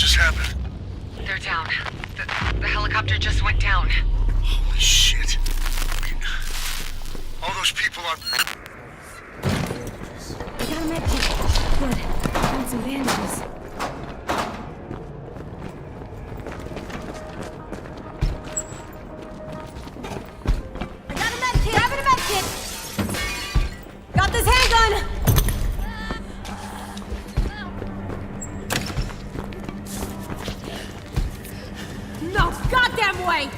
just happened? They're down. The helicopter just went down. Holy shit. All those people are... I got a med kit. Good. Found some bandages. I got a med kit! Grabbing a med kit! Got this handgun! No goddamn way!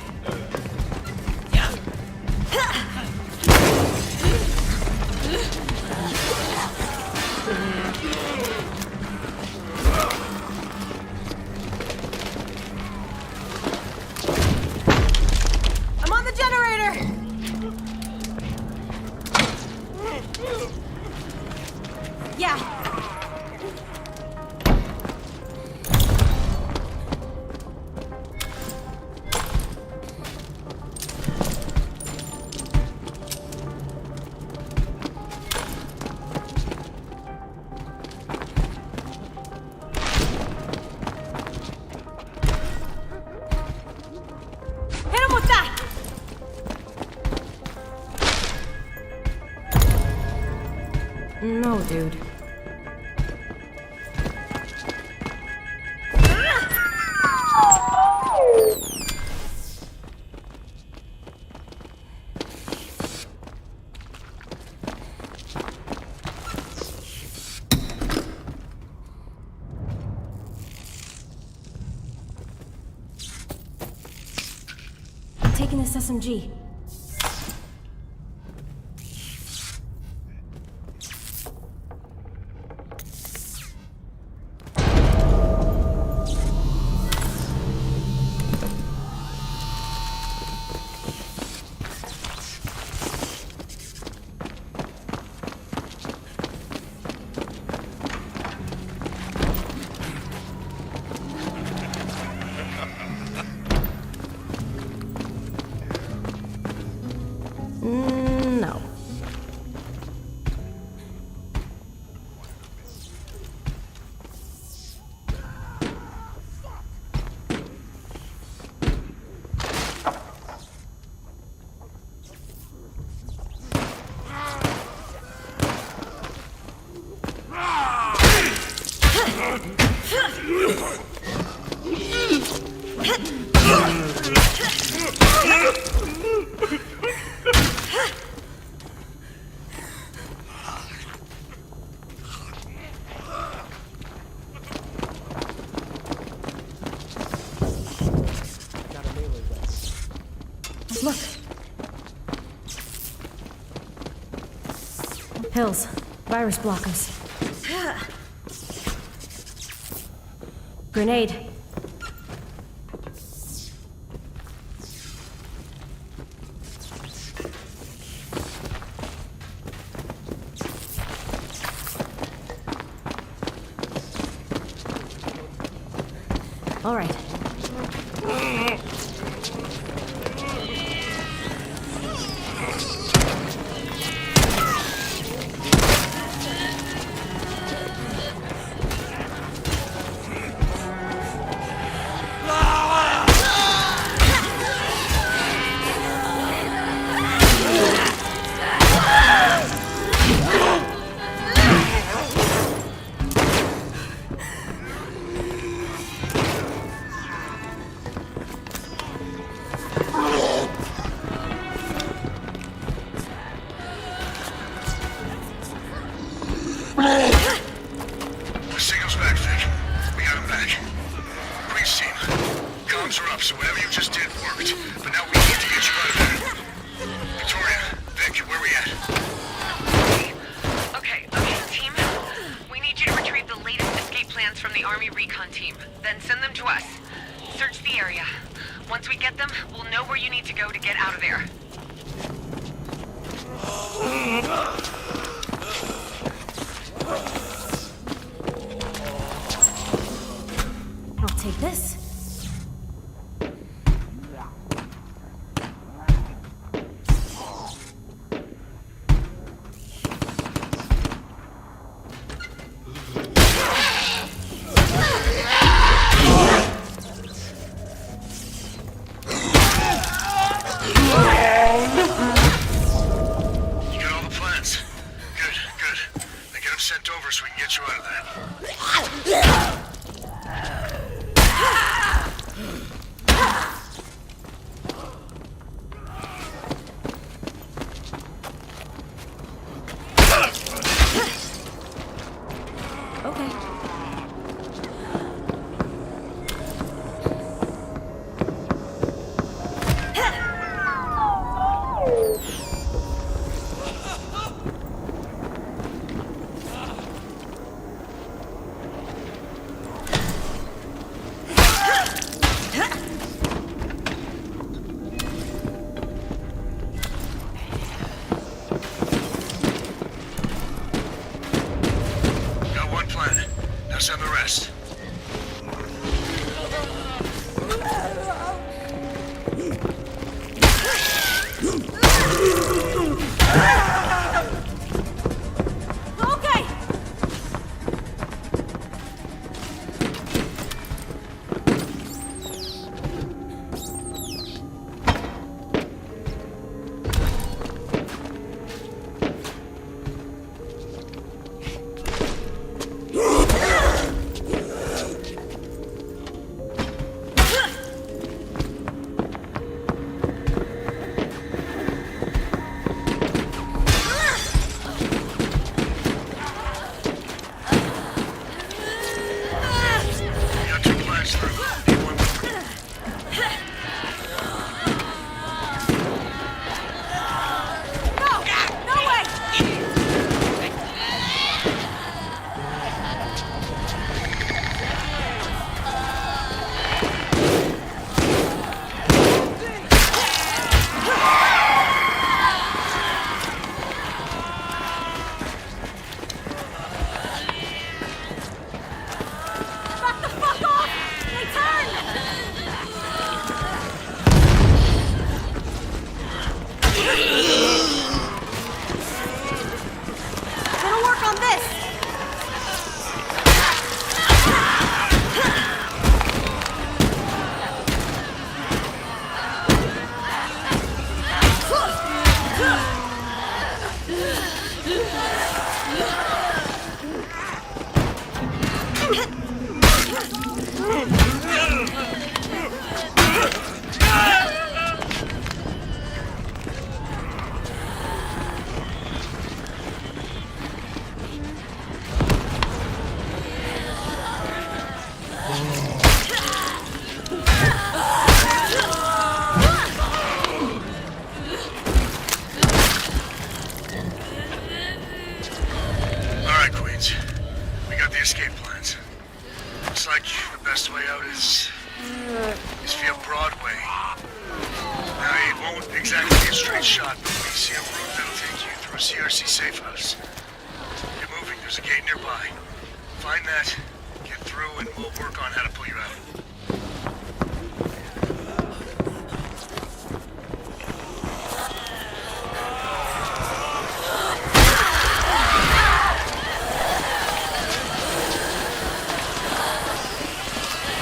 I'm on the generator! Yeah. Hit him with that! No, dude. I'm taking this SMG. No. Look. Pills. Virus blockers. Grenade. All right. The signal's back, Vic. We got him back. Priest team. Comms are up, so whatever you just did worked. But now we need to get you out of there. Victoria, Vic, where we at? Okay, team. We need you to retrieve the latest escape plans from the Army Recon team. Then send them to us. Search the area. Once we get them, we'll know where you need to go to get out of there. I'll take this. great shot, but we see a route that'll take you through a CRC safe house. Get moving, there's a gate nearby. Find that, get through, and we'll work on how to pull you out.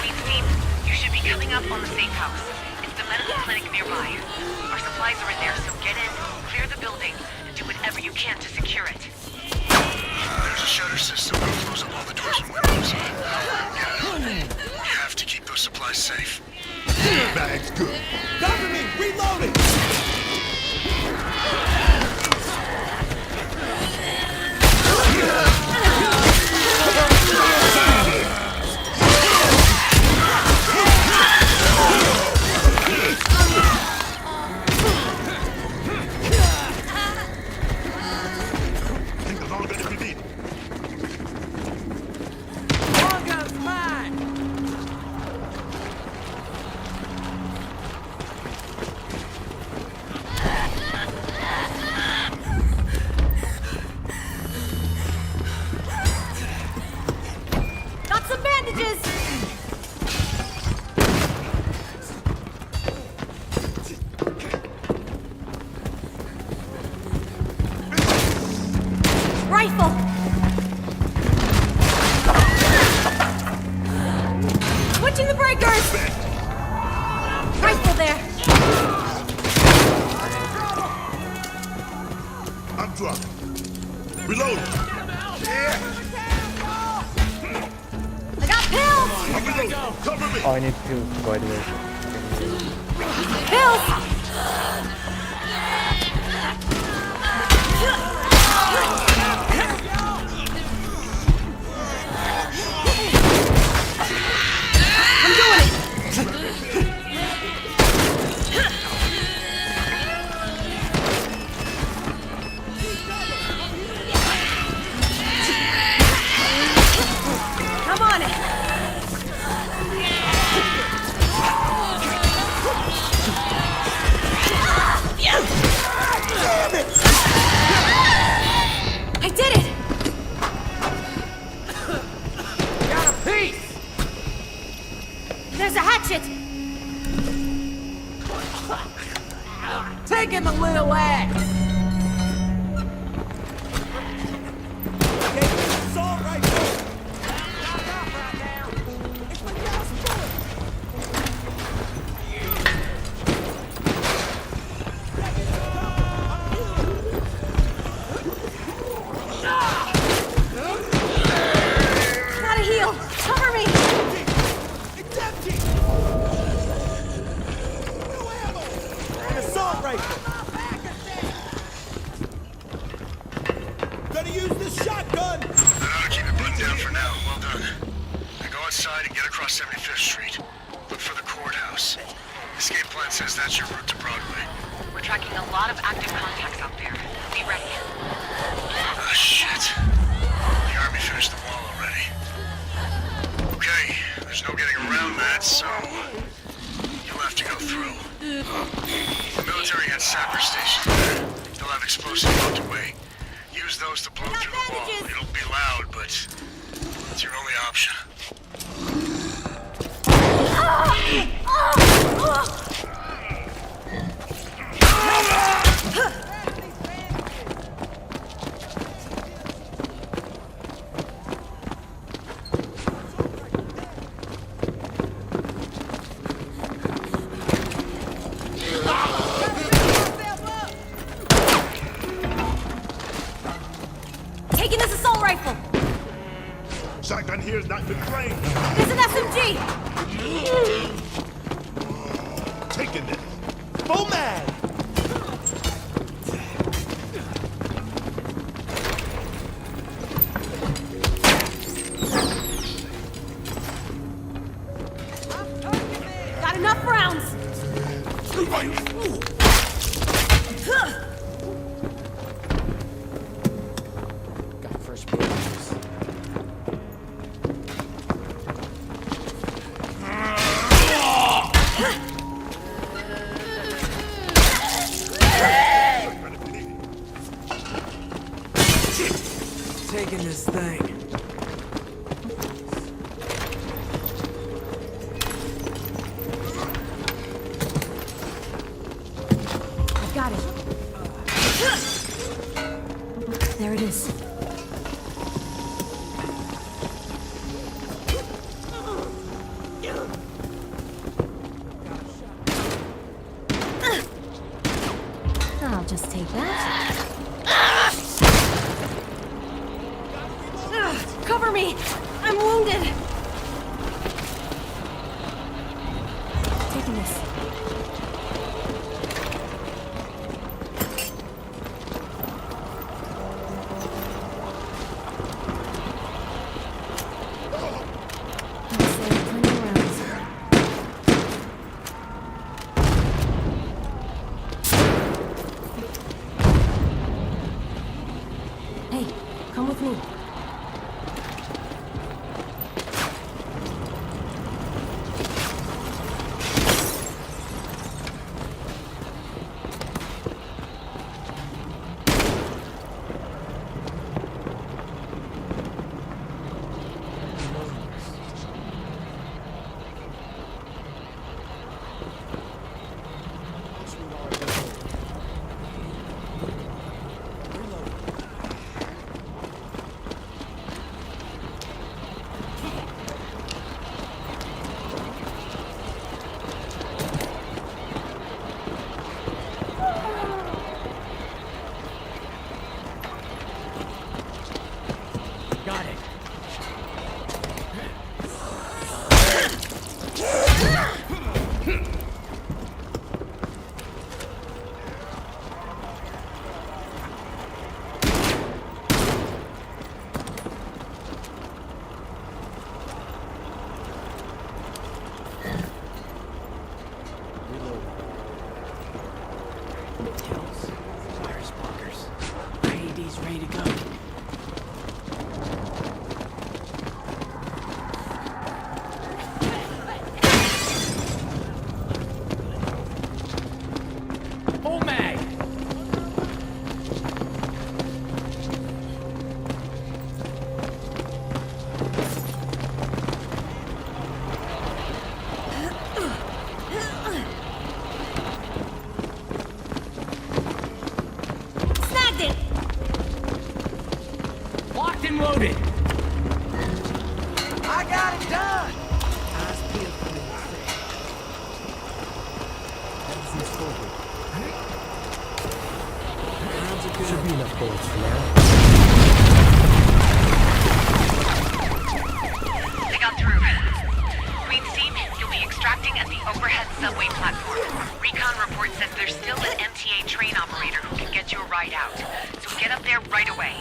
Queen's team, you should be coming up on the safe house. It's the medical clinic nearby. Our supplies are in there, so get in, clear the building, and do whatever you can to secure it. There's a shutter system that close up all the doors and windows. Yeah, we have to keep those supplies safe. Bag's good. Cover me! Reloading! Think of all that if you need. Got some bandages! Rifle! Switching the breakers! Rifle there! I'm dropping. Reloading. I got pills! I'm reloading. Cover me. Oh, I need to by the way. Pills! I'm doing it! Come on it! I did it! Got a piece! There's a hatchet! Taking the little axe! Take this assault rifle. It's my last bullet. Gotta heal! Cover me! It's empty. No ammo. An assault rifle. Gonna use this shotgun. That ought to keep it buttoned down for now. Well done. Now go outside and get across 75th Street. Look for the courthouse. Escape plan says that's your route to Broadway. We're tracking a lot of active contacts out there. Be ready. Ah, shit. The army finished the wall already. Okay, there's no getting around that, so you'll have to go through. The military had sapper stations there. They'll have explosives locked away. Use those to blow got through the wall. bandages. It'll be loud, but it's your only option. Taking this assault rifle! Shotgun here's not been trained. There's an SMG! Taking this. Full mag. Got enough rounds! Got first blows. in this thing. I got it. There it is. I'll just take that. Cover me! I'm wounded! Taking this. I'll save plenty of rounds. Hey, come with me. Got it. Kills. Virus blockers. IED's ready to go. Full mag! Snagged it! Locked and loaded! I got it done! Eyes peeled for the thing. Everything's forward. Rounds are good. Should be enough bullets for now. They got through. Queen's team, you'll be extracting at the overhead subway platform. Recon report says there's still an MTA train operator who can get you a ride out. So get up there right away.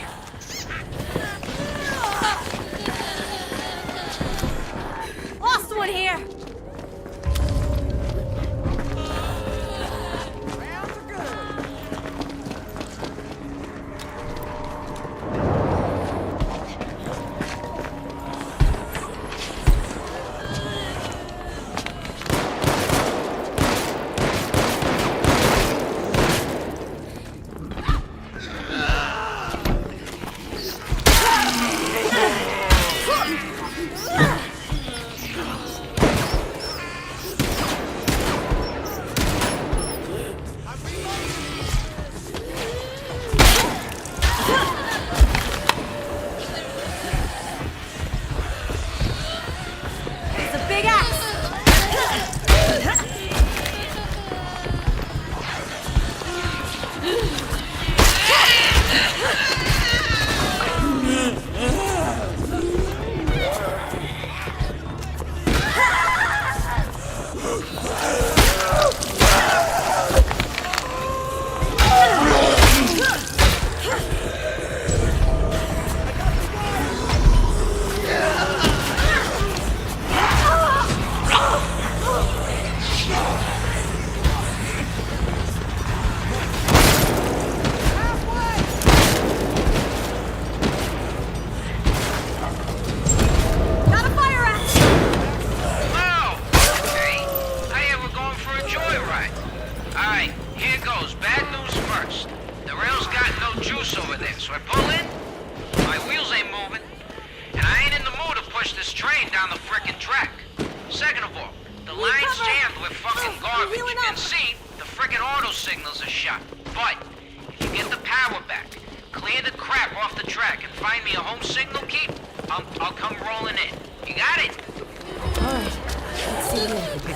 Lost one here! Rounds are good. It's a big axe! Got a fire axe! Wow! Hey, I hear we're going for a joyride. Alright, here goes. Bad news first. The rail's got no juice over there, so I pull in. My wheels ain't moving. down the frickin' track. Second of all, the line's cover. jammed with fucking We're garbage. wheeling And up. C, the frickin' auto signals are shot. But if you get the power back, clear the crap off the track, and find me a home signal keep, I'll come rolling in. You got it? Alright, let's see here.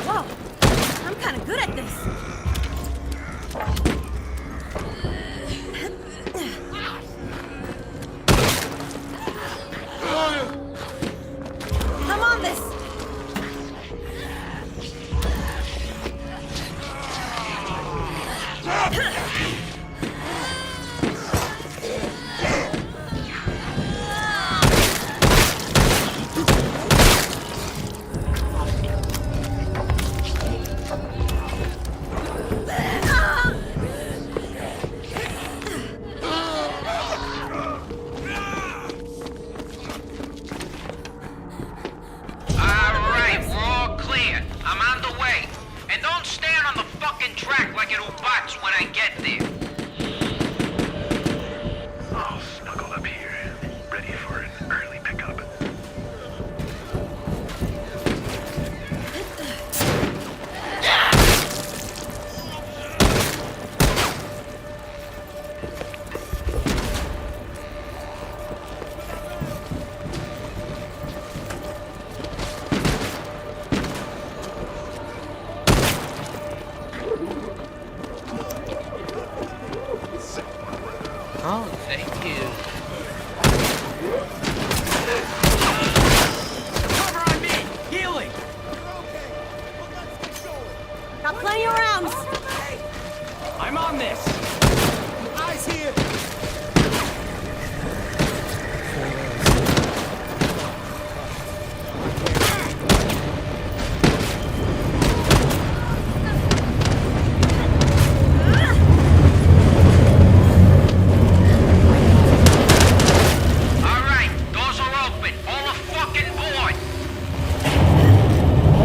Whoa, I'm kinda good at this. I'm on this. Alright, we're all clear. I'm on the way. And don't stand on the fucking track like it'll box when I get there. All snuggled up here, ready for an early pickup. Oh, Thank you. Cover on me! Healing! Got plenty of rounds. I'm on this! Eyes here. Alright, doors are open. All a fucking board.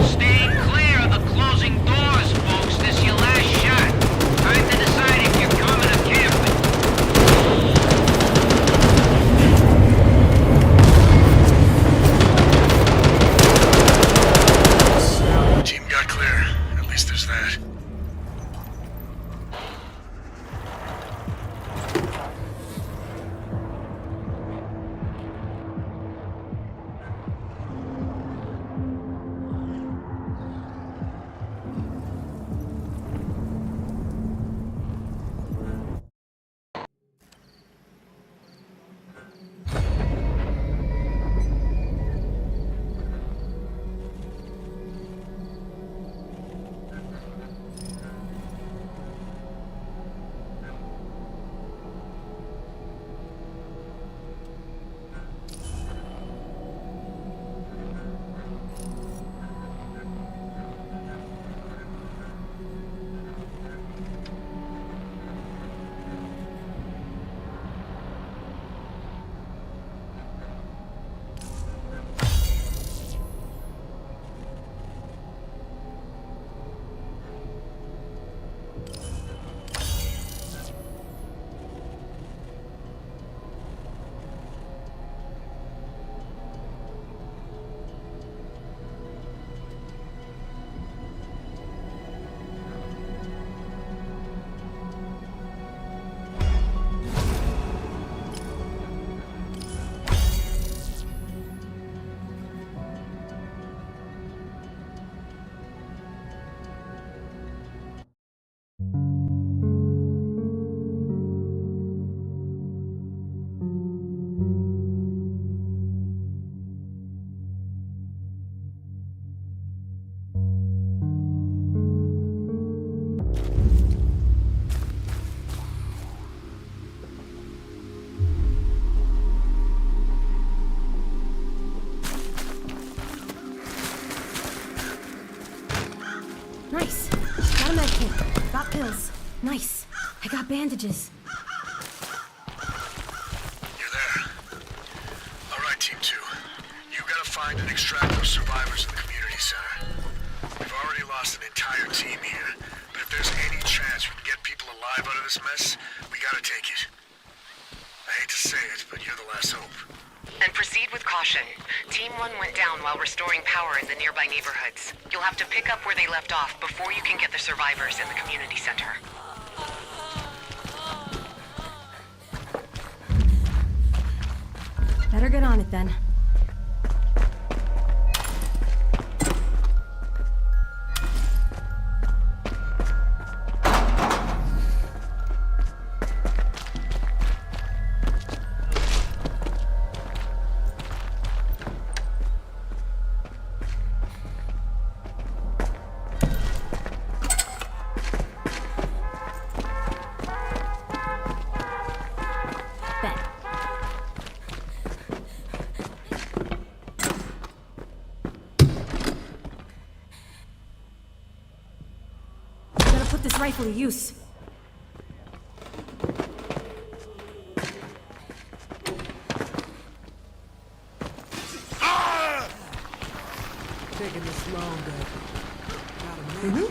Staying clear of the closing doors, folks. This your last shot. Time to decide if you're coming or camping. Team got clear. At least there's that. Nice. Got a med kit. Got pills. Nice. I got bandages. You're there. All right, Team 2. entire team here, but if there's any chance we can get people alive out of this mess, we gotta take it. I hate to say it, but you're the last hope. And proceed with caution. Team 1 went down while restoring power in the nearby neighborhoods. You'll have to pick up where they left off before you can get the survivors in the community center. Better get on it then. Bet. Gotta put this rifle to use. Taking this longer. Gotta make it.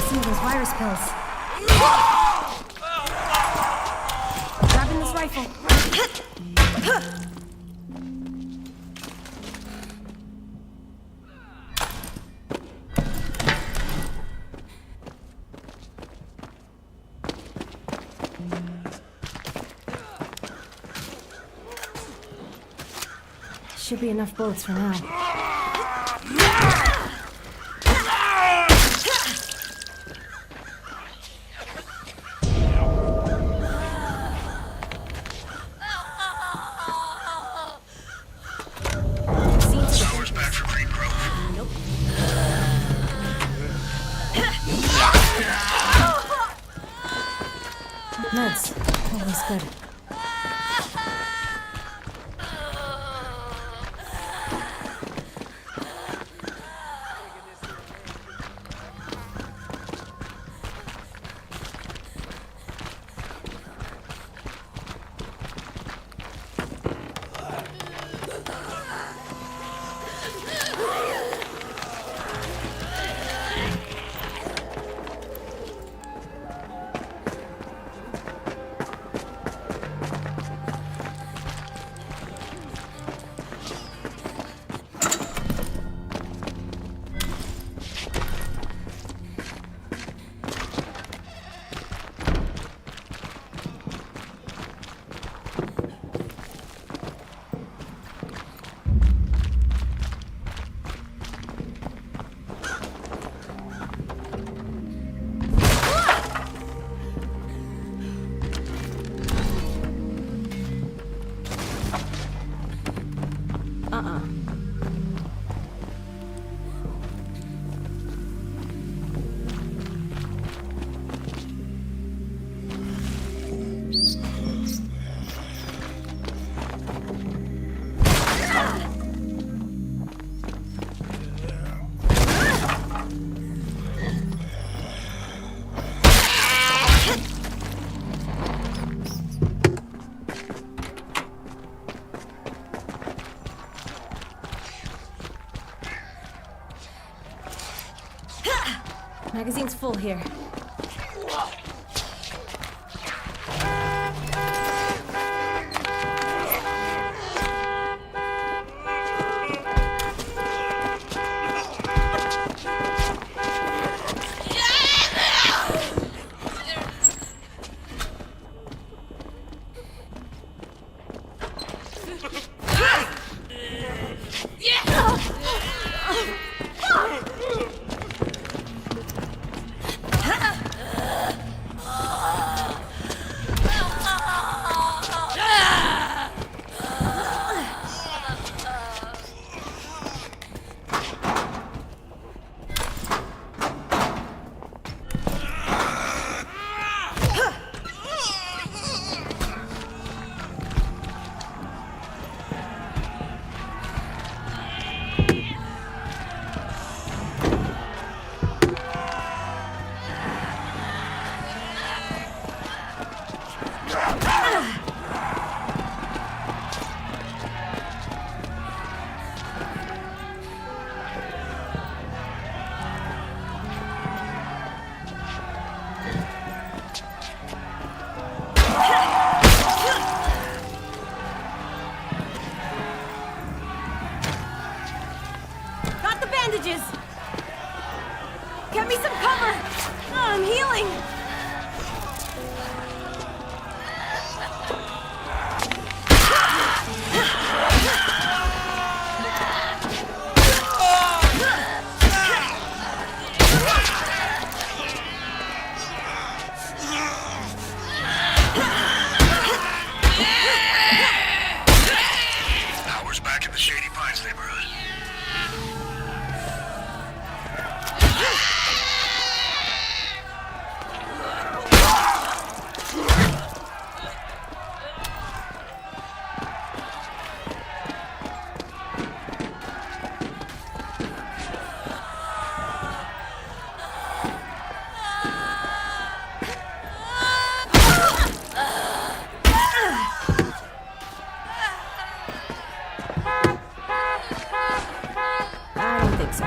Some of those virus pills. Grabbing this rifle. Should be enough bullets for now. Power's back for Green Grove. Nope. Meds. Always good. Magazine's full here. Get me some cover! Oh, I'm healing! Powers back in the Shady Pines neighborhood. I don't think so.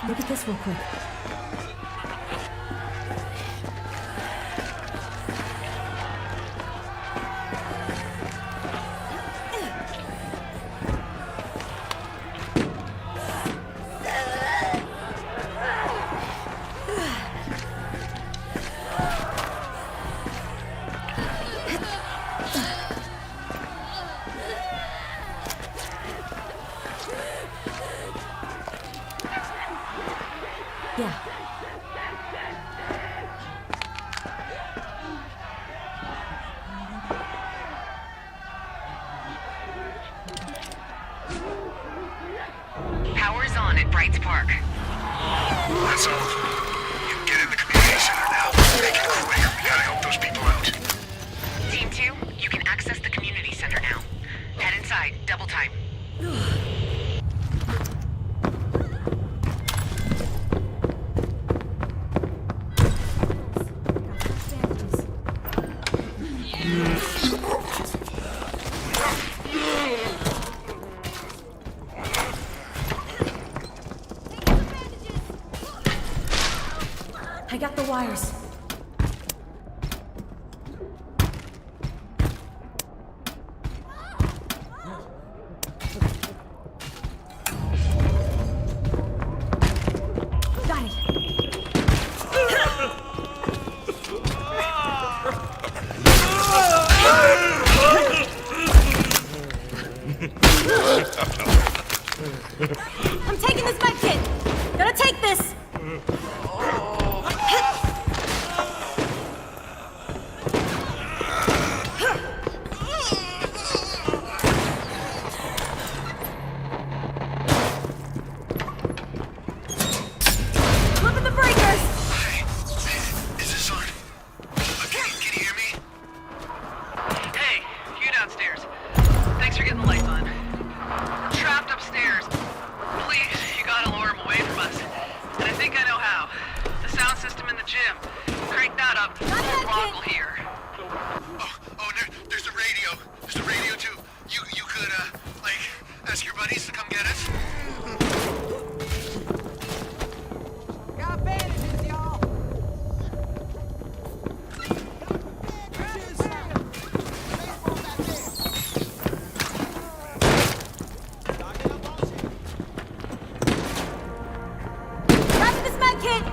Look at this real quick. Yeah. Power's on at Brights Park. That's all. You can get in the community center now. Make it quick. We gotta help those people out. Team 2, you can access the community center now. Head inside, double time. I got the wires. Got it. I'm taking this med kit. Gotta take this. Flipping the breakers. Hey, is this on? Can you hear me? Hey, you downstairs. Thanks for getting the lights on. We're trapped upstairs. Please, you gotta lure him away from us. And I think I know how. The sound system in the gym. Crank that up. Or Brock will hear. There's the radio. There's the radio too. You could, ask your buddies to come get us. Got bandages, y'all. Grabbing this med kit.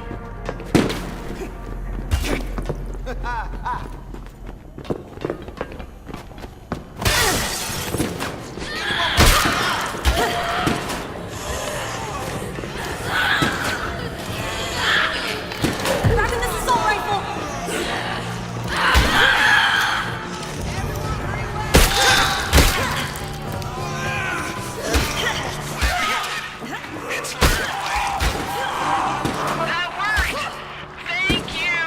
Grabbing this assault rifle. It's clear. That worked! Thank you!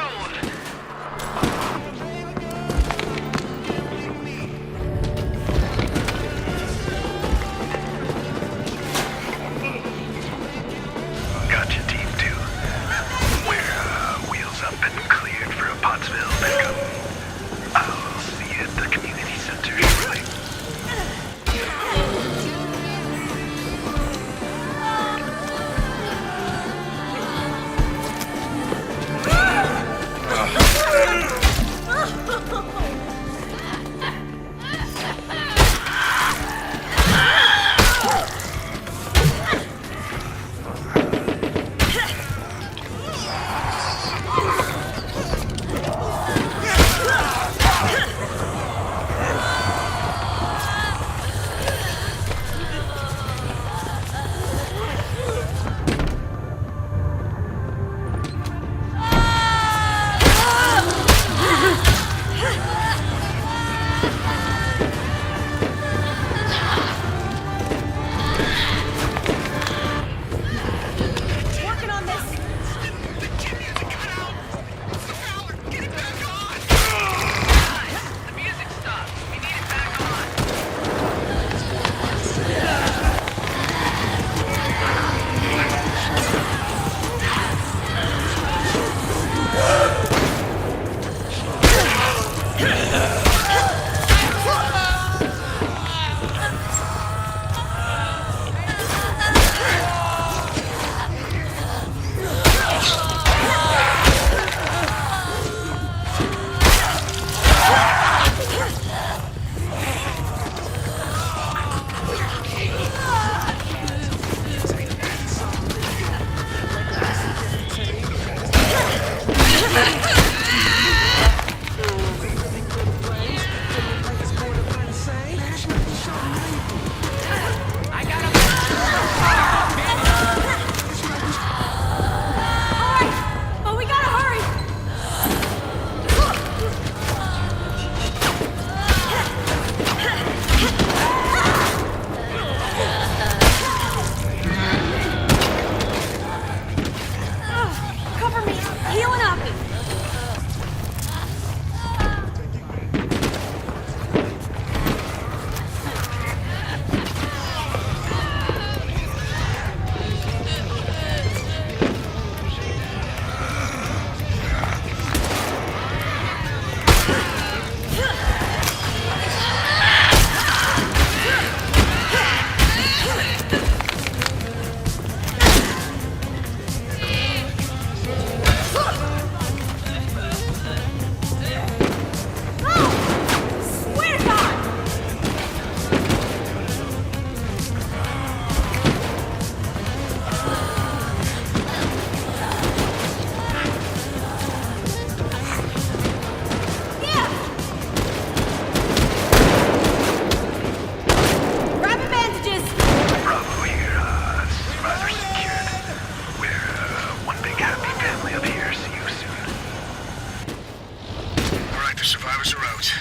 The survivors are out,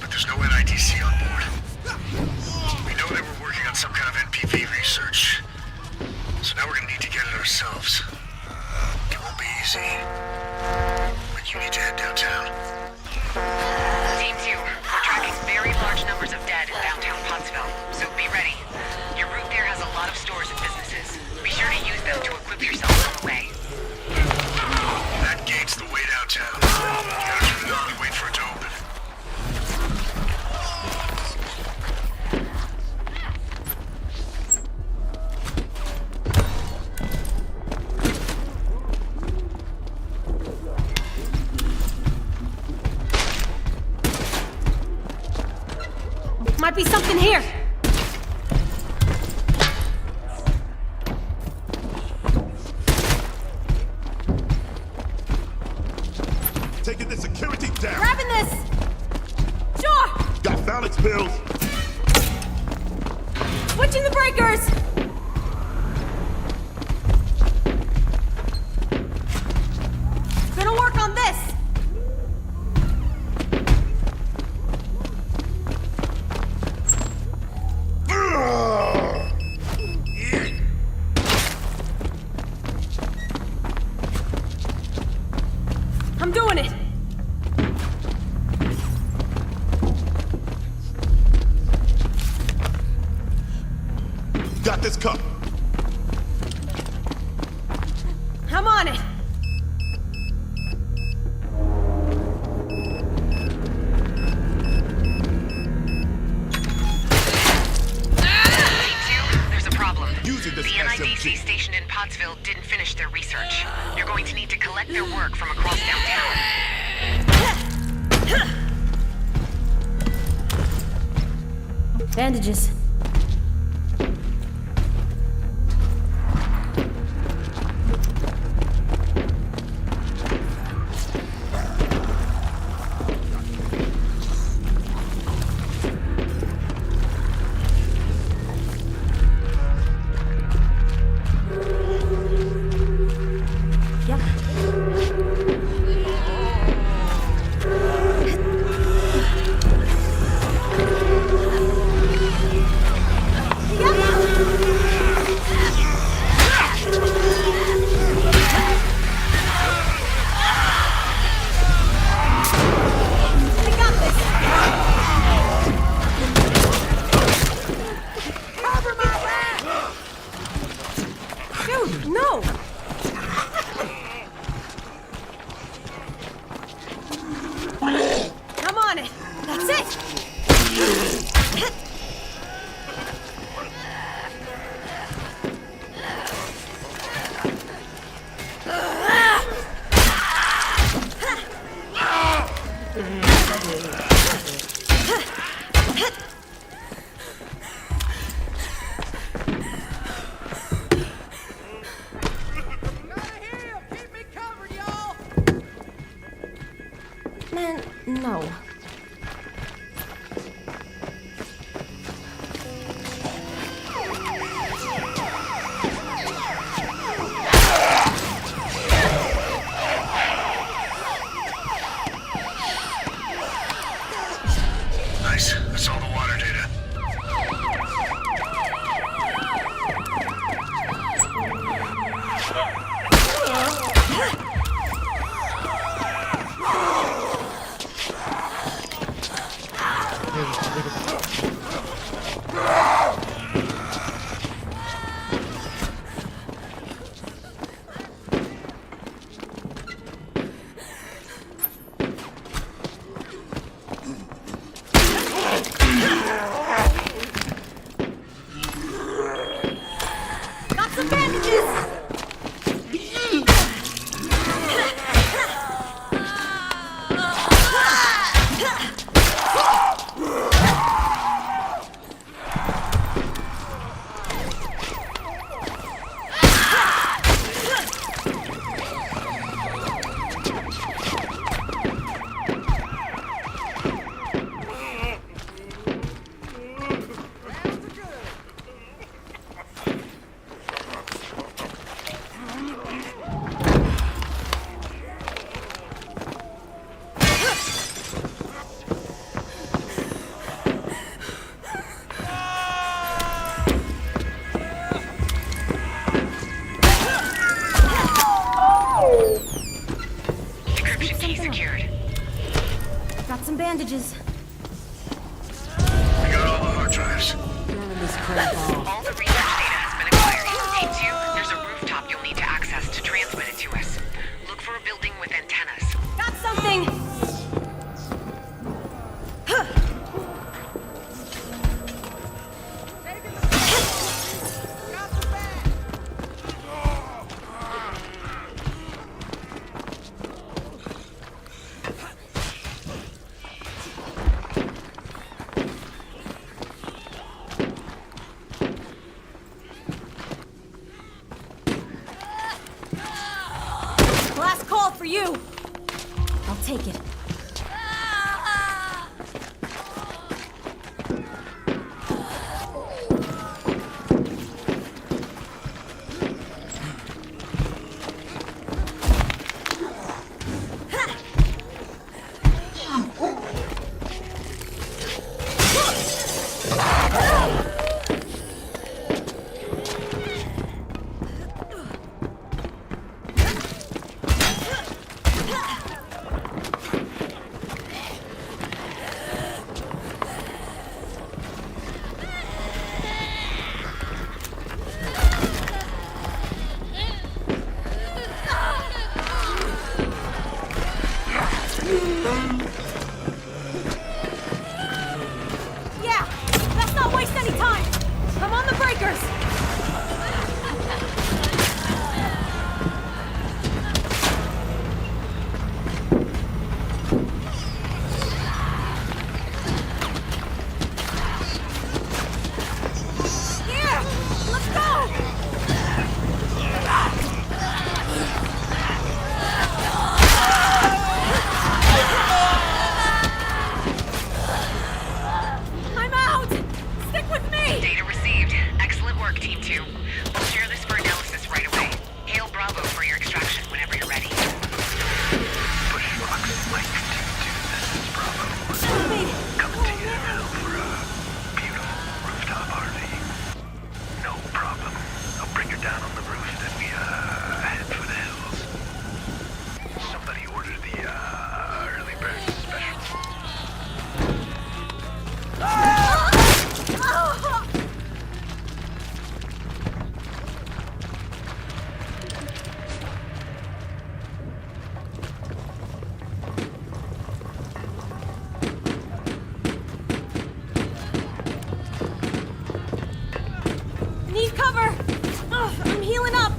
but there's no NIDC on board. We know they were working on some kind of NPV research. So now we're gonna need to get it ourselves. It won't be easy. But you need to head downtown. Team 2, we're tracking very large numbers of dead in downtown Pottsville, so be ready. Your route there has a lot of stores and businesses. Be sure to use them to equip yourself on the way. That gate's the way downtown. You gotta turn it on and wait for it to open. Might be something here. Taking the security down. Grabbing this. Sure. Got Phalanx pills. Switching the breakers. Gonna work on this. I'm doing it. Got this cup. I'm on it. There's a problem. Using this The NIDC SMG. station in Pottsville didn't finish their research. You're going to need to collect their work from across downtown. Bandages. No! I'm on it. That's it. Keep me covered, y'all! Man, no. Nice. That's all the water data. Got some bandages. We got all the hard drives. Turn this crap off. All the research data has been acquired. Team 2, there's a rooftop you'll need to access to transmit it to us. Look for a building with antennas. Got something! Last call for you! I'll take it. Yeah! Let's not waste any time! I'm on the breakers! Here! Let's go! I'm out! Stick with me! Data received. Excellent work, Team 2. We'll share this for analysis right away. Hail Bravo for your extraction whenever you're ready. Bushwalks, Mike, Team 2, this is Bravo. Coming to you now for a beautiful rooftop RV. No problem. I'll bring her down on the roof, then we, head for the hills. Somebody ordered the, early bird special. Need cover! I'm healing up!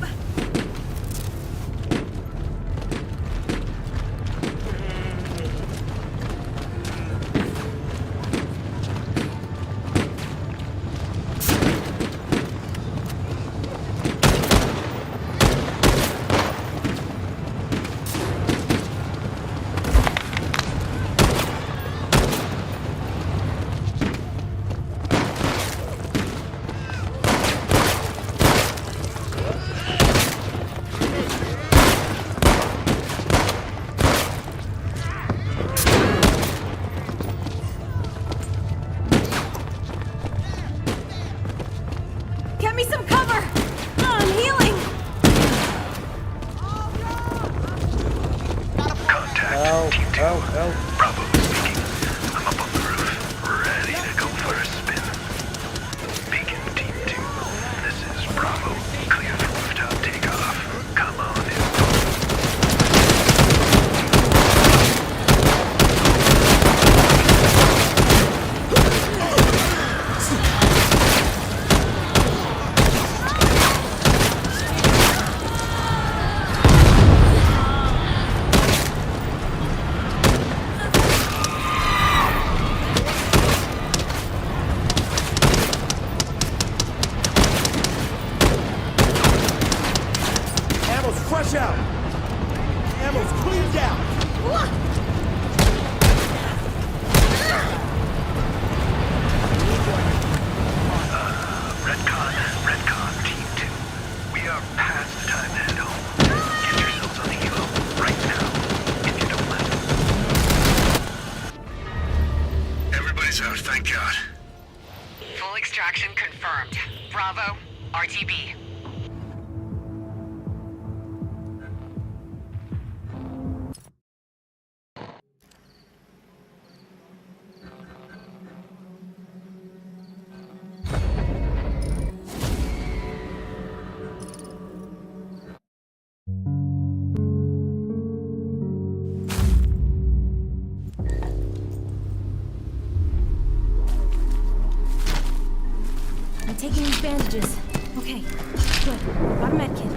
Get me some cover! I'm healing! Contact, Team 2. Bravo speaking. I'm up on the roof, ready to go for a spin. Beacon, Team 2. This is Bravo. Clear for rooftop takeoff. Come on in. Ammo's fresh out. Ammo's cleaned out. Redcon, Team 2. We are past the time to head home. Get yourselves on the helo right now, if you don't mind. Everybody's out, thank God. Full extraction confirmed. Bravo, RTB. taking these bandages. Okay, good. Got a med kit.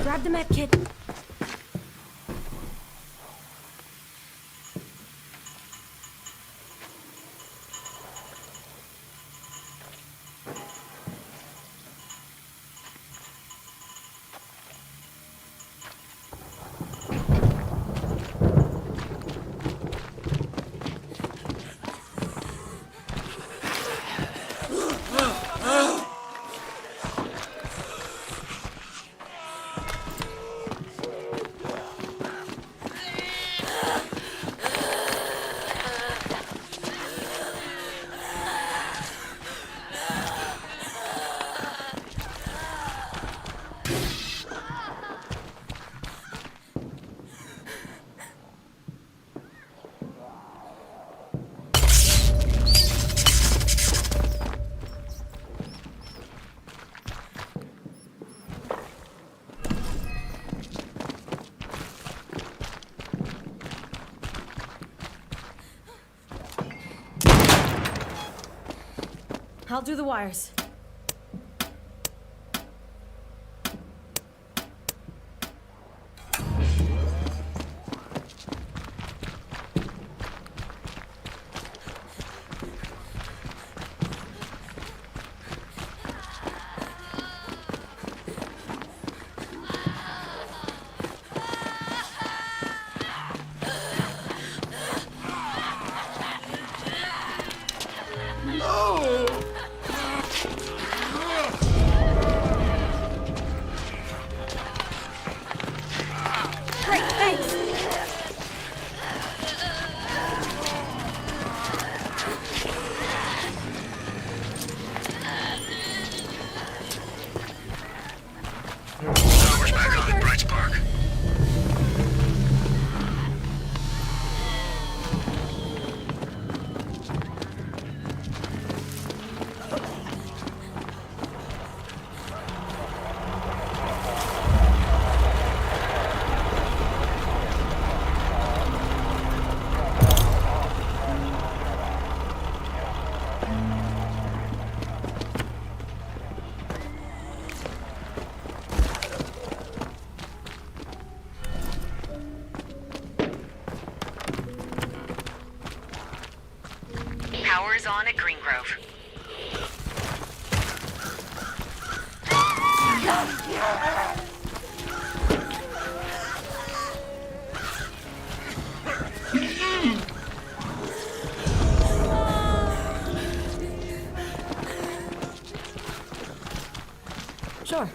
Grab the med kit. I'll do the wires. Great, thanks. Power's back on at Bright Spark. Power's on at Green Grove. Sure.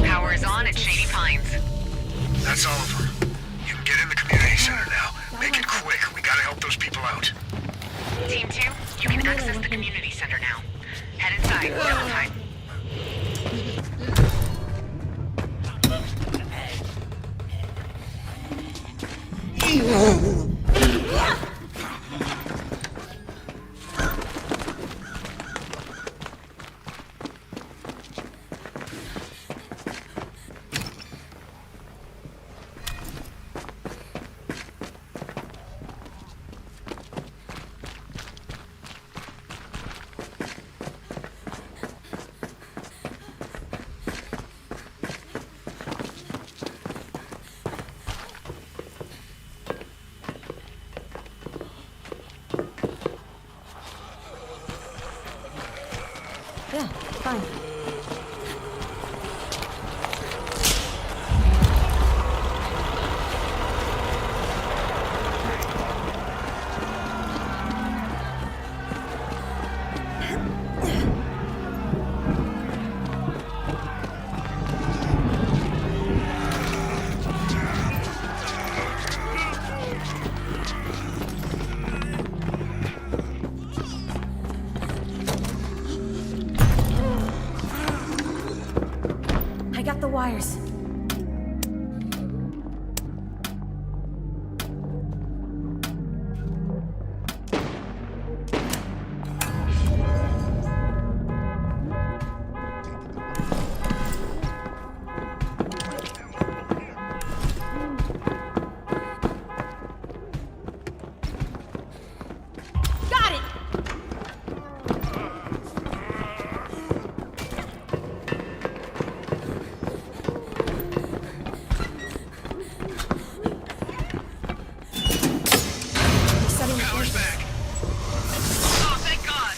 Power's on at Shady Pines. That's all of them. You can get in the community center now. Make it quick. We gotta help those people out. Team 2, you can access the community center now. Head inside, double time. wires. Got it! Setting the Power's back. Oh, thank God.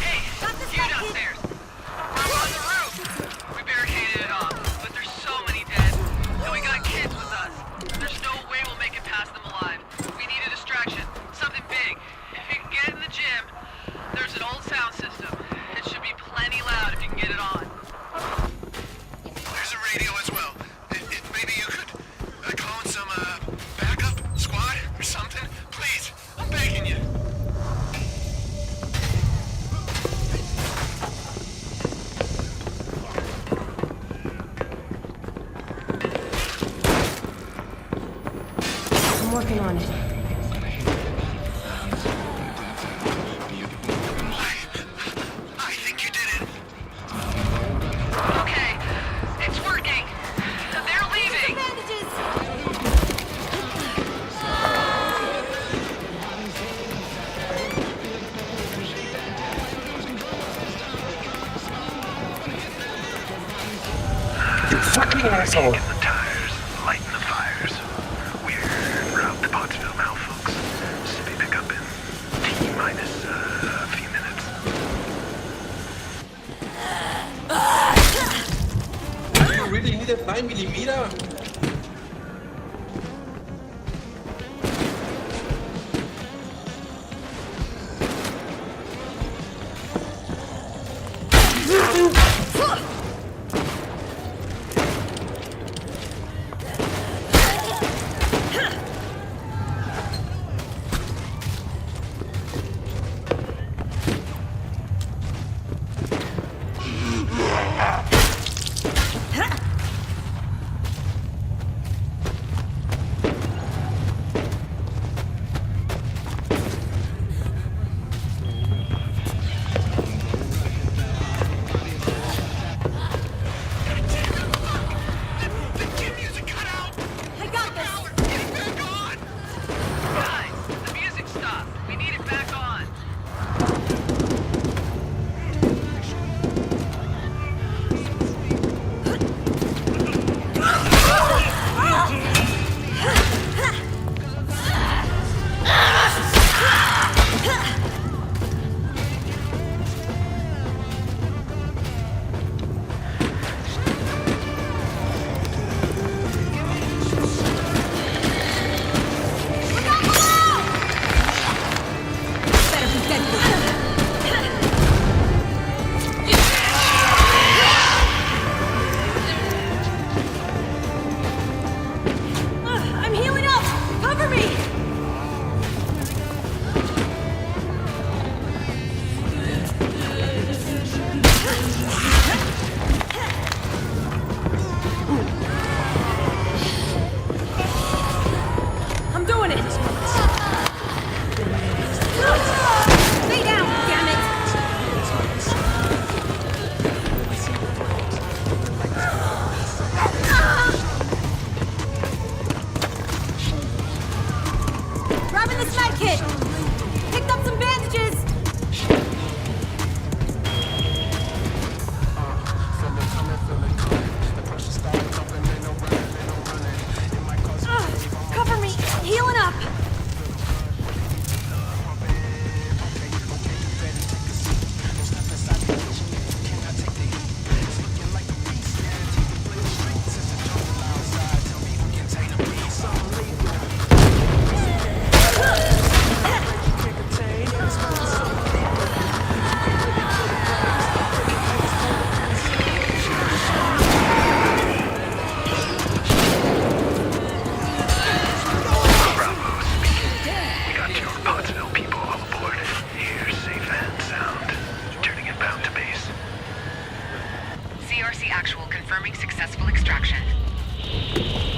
Hey, Got this you back, kid. downstairs. We're on the roof. We barricaded it off, but there's so many dead. And we got kids with us. There's no way we'll make it past them alive. We need a distraction. Something big. If you can get in the gym, there's an old sound system. It should be plenty loud if you can get it on. There's a radio as well. Maybe you could call in some backup squad or something? Please, I'm begging you. I'm working on it. I think you did it. Okay, it's working. They're leaving. Bandages! Fucking asshole. Get the tires, lighten the fires. We're en route to Pottsville now, folks. City pickup in T-minus a few minutes. Do you really need a 9mm?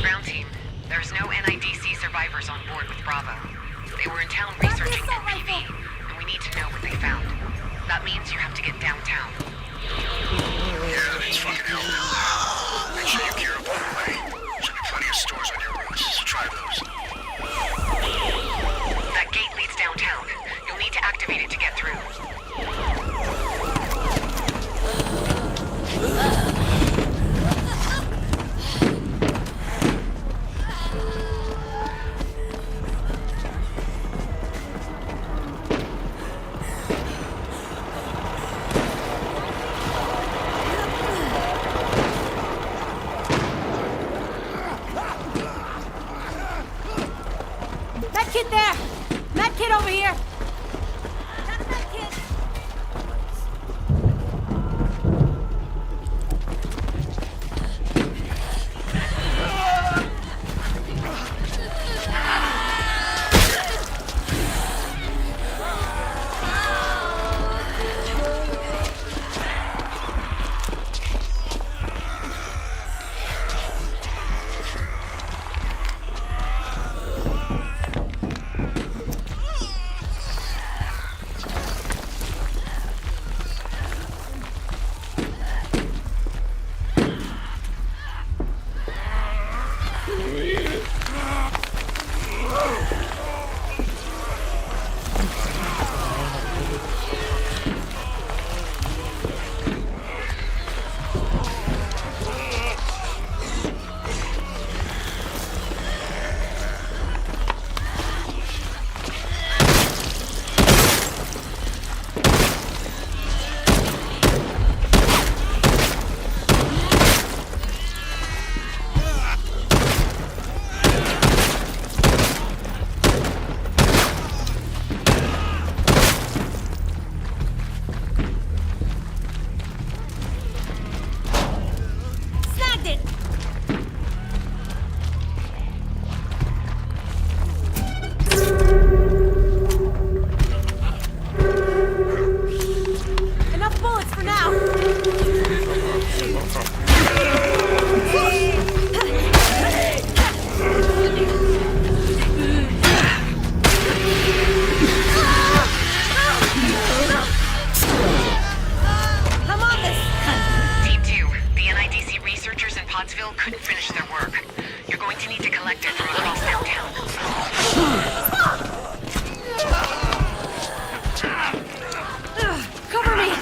Ground team, there's no NIDC survivors on board with Bravo. They were in town researching MPV, and we need to know what they found. That means you have to get downtown. Yeah, it's fucking hell now. Make sure you gear up all the way. Should be plenty of stores on your routes, so try those. That gate leads downtown. You'll need to activate it to get through. Medkit there! Medkit over here! Got a medkit! Snagged it! Enough bullets for now! I'm on this! Team 2, the NIDC researchers in Pottsville couldn't finish their work. You're going to need to collect it from across downtown. Cover me!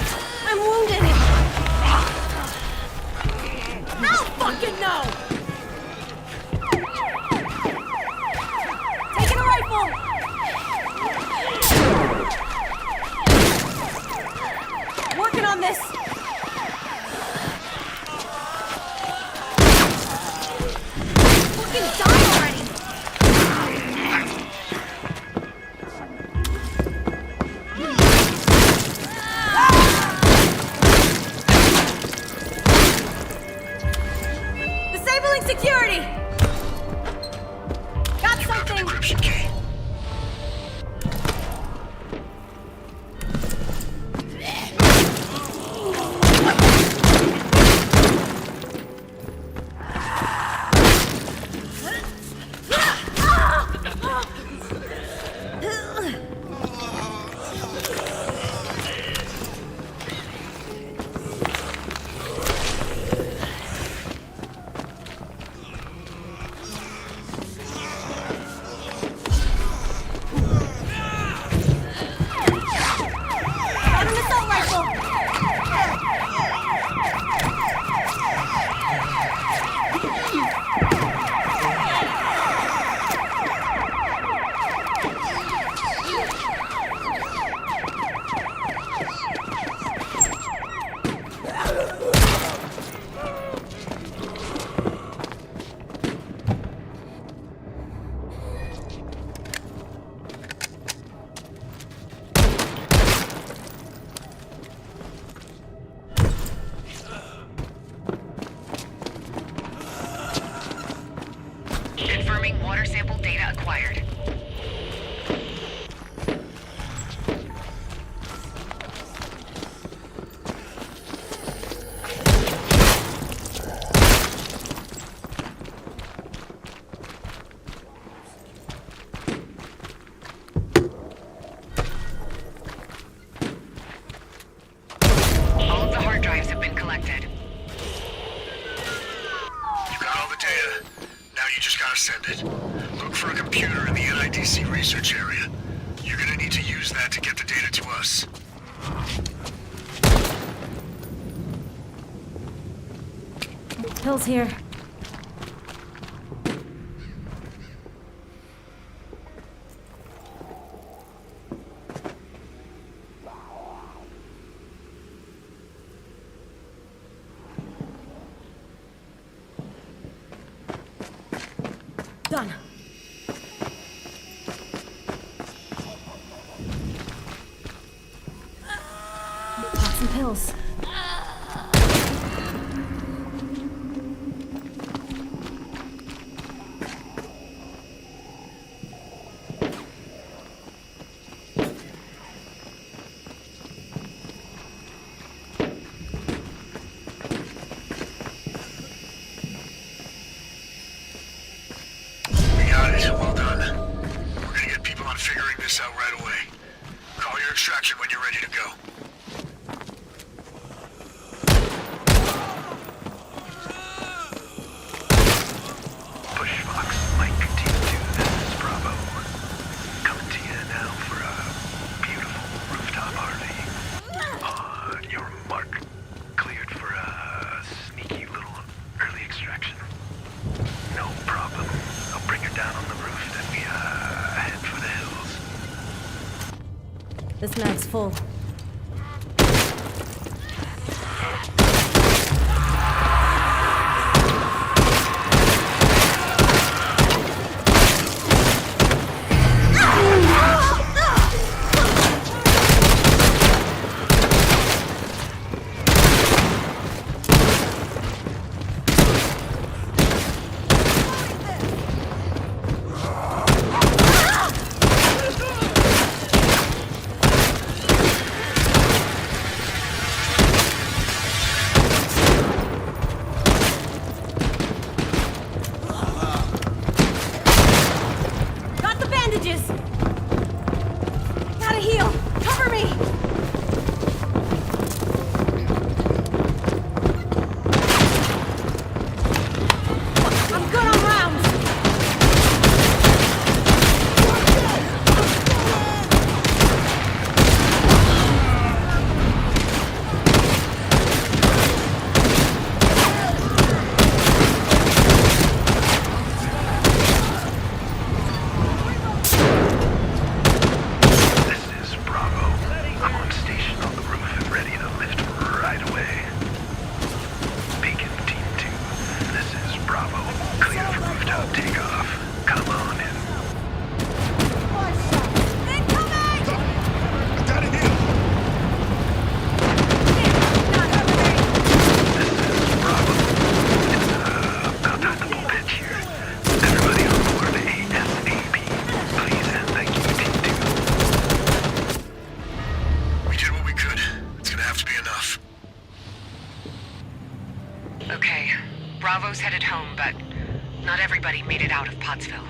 I'm wounded! I don't fucking know! Taking a rifle! Working on this! Fucking die already! Disabling security! Got something! Encryption key. Got an assault rifle! Confirming water sample data acquired. send it. Look for a computer in the NIDC research area. You're gonna need to use that to get the data to us. Pills here. Done. Pop some pills. We got it. Well done. We're gonna get people on figuring this out right away. Call your extraction when you're ready to go. Bushfox, Mike Team 2, this is Bravo. Coming to you now for a beautiful rooftop party. On your mark, cleared for a sneaky little early extraction. No problem. I'll bring her down on the roof, then we head for the hills. This mag's full. Got the bandages! Gotta heal! Cover me! I'm good on rounds! This is Bravo. I'm on station on the roof and ready to lift right away. Beacon Team 2, this is Bravo. Clear for rooftop takeoff. Come on in. Incoming! I gotta heal. This is Bravo. It's about time to pull pitch here. Everybody on board ASAP. Please and thank you, Team 2. We did what we could. It's gonna have to be enough. Okay, Bravo's headed home, but not everybody made it out of Pottsville.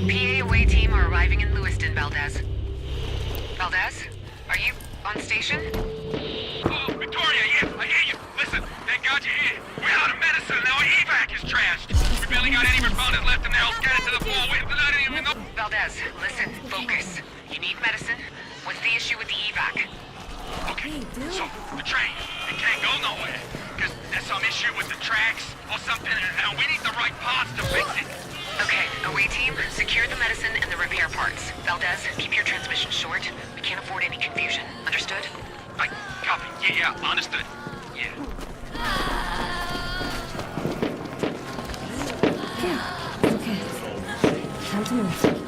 PA awaits team are arriving in Lewiston, Valdez. Valdez, are you on station? Oh, Victoria, yeah, I hear you. Listen, thank God you're here. We're out of medicine and our evac is trashed. We barely got any responders left and they're all scattered to the floor waiting for that even up. Valdez, listen, focus. You need medicine. What's the issue with the evac? Okay, so the train, it can't go nowhere. Because there's some issue with the tracks or something and we need the right parts to fix it. Okay, away team, secure the medicine and the repair parts. Valdez, keep your transmission short. We can't afford any confusion. Understood? I copy. Yeah, understood. Yeah. Okay. Time to move.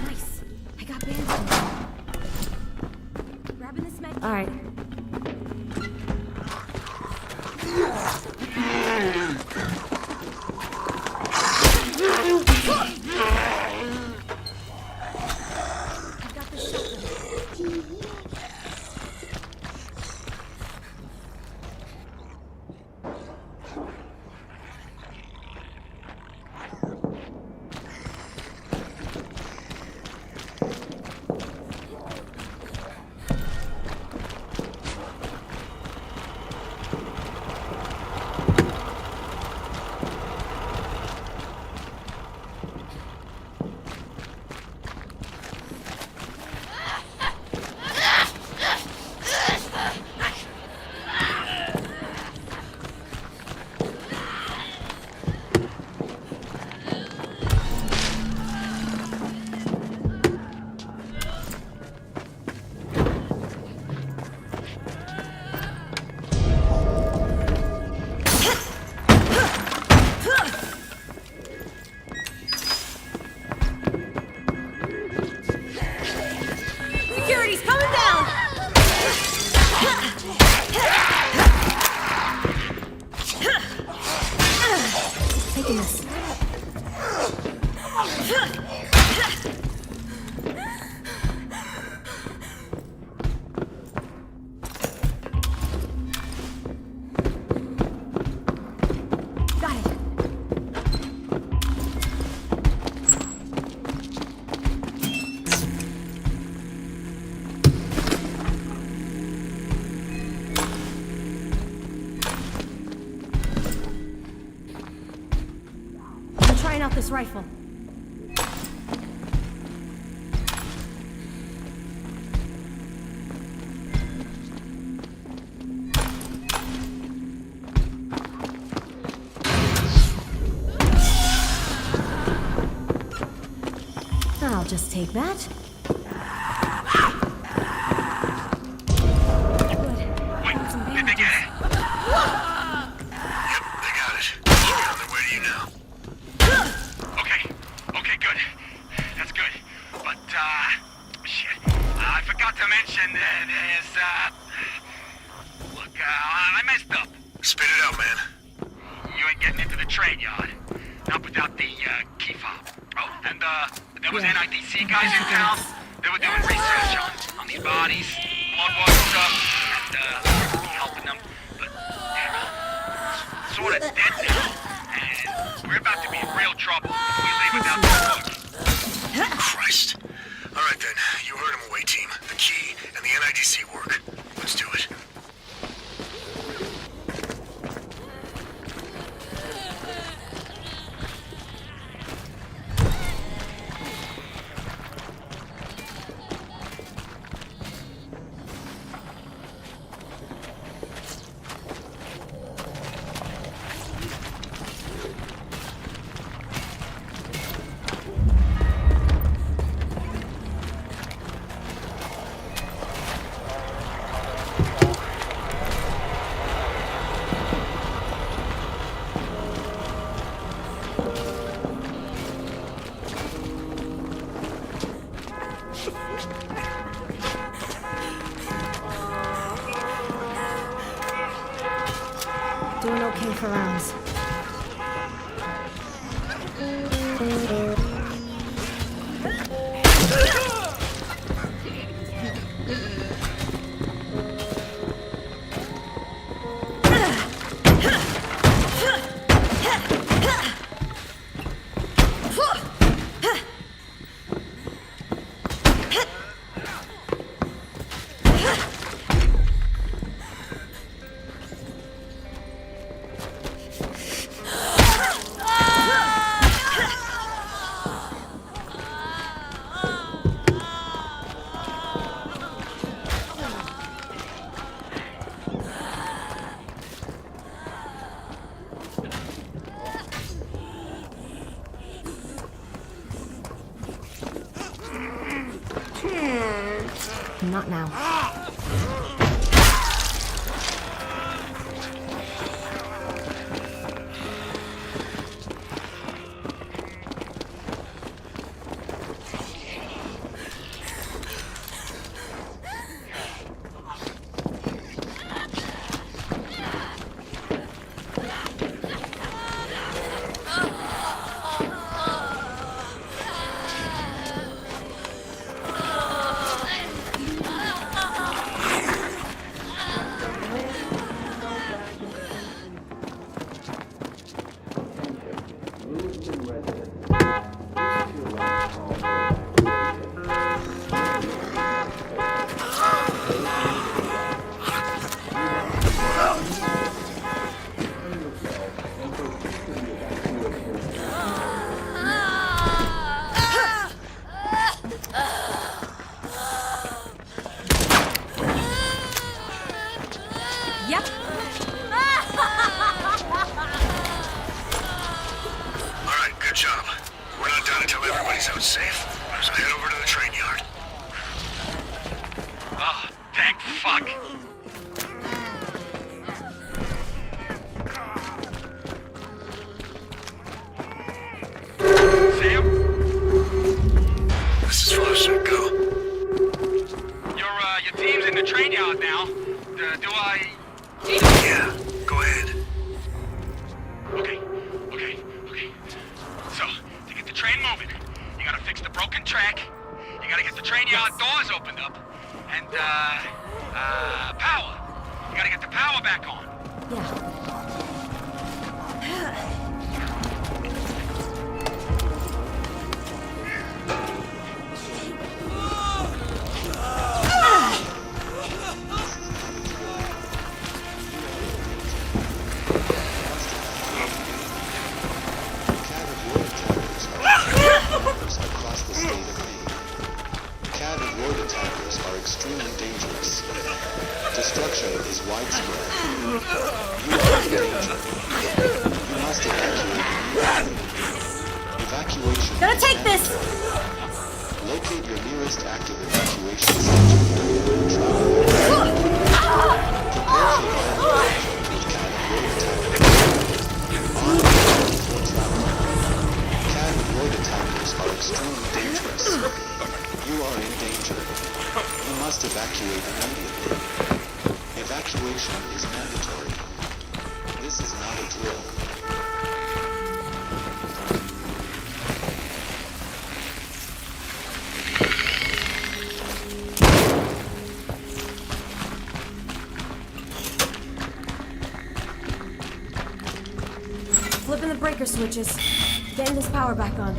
Nice. I got bandages. Grabbing this med. All right. I've got the shotgun. Security's coming down! Taking this. Got it. I'm trying out this rifle. I'll just take that. Wait, did they get it? Yep, they got it. Should be on their way to you now. Okay, good. That's good. But, shit. I forgot to mention there's, look, I messed up. Spit it out, man. You ain't getting into the train yard. Not without the, key fob. Oh, and, there was NIDC guys in town. They were doing research on these bodies, blood water stuff, and, helping them. But, sort of dead now. And we're about to be in real trouble if we leave without the book. Christ. All right, then. You heard him, away team. The key and the NIDC work. Let's do it. for rounds. Not now. Yep. Alright, good job. We're not done until everybody's out safe. So head over to the train yard. Oh, thank fuck. Sam? This is Foster. Go. Your team's in the train yard now. Do I... Yeah, go ahead. Okay. So, to get the train moving, you gotta fix the broken track, you gotta get the train yard doors opened up, and, power. You gotta get the power back on. Yeah. Across the state of Maine. Cat and roid attackers are extremely dangerous. Destruction is widespread. You are in danger. You must evacuate. Evacuation. Gotta take this! Locate your nearest active evacuation station. Travel. Prepare for violent with cat and roid attackers. Armed for travel. Cat and roid attackers are extremely dangerous. You are in danger. You must evacuate immediately. Evacuation is mandatory. This is not a drill. Flipping the breaker switches. Getting this power back on.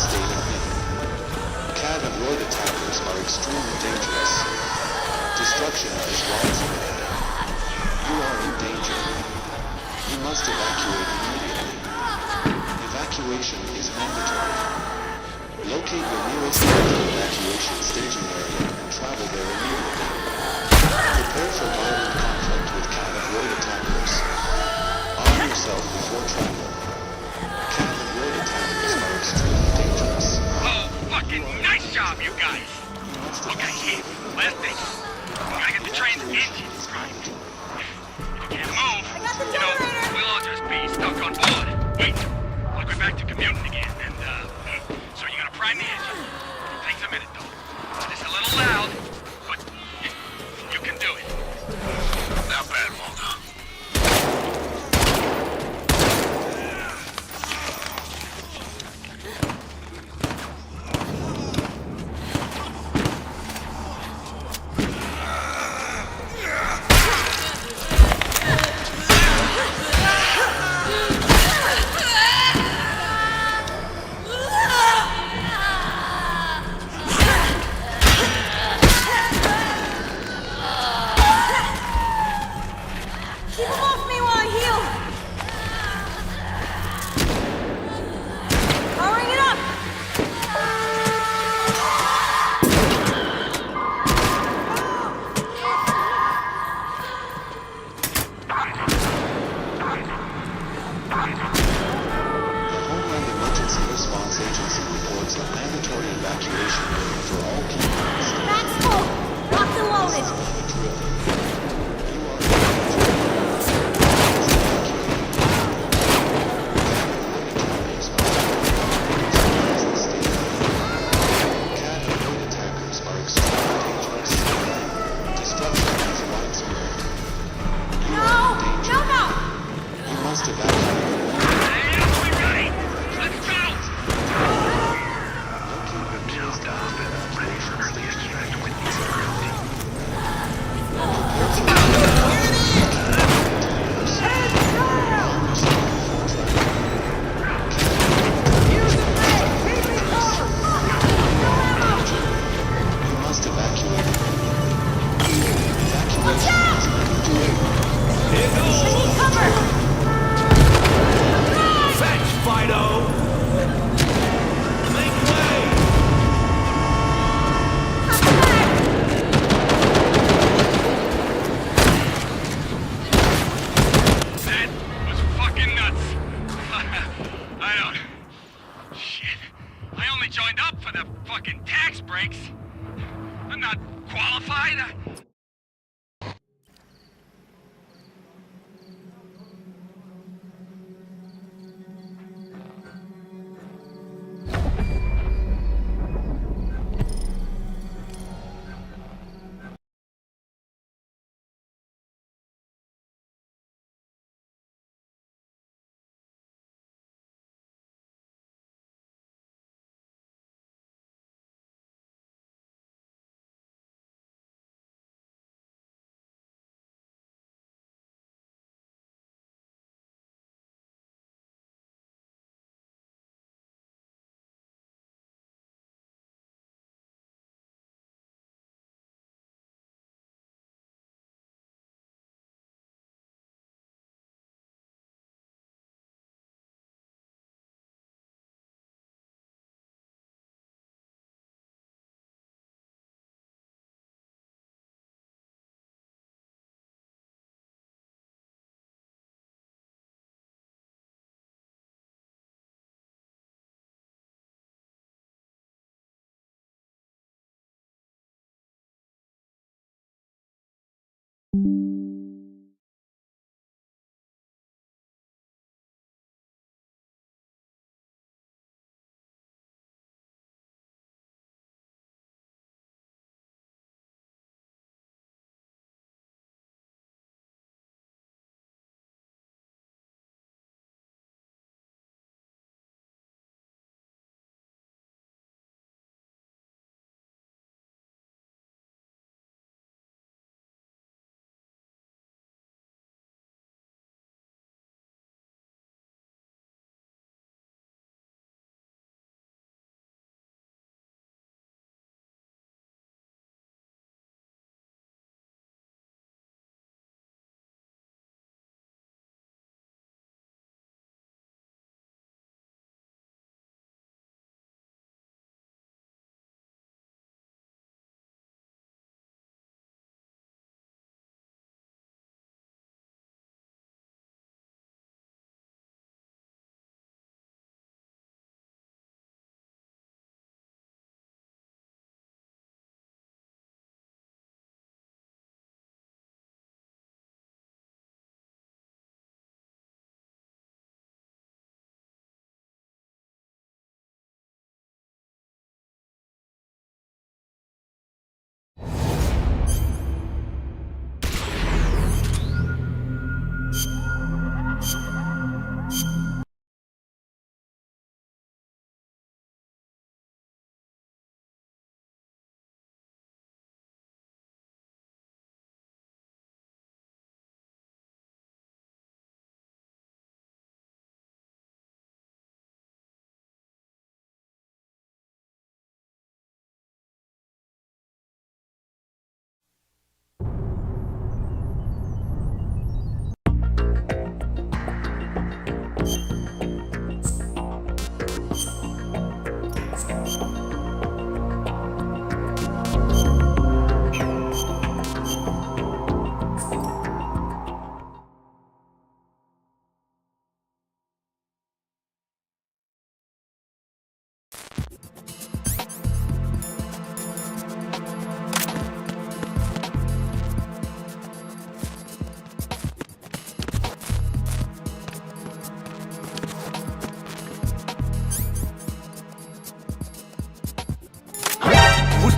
state of being. Cav and Roid attackers are extremely dangerous. Destruction is widespread. You are in danger. You must evacuate immediately. Evacuation is mandatory. Locate your nearest evacuation staging area and travel there immediately. Prepare for violent conflict with Cav and Roid attackers. Arm yourself before travel. Cav and Roid attackers are extremely dangerous. Oh, fucking nice job, you guys! Okay, here, last thing. I get the train's engines primed. If you can't move, I got the generator! we'll all just be stuck on board. Wait, look, we're back to commuting again, and, so you're gonna prime the engine. It takes a minute, though. It's a little loud, but you can do it. Not bad, Waldo. Keep him off me while I heal! Powering it up! The Homeland Emergency Response Agency reports a mandatory evacuation for all keepers. Back's full! Locked and loaded! You are in Cav and Roid attackers are extremely dangerous. Destruction is widespread. You No! are in danger. No! You must evacuate. Stop and ready for early extract with these girls. You must evacuate. Watch Evacuation out! is mandatory. I need cover! Thanks, Fido! Make way! That was fucking nuts. I don't... Shit. I only joined up for the fucking tax breaks. I'm not qualified.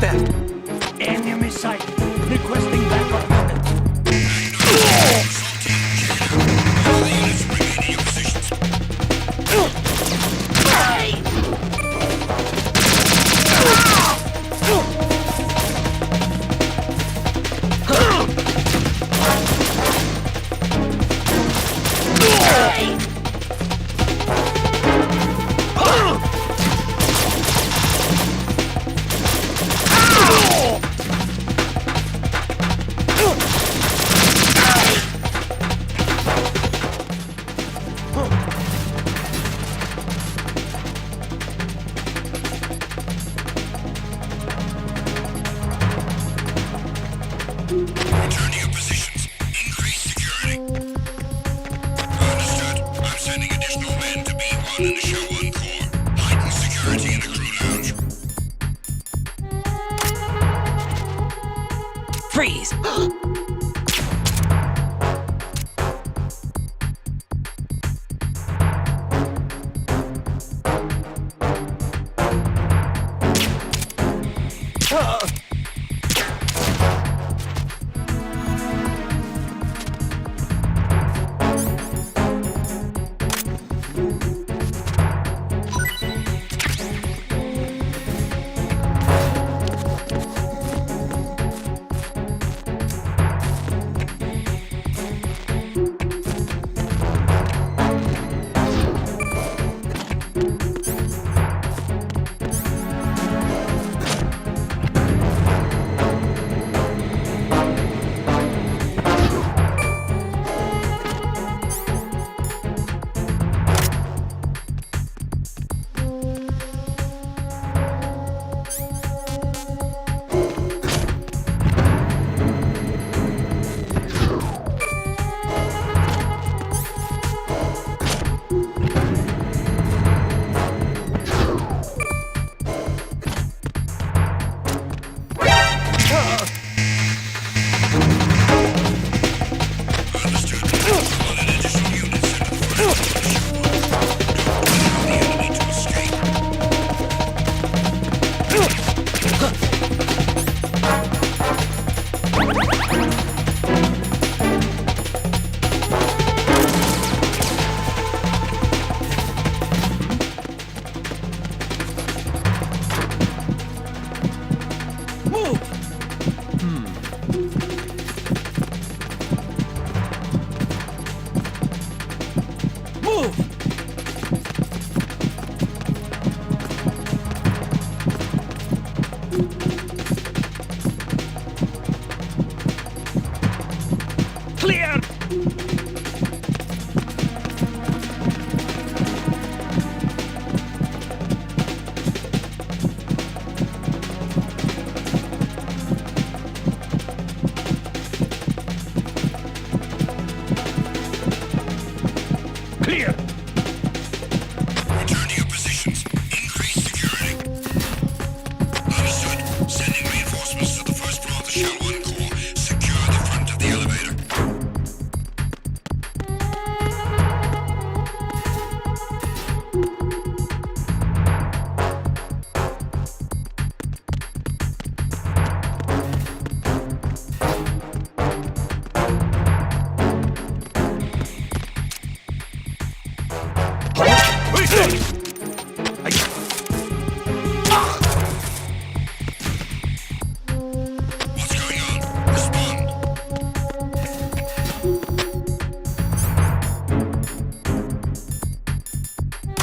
understand. Enemy sight. Requesting backup unit. Return to your positions. Increase security. Understood. I'm sending additional men to B1 and Show 1 Core. Heighten security in the crew lounge. Freeze! Clear! Clear! Return to your positions. Increase security. Understood. Sending reinforcements to the first floor of the Shell 1 Core. Secure the front of the elevator. What's going on? Respond.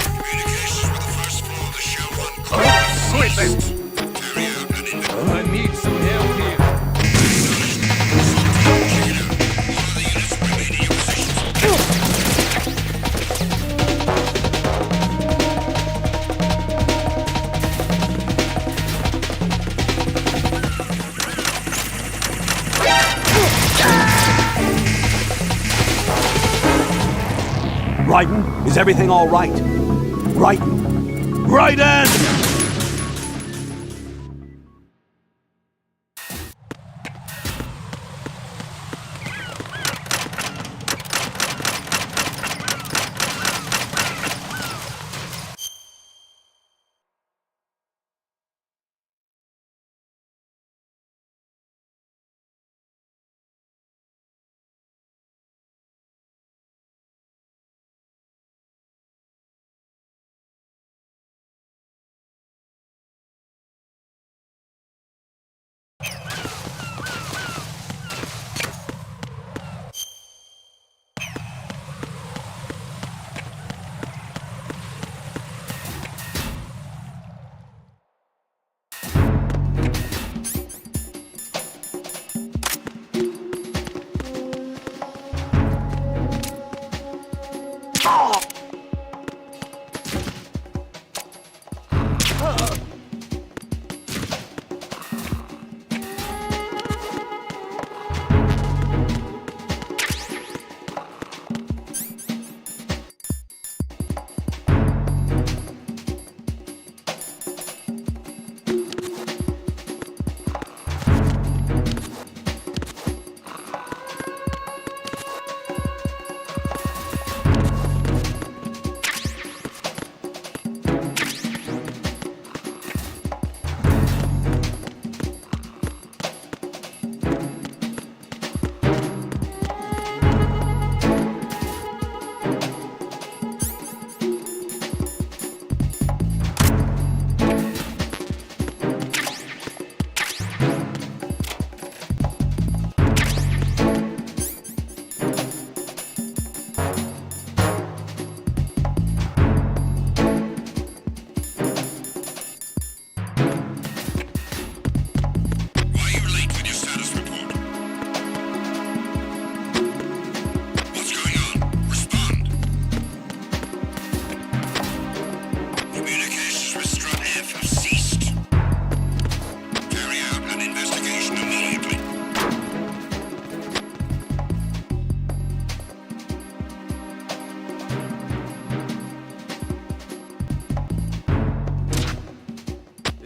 Communications with the first floor of the Shell 1 Core. Carry out an inventory. I need some help here. All of the units remain in your positions. Raiden, is everything all right? Raiden! Raiden!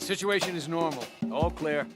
Situation is normal. All clear.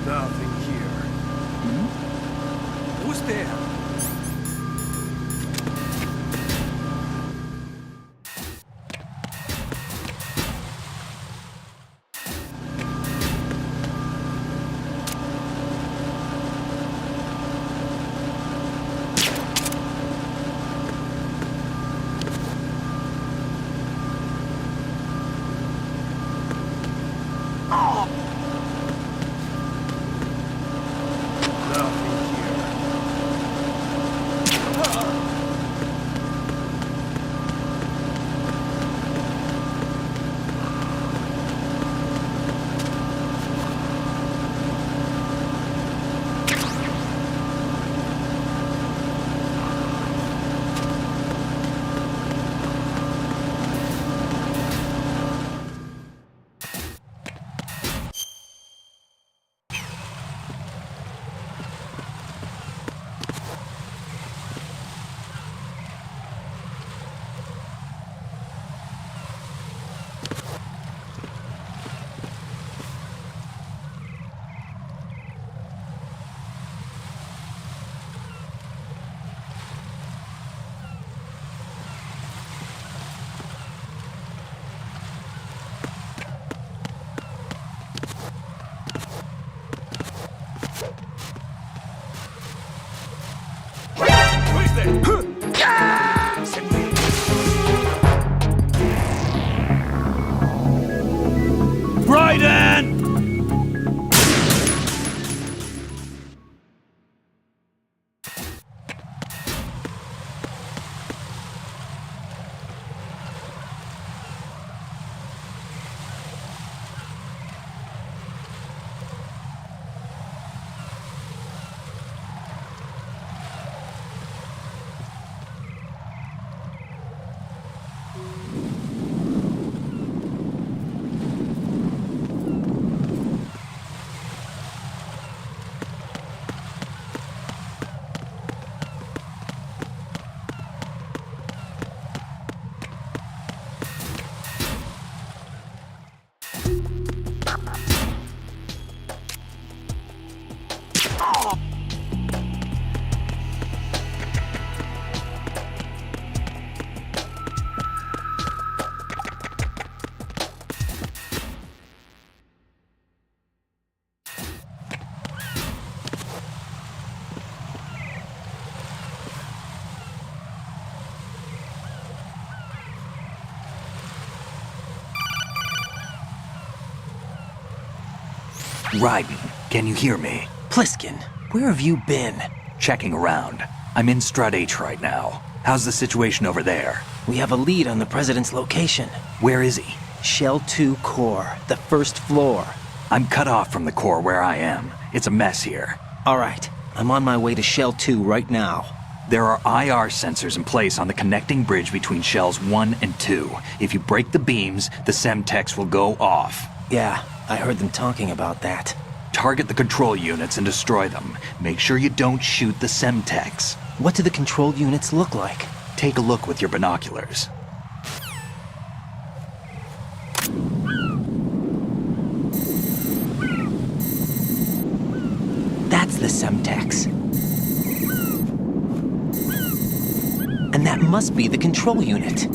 Nothing here. Who's there? Raiden, can you hear me? Pliskin, Where have you been? Checking around. I'm in Strut H right now. How's the situation over there? We have a lead on the President's location. Where is he? Shell 2 core, the first floor. I'm cut off from the core where I am. It's a mess here. All right, I'm on my way to Shell 2 right now. There are IR sensors in place on the connecting bridge between Shells 1 and 2. If you break the beams, the Semtex will go off. Yeah, I heard them talking about that. Target the control units and destroy them. Make sure you don't shoot the Semtex. What do the control units look like? Take a look with your binoculars. That's the Semtex. And that must be the control unit.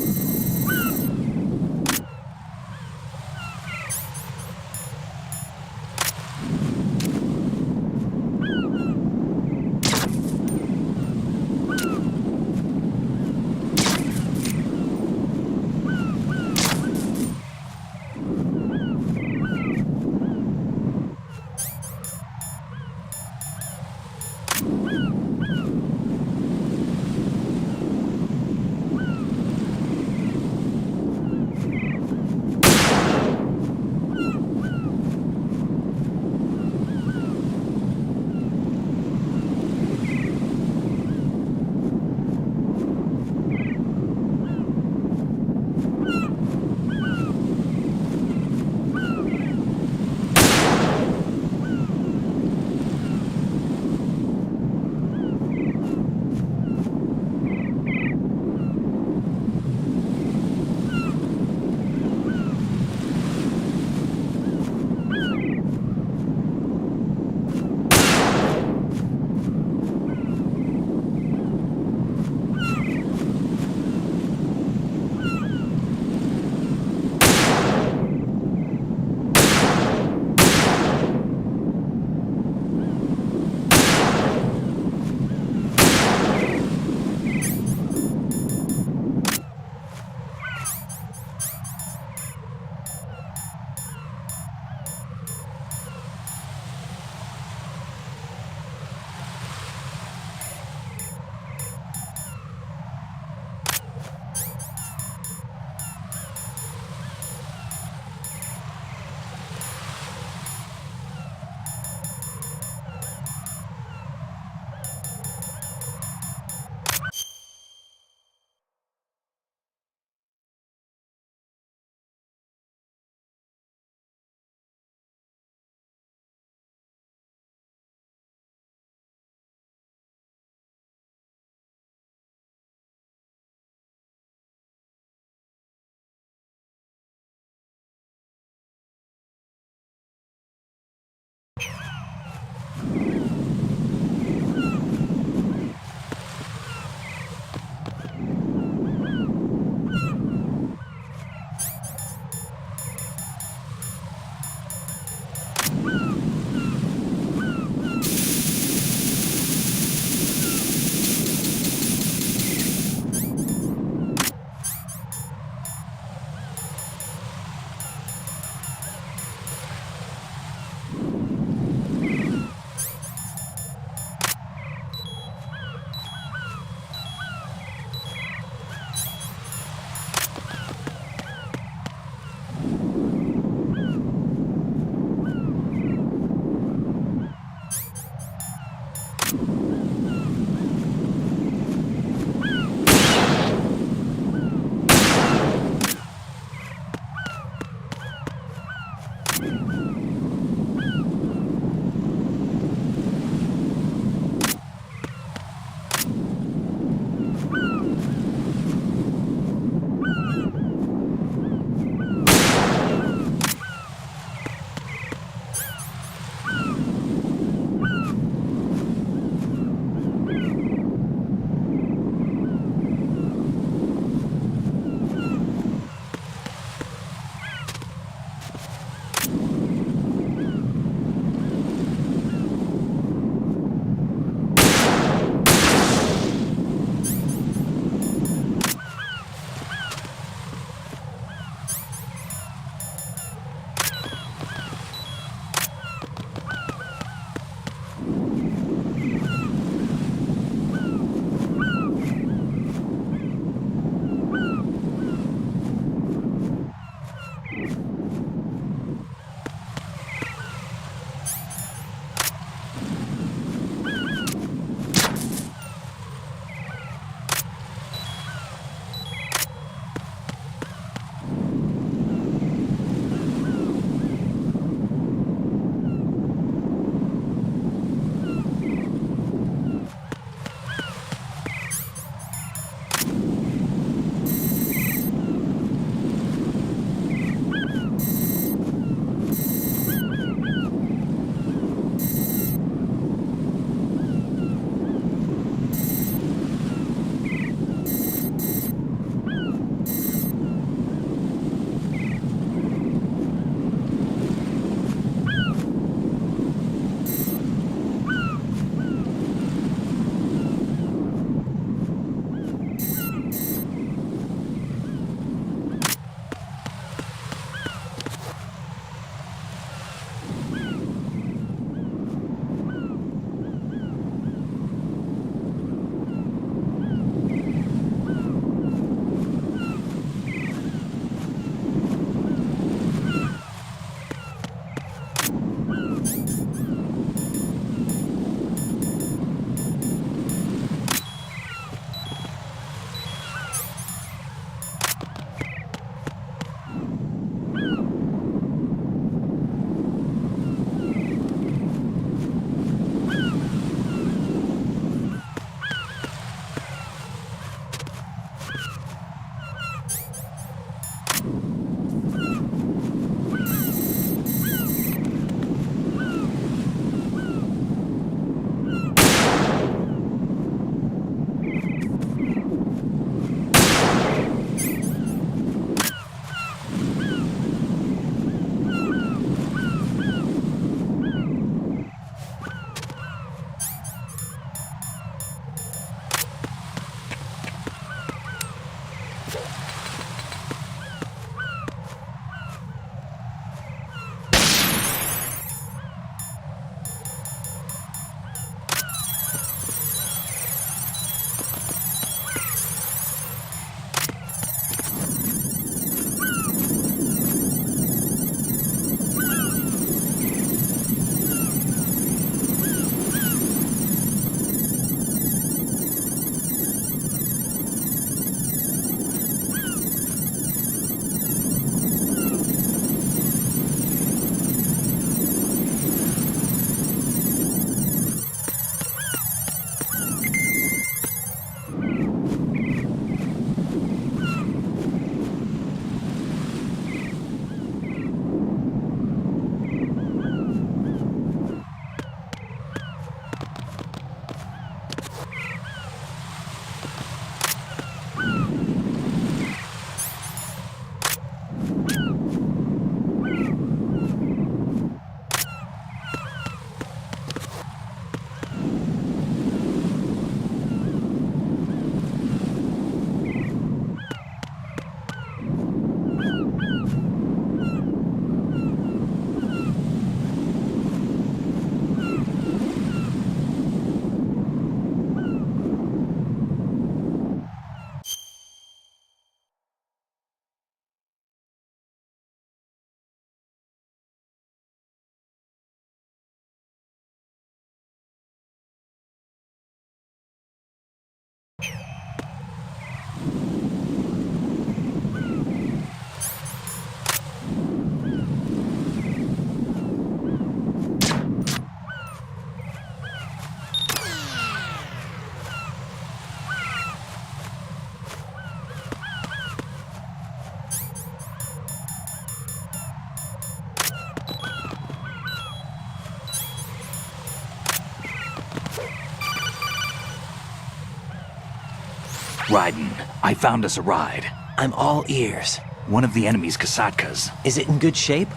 Raiden, I found us a ride. I'm all ears. One of the enemy's Kasatkas. Is it in good shape?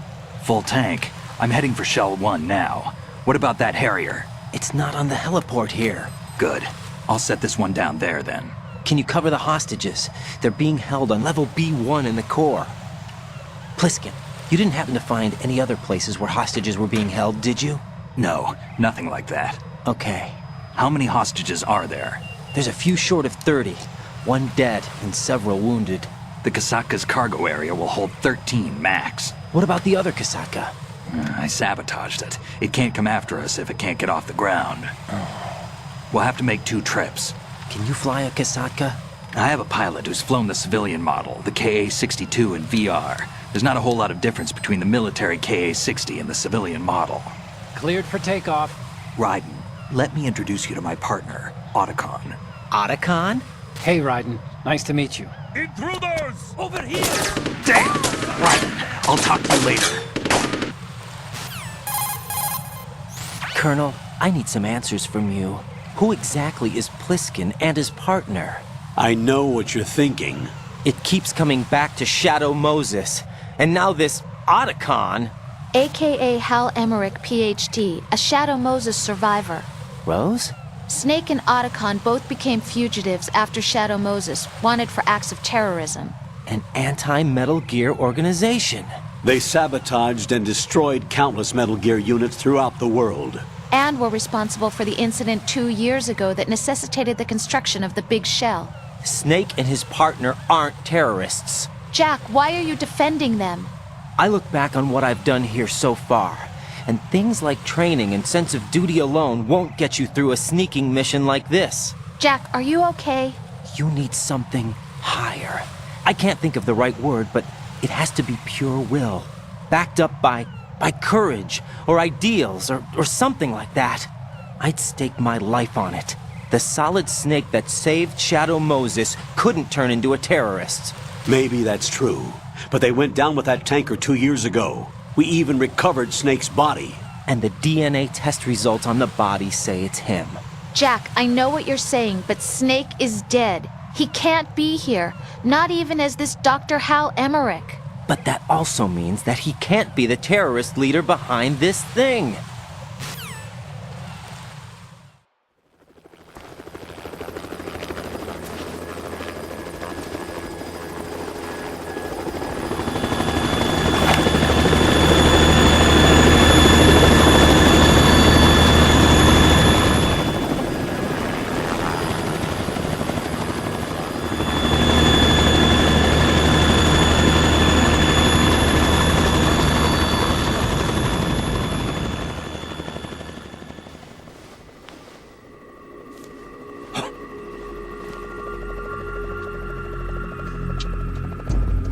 Full tank. I'm heading for Shell 1 now. What about that Harrier? It's not on the heliport here. Good. I'll set this one down there then. Can you cover the hostages? They're being held on level B1 in the core. Pliskin, you didn't happen to find any other places where hostages were being held, did you? No, nothing like that. Okay. How many hostages are there? There's a few short of 30. One dead and several wounded. The Kasatka's cargo area will hold 13 max. What about the other Kasaka? I sabotaged it. It can't come after us if it can't get off the ground. We'll have to make 2 trips. Can you fly a Kasaka? I have a pilot who's flown the civilian model, the KA-62 in VR. There's not a whole lot of difference between the military KA-60 and the civilian model. Cleared for takeoff. Raiden, let me introduce you to my partner, Otacon. Otacon? Hey, Raiden. Nice to meet you. Intruders! Over here! Damn! Raiden, I'll talk to you later. Colonel, I need some answers from you. Who exactly is Pliskin and his partner? I know what you're thinking. It keeps coming back to Shadow Moses. And now this Otacon. AKA Hal Emmerich, PhD, a Shadow Moses survivor. Rose? Snake and Otacon both became fugitives after Shadow Moses, wanted for acts of terrorism. An anti-Metal Gear organization. They sabotaged and destroyed countless Metal Gear units throughout the world. And were responsible for the incident 2 years ago that necessitated the construction of the Big Shell. Snake and his partner aren't terrorists. Jack, why are you defending them? I look back on what I've done here so far, and things like training and sense of duty alone won't get you through a sneaking mission like this. Jack, are you okay? You need something higher. I can't think of the right word, but it has to be pure will, backed up by courage, or ideals, or something like that. I'd stake my life on it. The solid Snake that saved Shadow Moses couldn't turn into a terrorist. Maybe that's true, but they went down with that tanker 2 years ago. We even recovered Snake's body. And the DNA test results on the body say it's him. Jack, I know what you're saying, but Snake is dead. He can't be here, not even as this Dr. Hal Emmerich. But that also means that he can't be the terrorist leader behind this thing.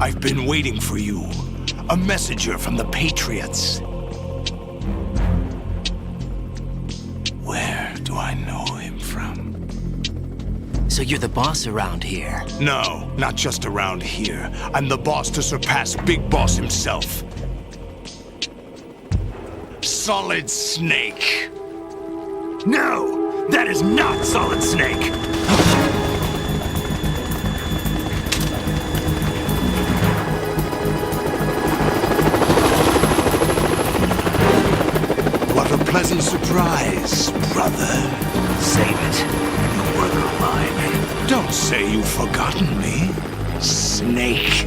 I've been waiting for you. A messenger from the Patriots. Where do I know him from? So you're the boss around here? No, not just around here. I'm the boss to surpass Big Boss himself. Solid Snake. No, that is not Solid Snake. Pleasant surprise, brother. Save it. You work of mine. Don't say you've forgotten me, Snake.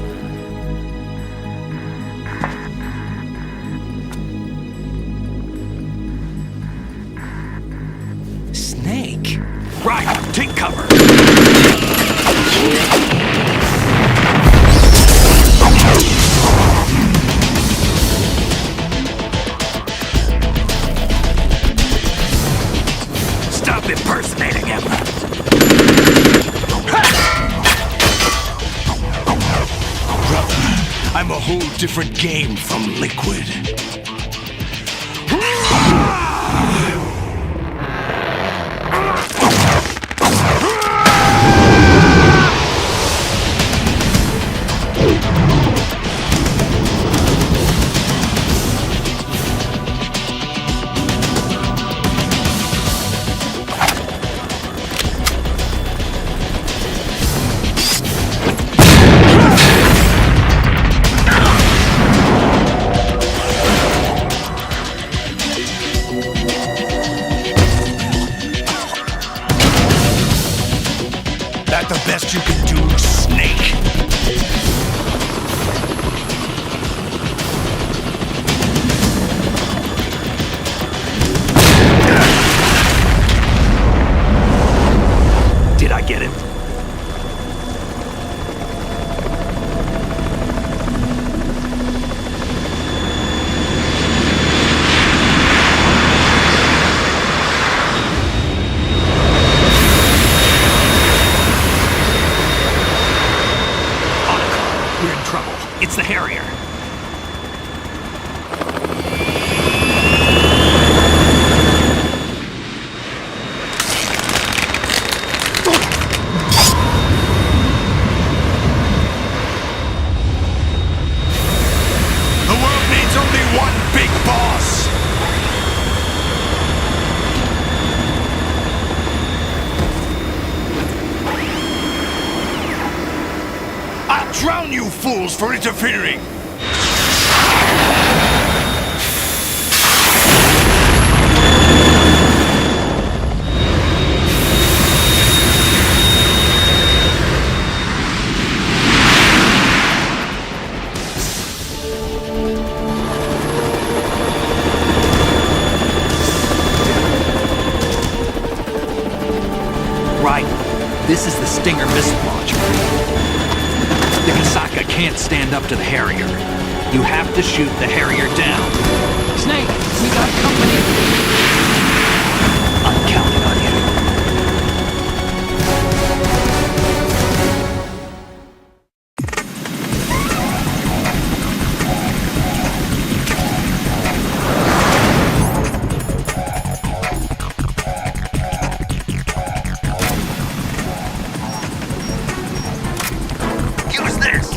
Snake? Right, take cover. Stop impersonating him! Brother, I'm a whole different game from Liquid. fools for interfering! Right. This is the Stinger missile launcher. The Kasaka can't stand up to the Harrier. You have to shoot the Harrier down. Snake, we got company. I'm counting on you. Use this!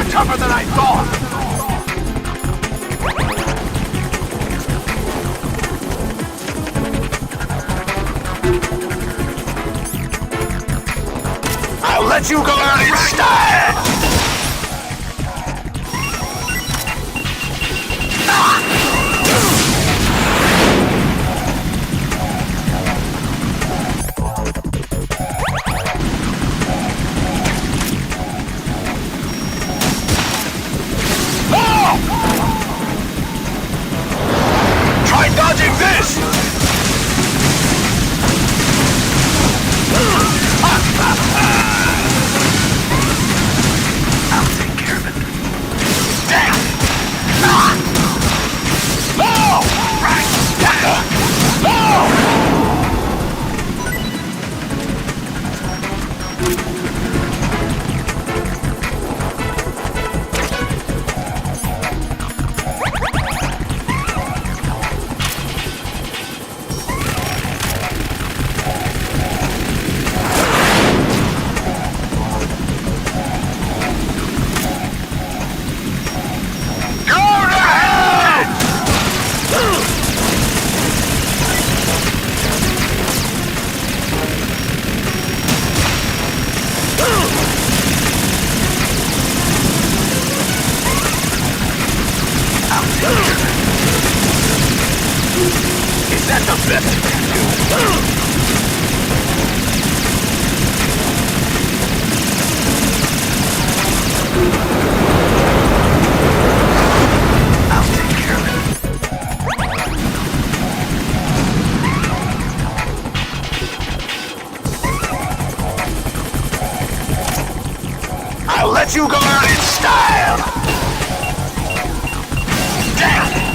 Tougher than I thought! I'll let you go out in style! Try dodging this! I'll let you go out in style! Damn!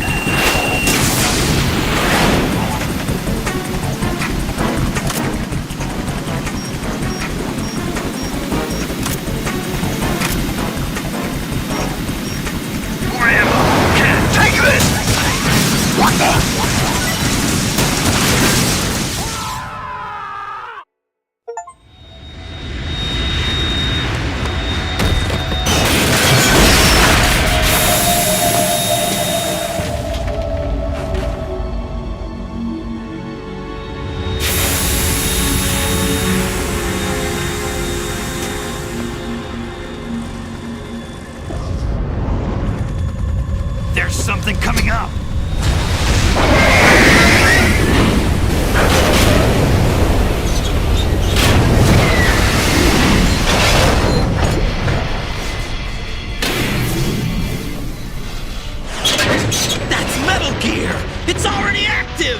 More ammo! Take this! What the? There's something coming up! That's Metal Gear! It's already active!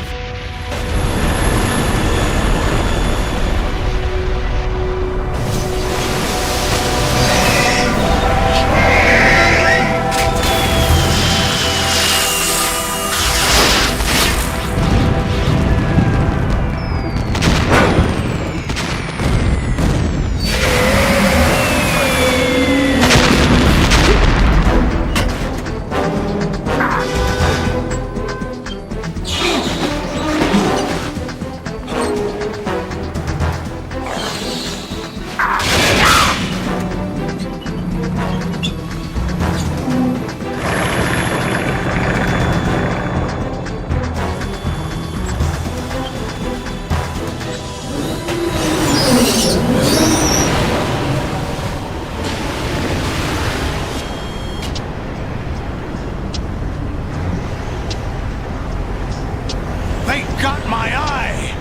They got my eye!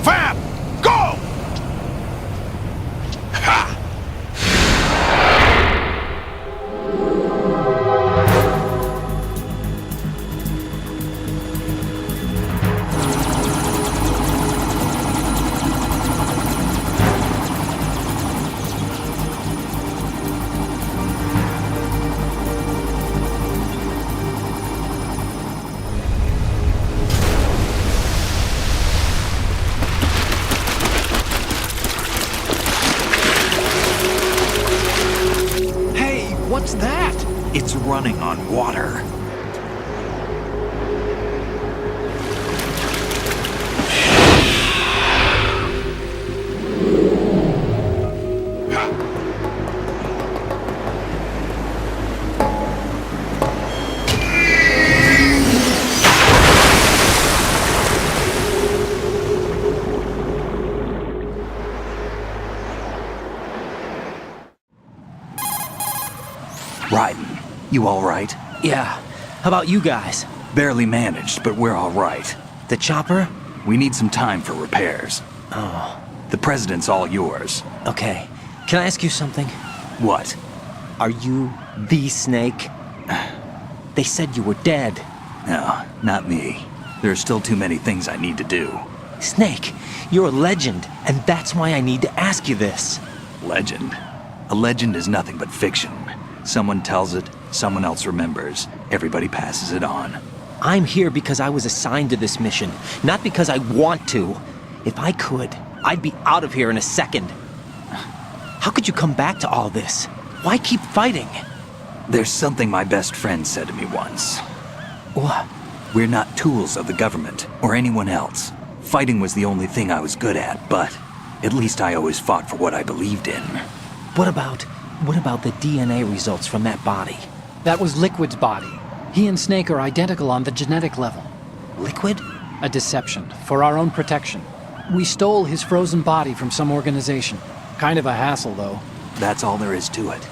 Fab! Go! Ha! Hey, what's that? It's running on water. Raiden, you all right? Yeah. How about you guys? Barely managed, but we're all right. The chopper? We need some time for repairs. Oh. The president's all yours. Okay. Can I ask you something? What? Are you the Snake? They said you were dead. No, not me. There are still too many things I need to do. Snake, you're a legend, and that's why I need to ask you this. Legend? A legend is nothing but fiction. Someone tells it, someone else remembers. Everybody passes it on. I'm here because I was assigned to this mission, not because I want to. If I could, I'd be out of here in a second. How could you come back to all this? Why keep fighting? There's something my best friend said to me once. What? We're not tools of the government or anyone else. Fighting was the only thing I was good at, but at least I always fought for what I believed in. What about the DNA results from that body? That was Liquid's body. He and Snake are identical on the genetic level. Liquid? A deception, for our own protection. We stole his frozen body from some organization. Kind of a hassle, though. That's all there is to it.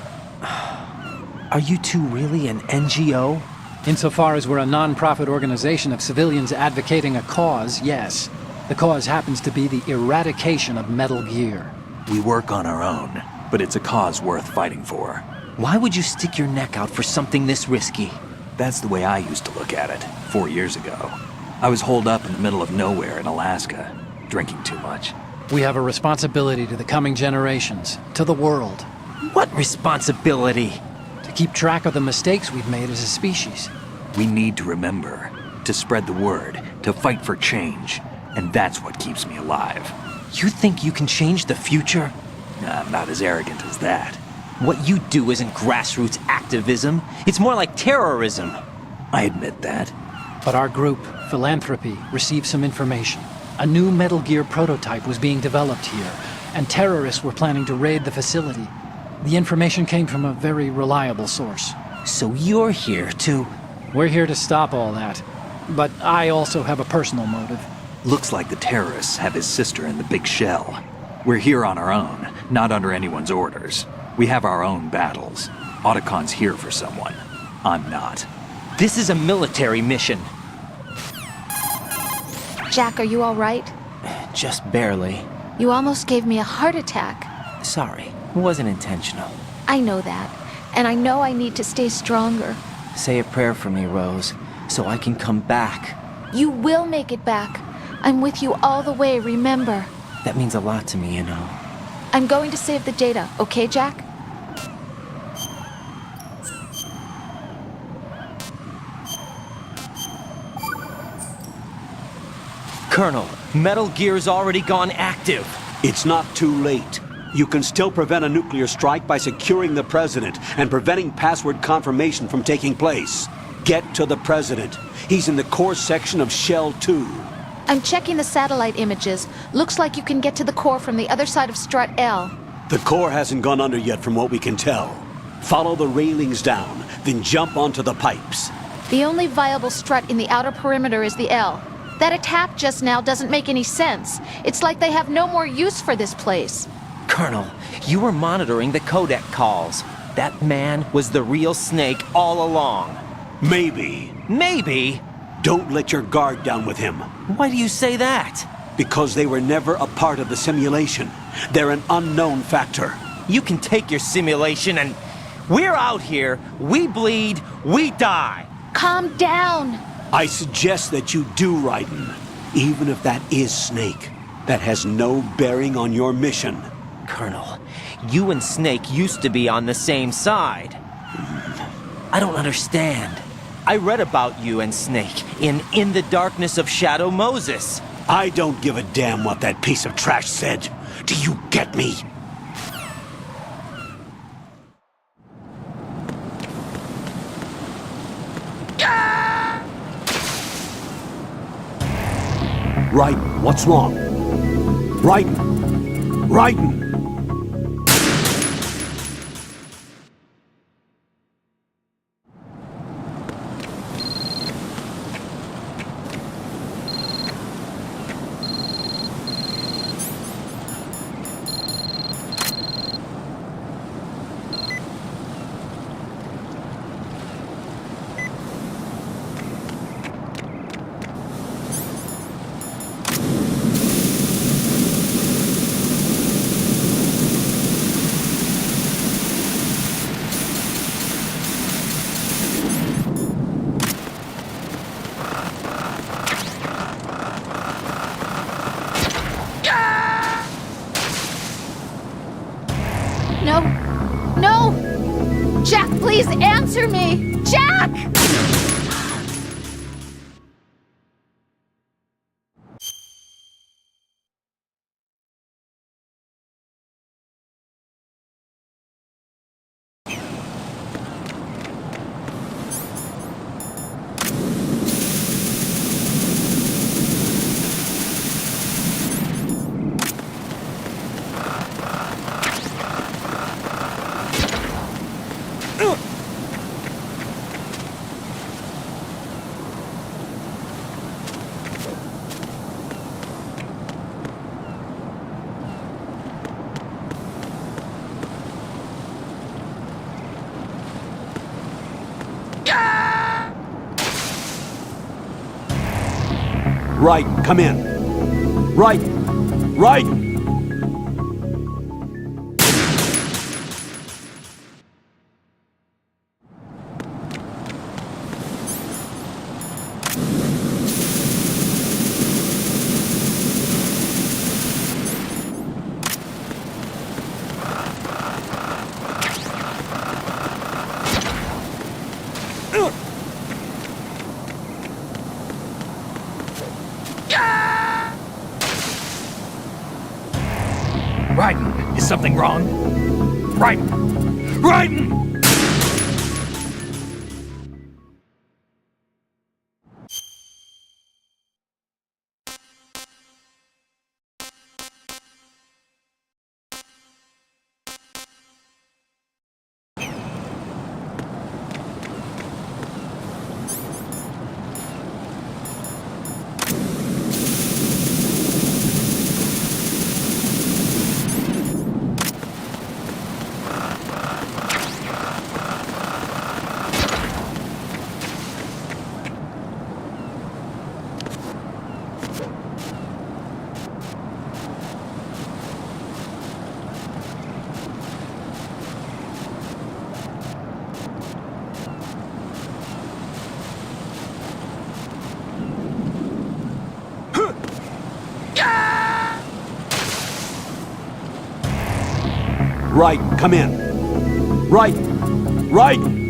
Are you two really an NGO? Insofar as we're a non-profit organization of civilians advocating a cause, yes. The cause happens to be the eradication of Metal Gear. We work on our own, but it's a cause worth fighting for. Why would you stick your neck out for something this risky? That's the way I used to look at it, 4 years ago. I was holed up in the middle of nowhere in Alaska, drinking too much. We have a responsibility to the coming generations, to the world. What responsibility? To keep track of the mistakes we've made as a species. We need to remember, to spread the word, to fight for change, and that's what keeps me alive. You think you can change the future? I'm not as arrogant as that. What you do isn't grassroots activism. It's more like terrorism. I admit that. But our group, Philanthropy, received some information. A new Metal Gear prototype was being developed here, and terrorists were planning to raid the facility. The information came from a very reliable source. So you're here to... We're here to stop all that. But I also have a personal motive. Looks like the terrorists have his sister in the big shell. We're here on our own, not under anyone's orders. We have our own battles. Otacon's here for someone. I'm not. This is a military mission. Jack, are you all right? Just barely. You almost gave me a heart attack. Sorry, it wasn't intentional. I know that, and I know I need to stay stronger. Say a prayer for me, Rose, so I can come back. You will make it back. I'm with you all the way, remember? That means a lot to me, you know. I'm going to save the data, okay, Jack? Colonel, Metal Gear's already gone active. It's not too late. You can still prevent a nuclear strike by securing the President and preventing password confirmation from taking place. Get to the President. He's in the core section of Shell 2. I'm checking the satellite images. Looks like you can get to the core from the other side of Strut L. The core hasn't gone under yet from what we can tell. Follow the railings down, then jump onto the pipes. The only viable strut in the outer perimeter is the L. That attack just now doesn't make any sense. It's like they have no more use for this place. Colonel, you were monitoring the codec calls. That man was the real Snake all along. Maybe. Maybe? Don't let your guard down with him. Why do you say that? Because they were never a part of the simulation. They're an unknown factor. You can take your simulation and... We're out here, we bleed, we die. Calm down. I suggest that you do, Raiden. Even if that is Snake. That has no bearing on your mission. Colonel, you and Snake used to be on the same side. I don't understand. I read about you and Snake in the Darkness of Shadow Moses. I don't give a damn what that piece of trash said. Do you get me? Raiden, what's wrong? Raiden! Raiden! No. No! Jack, please answer me! Jack! Right, come in. Right! Right! Raiden, is something wrong? Raiden! Raiden! Right, come in. Right! Right!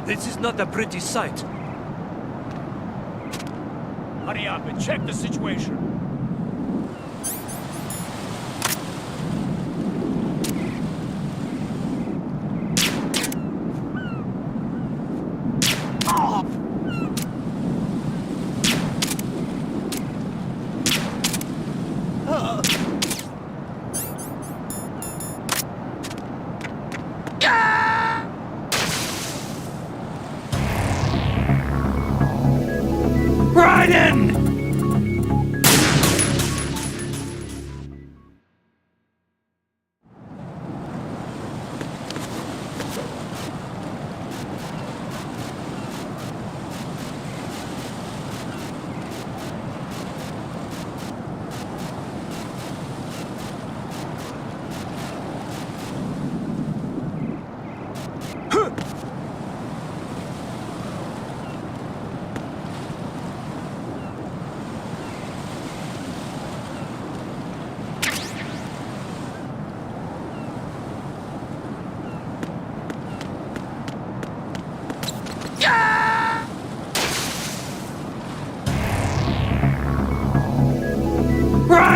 This is not a pretty sight. Hurry up and check the situation.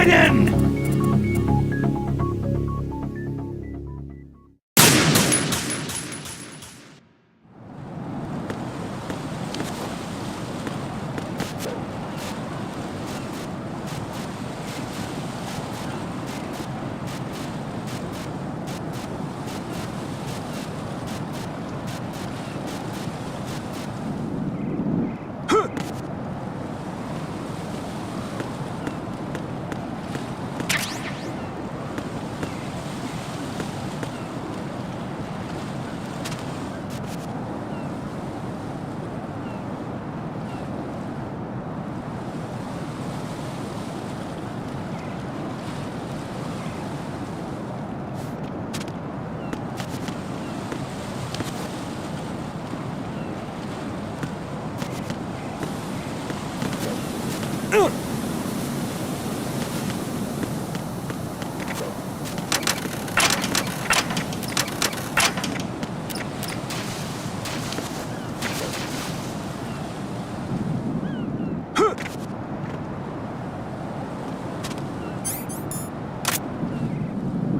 right in!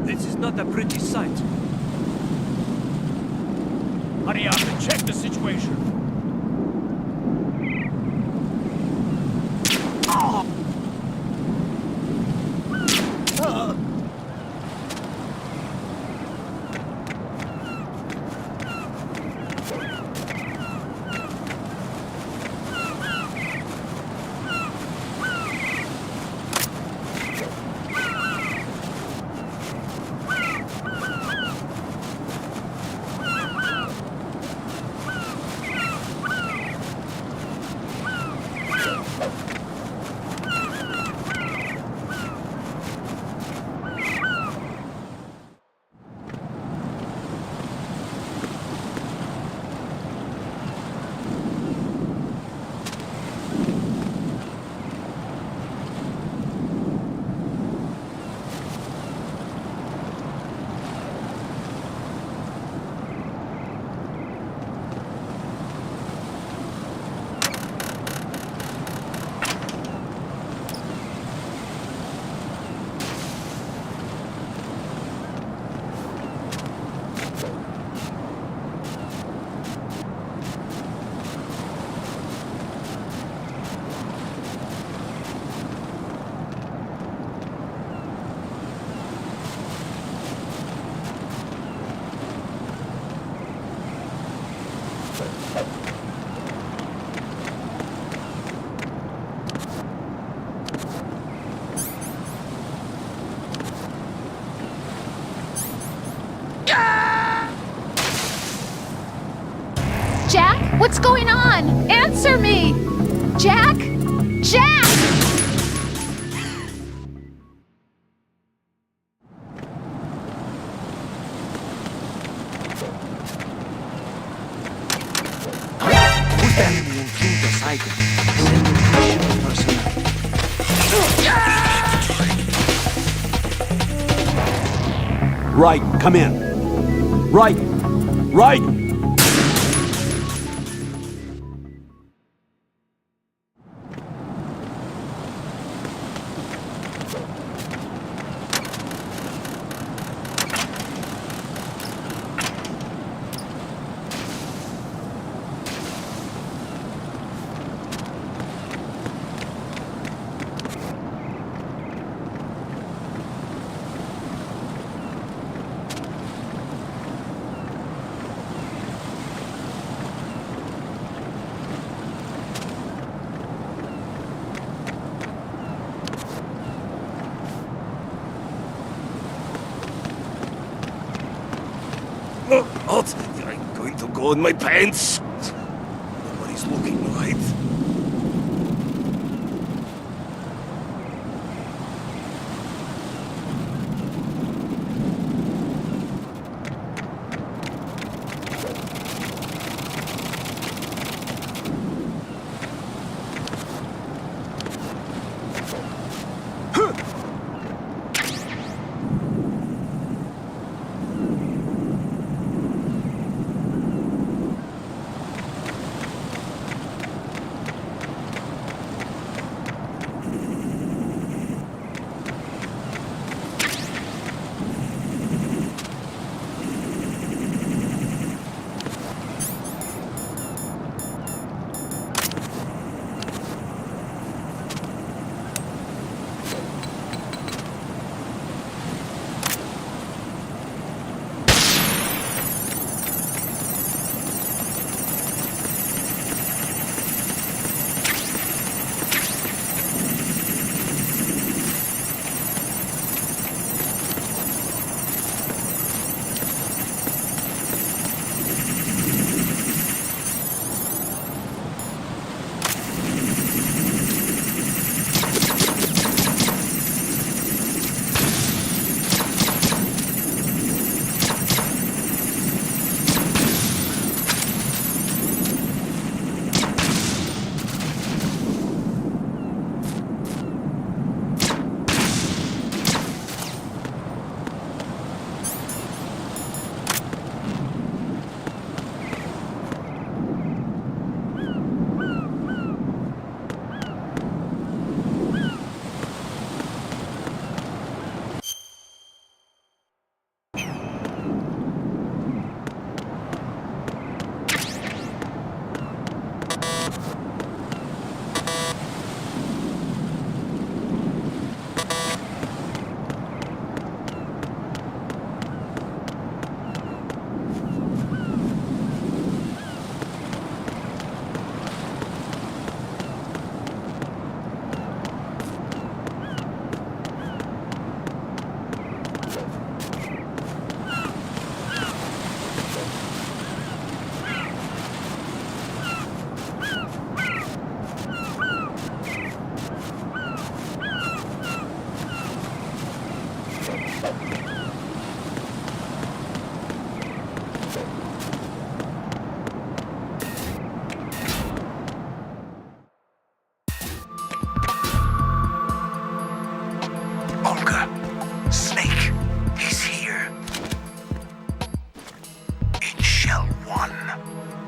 This is not a pretty sight. Hurry up and check the situation. Jack, what's going on? Answer me! Jack? Jack! Put enemy intruders hiding. Send additional personnel. Right, come in. Right! Right! What? I'm going to go in my pants. Nobody's looking, right?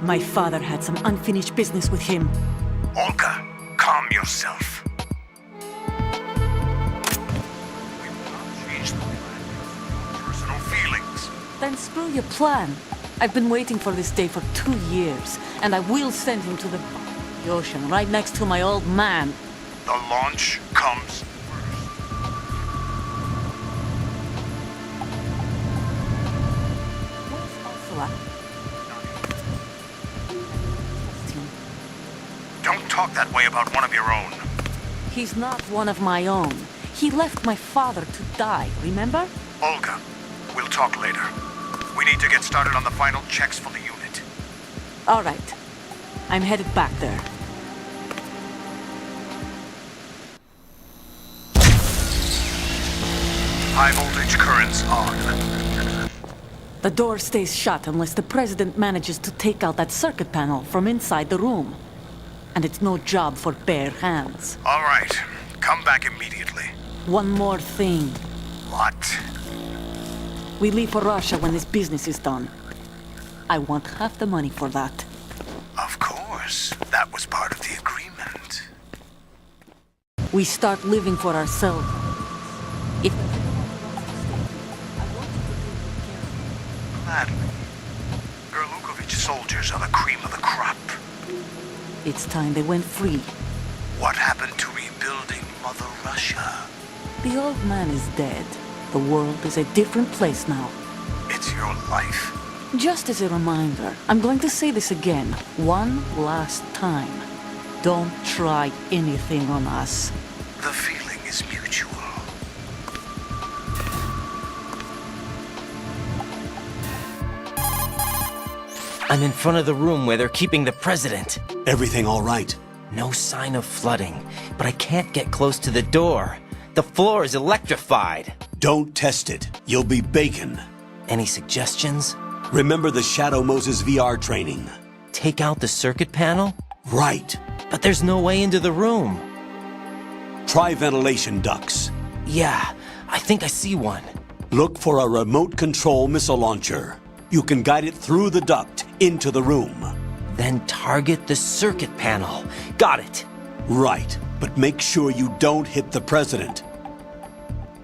My father had some unfinished business with him. Olga, calm yourself. Personal feelings. Then screw your plan. I've been waiting for this day for 2 years, and I will send him to the ocean right next to my old man. The launch comes Ursula. Don't talk that way about one of your own. He's not one of my own. He left my father to die, remember? Olga, we'll talk later. We need to get started on the final checks for the unit. All right. I'm headed back there. High voltage currents on. The door stays shut unless the President manages to take out that circuit panel from inside the room. And it's no job for bare hands. All right. Come back immediately. One more thing. What? We leave for Russia when this business is done. I want half the money for that. Of course. That was part of the agreement. We start living for ourselves. If Gladly. Gerlukovich soldiers are the cream of the crop. it's time they went free. What happened to rebuilding Mother Russia? The old man is dead. The world is a different place now. It's your life. Just as a reminder, I'm going to say this again, one last time. Don't try anything on us. The feeling is mutual. I'm in front of the room where they're keeping the president. Everything all right? No sign of flooding, but I can't get close to the door. The floor is electrified. Don't test it. You'll be bacon. Any suggestions? Remember the Shadow Moses VR training. Take out the circuit panel? Right. But there's no way into the room. Try ventilation ducts. Yeah, I think I see one. Look for a remote control missile launcher. You can guide it through the duct into the room. Then target the circuit panel. Got it. Right, but make sure you don't hit the president.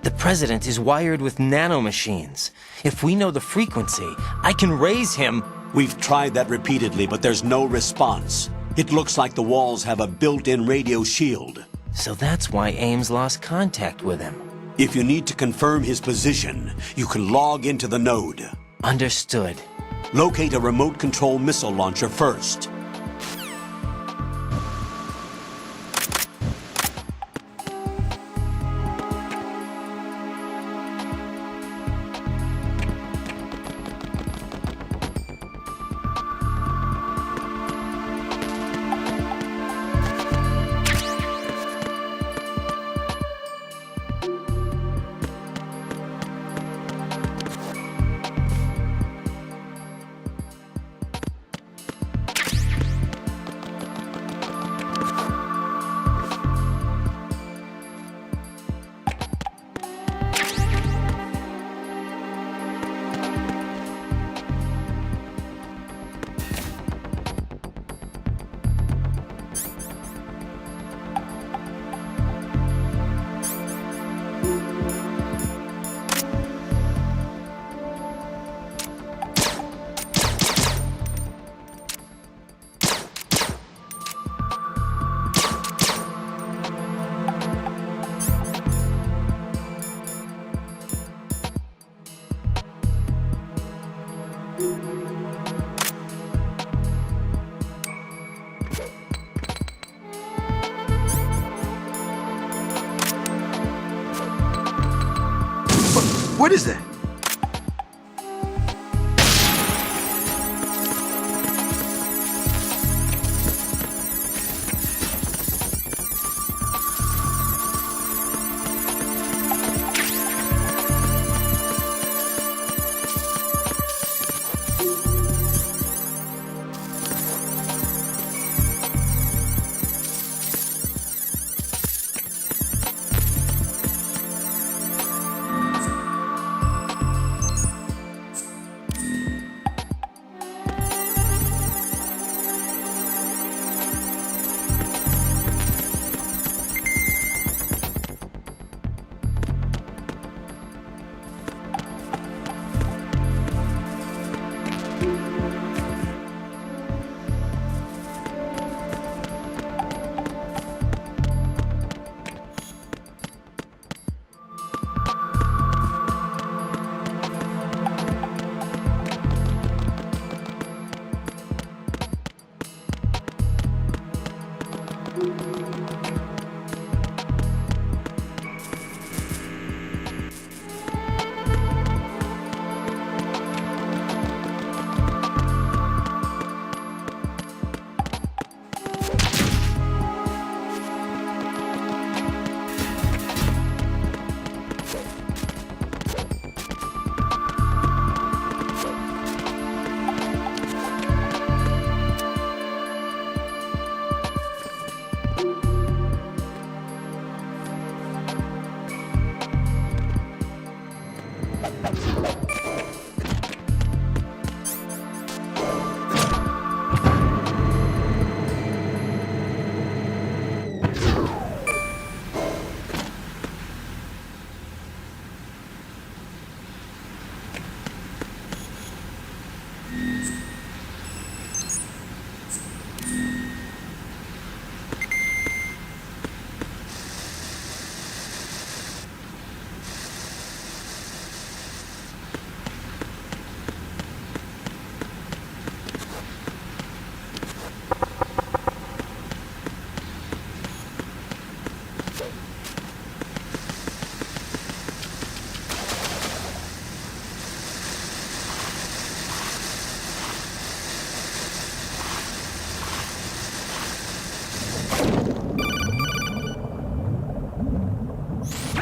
The president is wired with nanomachines. If we know the frequency, I can raise him. We've tried that repeatedly, but there's no response. It looks like the walls have a built-in radio shield. So that's why Ames lost contact with him. If you need to confirm his position, you can log into the node. Understood. Locate a remote control missile launcher first. What is that?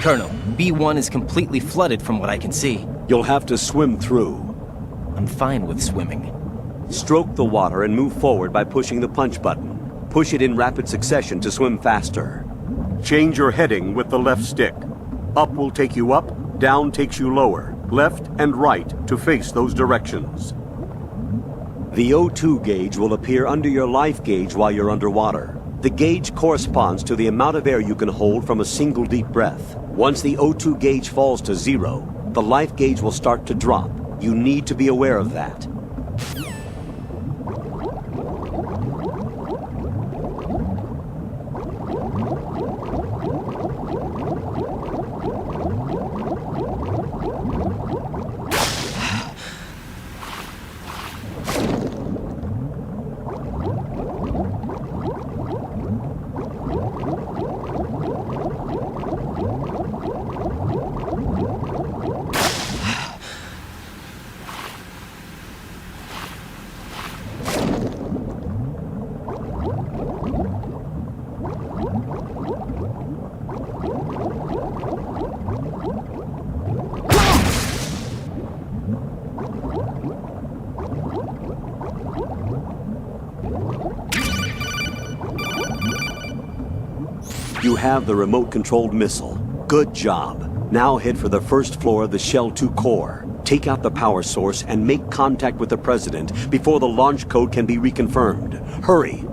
Colonel, B1 is completely flooded from what I can see. You'll have to swim through. I'm fine with swimming. Stroke the water and move forward by pushing the punch button. Push it in rapid succession to swim faster. Change your heading with the left stick. Up will take you up, down takes you lower, left and right to face those directions. The O2 gauge will appear under your life gauge while you're underwater. The gauge corresponds to the amount of air you can hold from a single deep breath. Once the O2 gauge falls to 0, the life gauge will start to drop. You need to be aware of that. You have the remote-controlled missile. Good job. Now head for the first floor of the Shell 2 core. Take out the power source and make contact with the President before the launch code can be reconfirmed. Hurry!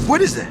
What is that?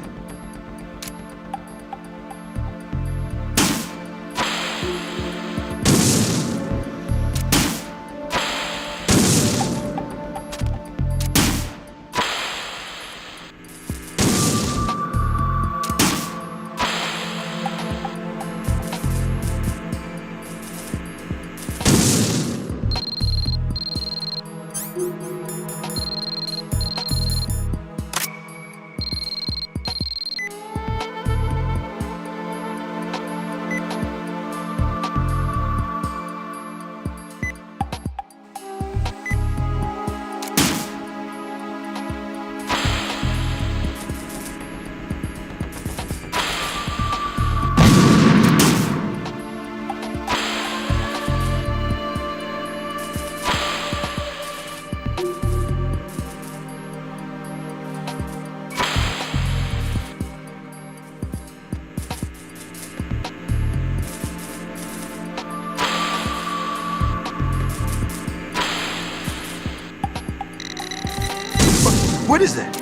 What is that?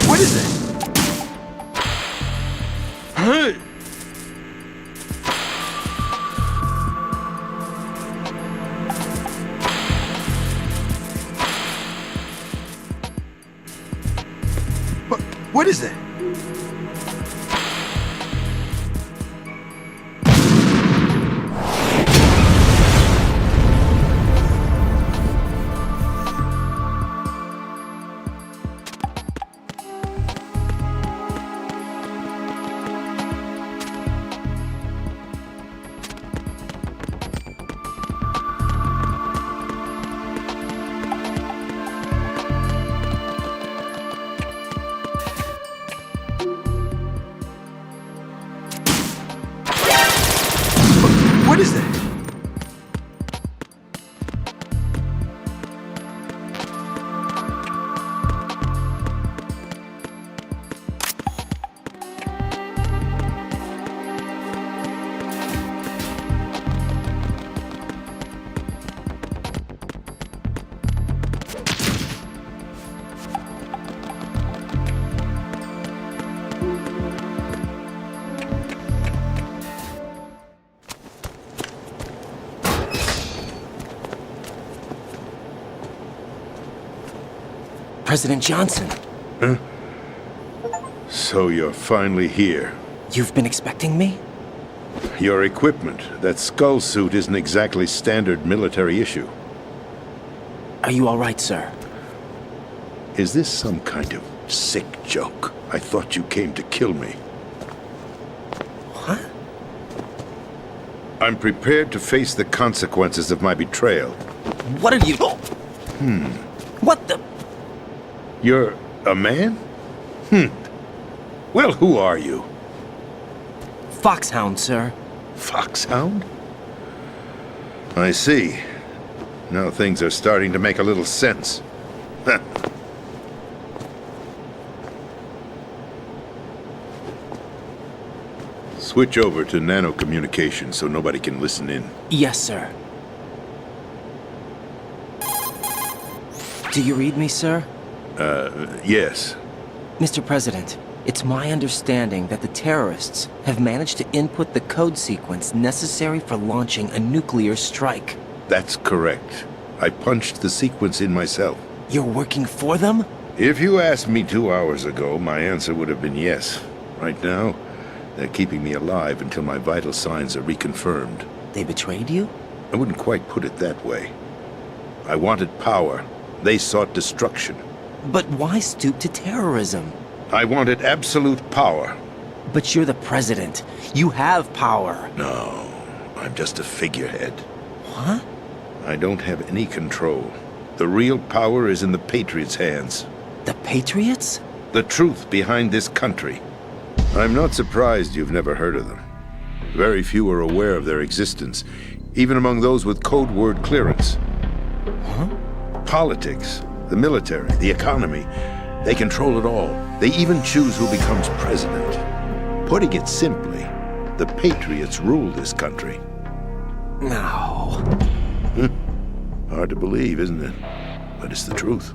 What is it? Hey! What is that? What is that? President Johnson. Huh? So you're finally here. You've been expecting me? Your equipment, that skull suit, isn't exactly standard military issue. Are you all right, sir? Is this some kind of sick joke? I thought you came to kill me. What? I'm prepared to face the consequences of my betrayal. What are you... What the... You're a man? Well, who are you? Foxhound, sir. Foxhound? I see. Now things are starting to make a little sense. Switch over to nano-communication so nobody can listen in. Yes, sir. Do you read me, sir? Yes. Mr. President, it's my understanding that the terrorists have managed to input the code sequence necessary for launching a nuclear strike. That's correct. I punched the sequence in myself. You're working for them? If you asked me 2 hours ago, my answer would have been yes. Right now, they're keeping me alive until my vital signs are reconfirmed. They betrayed you? I wouldn't quite put it that way. I wanted power. They sought destruction. But why stoop to terrorism? I wanted absolute power. But you're the president. You have power. No, I'm just a figurehead. What? I don't have any control. The real power is in the Patriots' hands. The Patriots? The truth behind this country. I'm not surprised you've never heard of them. Very few are aware of their existence, even among those with code word clearance. Huh? Politics, the military, the economy, they control it all. They even choose who becomes president. Putting it simply, the Patriots rule this country. No. Hard to believe, isn't it? But it's the truth.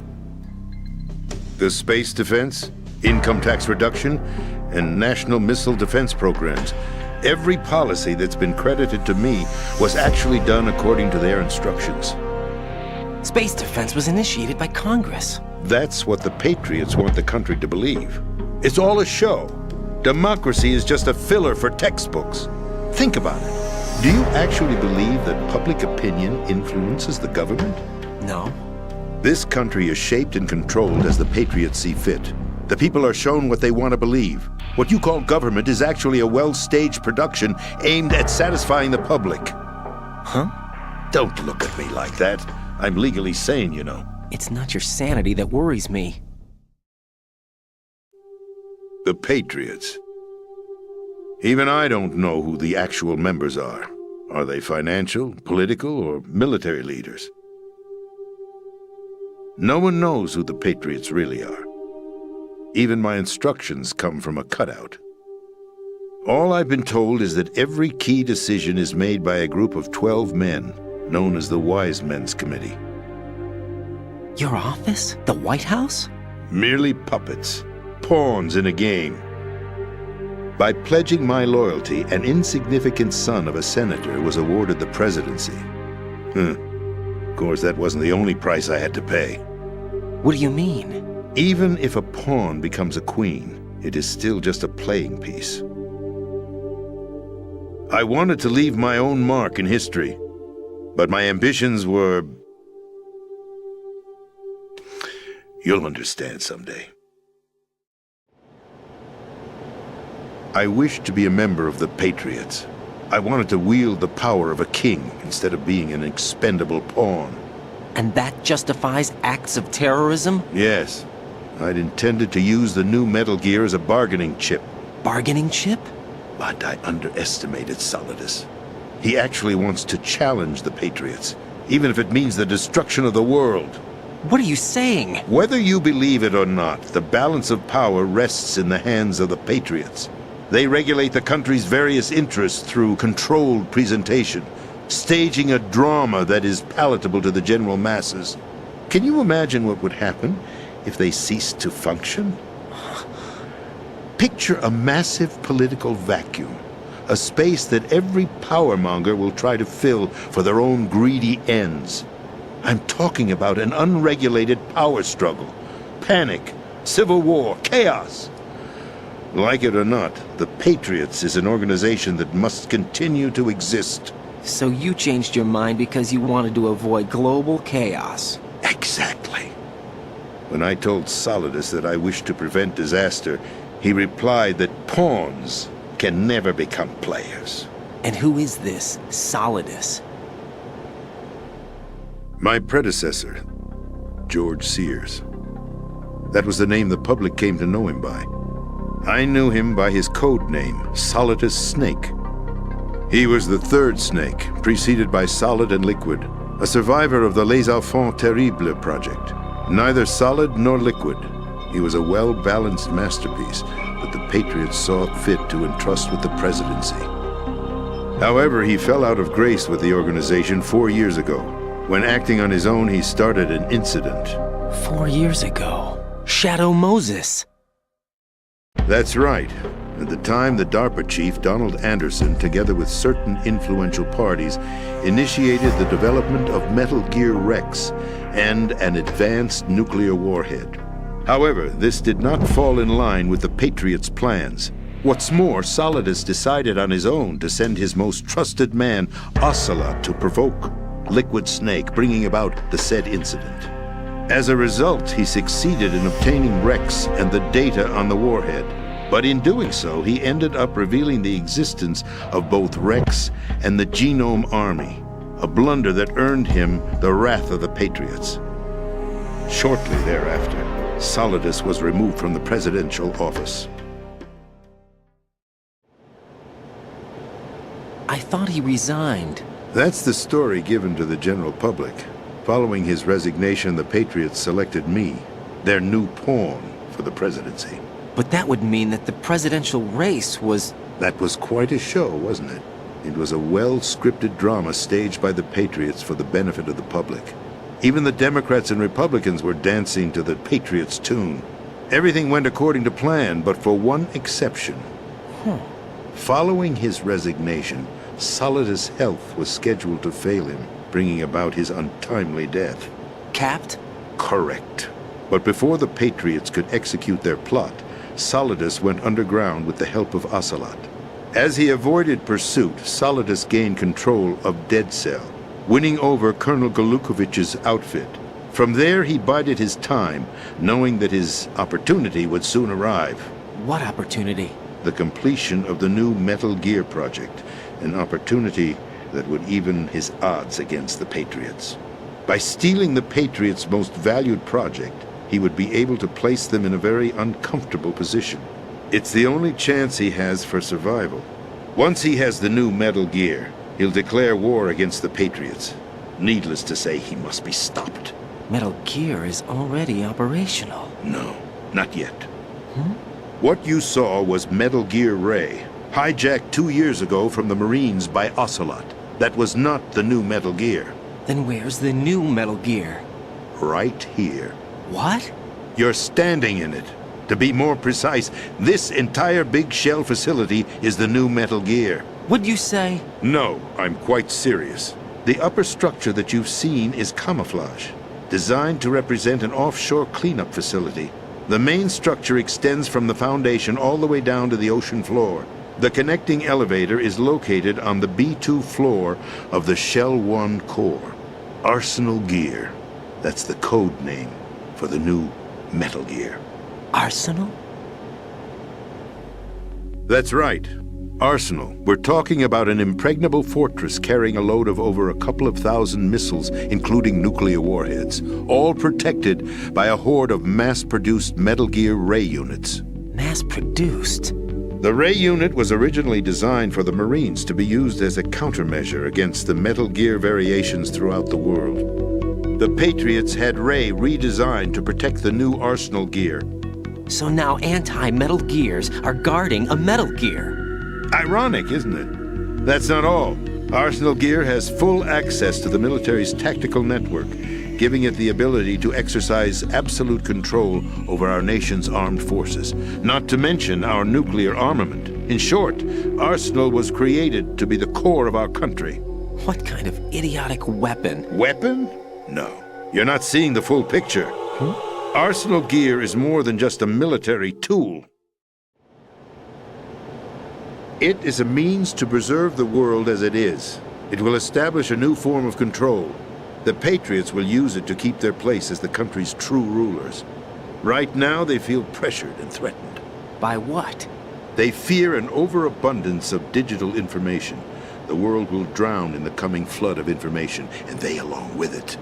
The space defense, income tax reduction, and national missile defense programs. Every policy that's been credited to me was actually done according to their instructions. Space defense was initiated by Congress. That's what the Patriots want the country to believe. It's all a show. Democracy is just a filler for textbooks. Think about it. Do you actually believe that public opinion influences the government? No. This country is shaped and controlled as the Patriots see fit. The people are shown what they want to believe. What you call government is actually a well-staged production aimed at satisfying the public. Huh? Don't look at me like that. I'm legally sane, you know. It's not your sanity that worries me. The Patriots. Even I don't know who the actual members are. Are they financial, political, or military leaders? No one knows who the Patriots really are. Even my instructions come from a cutout. All I've been told is that every key decision is made by a group of 12 men, known as the Wise Men's Committee. Your office? The White House? Merely puppets, pawns in a game. By pledging my loyalty, an insignificant son of a senator was awarded the presidency. Of course, that wasn't the only price I had to pay. What do you mean? Even if a pawn becomes a queen, it is still just a playing piece. I wanted to leave my own mark in history, but my ambitions were... You'll understand someday. I wished to be a member of the Patriots. I wanted to wield the power of a king instead of being an expendable pawn. And that justifies acts of terrorism? Yes. I'd intended to use the new Metal Gear as a bargaining chip. Bargaining chip? But I underestimated Solidus. He actually wants to challenge the Patriots, even if it means the destruction of the world. What are you saying? Whether you believe it or not, the balance of power rests in the hands of the Patriots. They regulate the country's various interests through controlled presentation, staging a drama that is palatable to the general masses. Can you imagine what would happen if they ceased to function? Picture a massive political vacuum, a space that every powermonger will try to fill for their own greedy ends. I'm talking about an unregulated power struggle, panic, civil war, chaos. Like it or not, the Patriots is an organization that must continue to exist. So you changed your mind because you wanted to avoid global chaos. Exactly. When I told Solidus that I wished to prevent disaster, he replied that pawns can never become players. And who is this Solidus? My predecessor, George Sears. That was the name the public came to know him by. I knew him by his code name, Solidus Snake. He was the third Snake, preceded by Solid and Liquid, a survivor of the Les Enfants Terribles project. Neither solid nor liquid, he was a well-balanced masterpiece that the Patriots saw fit to entrust with the presidency. However, he fell out of grace with the organization 4 years ago. When acting on his own, he started an incident. 4 years ago? Shadow Moses! That's right. At the time, the DARPA chief, Donald Anderson, together with certain influential parties, initiated the development of Metal Gear Rex and an advanced nuclear warhead. However, this did not fall in line with the Patriots' plans. What's more, Solidus decided on his own to send his most trusted man, Ocelot, to provoke Liquid Snake, bringing about the said incident. As a result, he succeeded in obtaining Rex and the data on the warhead. But in doing so, he ended up revealing the existence of both Rex and the Genome Army, a blunder that earned him the wrath of the Patriots. Shortly thereafter, Solidus was removed from the presidential office. I thought he resigned. That's the story given to the general public. Following his resignation, the Patriots selected me, their new pawn, for the presidency. But that would mean that the presidential race was... That was quite a show, wasn't it? It was a well-scripted drama staged by the Patriots for the benefit of the public. Even the Democrats and Republicans were dancing to the Patriots' tune. Everything went according to plan, but for one exception. Following his resignation, Solidus' health was scheduled to fail him, bringing about his untimely death. Capped? Correct. But before the Patriots could execute their plot, Solidus went underground with the help of Ocelot. As he avoided pursuit, Solidus gained control of Dead Cell, winning over Colonel Golukovich's outfit. From there, he bided his time, knowing that his opportunity would soon arrive. What opportunity? The completion of the new Metal Gear project, an opportunity that would even his odds against the Patriots. By stealing the Patriots' most valued project, he would be able to place them in a very uncomfortable position. It's the only chance he has for survival. Once he has the new Metal Gear, he'll declare war against the Patriots. Needless to say, he must be stopped. Metal Gear is already operational. No, not yet. What you saw was Metal Gear Ray, hijacked 2 years ago from the Marines by Ocelot. That was not the new Metal Gear. Then where's the new Metal Gear? Right here. What? You're standing in it. To be more precise, this entire big shell facility is the new Metal Gear. What'd you say? No, I'm quite serious. The upper structure that you've seen is camouflage, designed to represent an offshore cleanup facility. The main structure extends from the foundation all the way down to the ocean floor. The connecting elevator is located on the B2 floor of the Shell 1 core. Arsenal Gear. That's the code name for the new Metal Gear. Arsenal? That's right. Arsenal. We're talking about an impregnable fortress carrying a load of over a couple of thousand missiles, including nuclear warheads, all protected by a horde of mass-produced Metal Gear Ray units. Mass-produced? The Ray unit was originally designed for the Marines to be used as a countermeasure against the Metal Gear variations throughout the world. The Patriots had Ray redesigned to protect the new Arsenal Gear. So now anti-Metal Gears are guarding a Metal Gear. Ironic, isn't it? That's not all. Arsenal Gear has full access to the military's tactical network, giving it the ability to exercise absolute control over our nation's armed forces, not to mention our nuclear armament. In short, Arsenal was created to be the core of our country. What kind of idiotic weapon? Weapon? No. You're not seeing the full picture. Arsenal Gear is more than just a military tool. It is a means to preserve the world as it is. It will establish a new form of control. The Patriots will use it to keep their place as the country's true rulers. Right now, they feel pressured and threatened. By what? They fear an overabundance of digital information. The world will drown in the coming flood of information, and they along with it.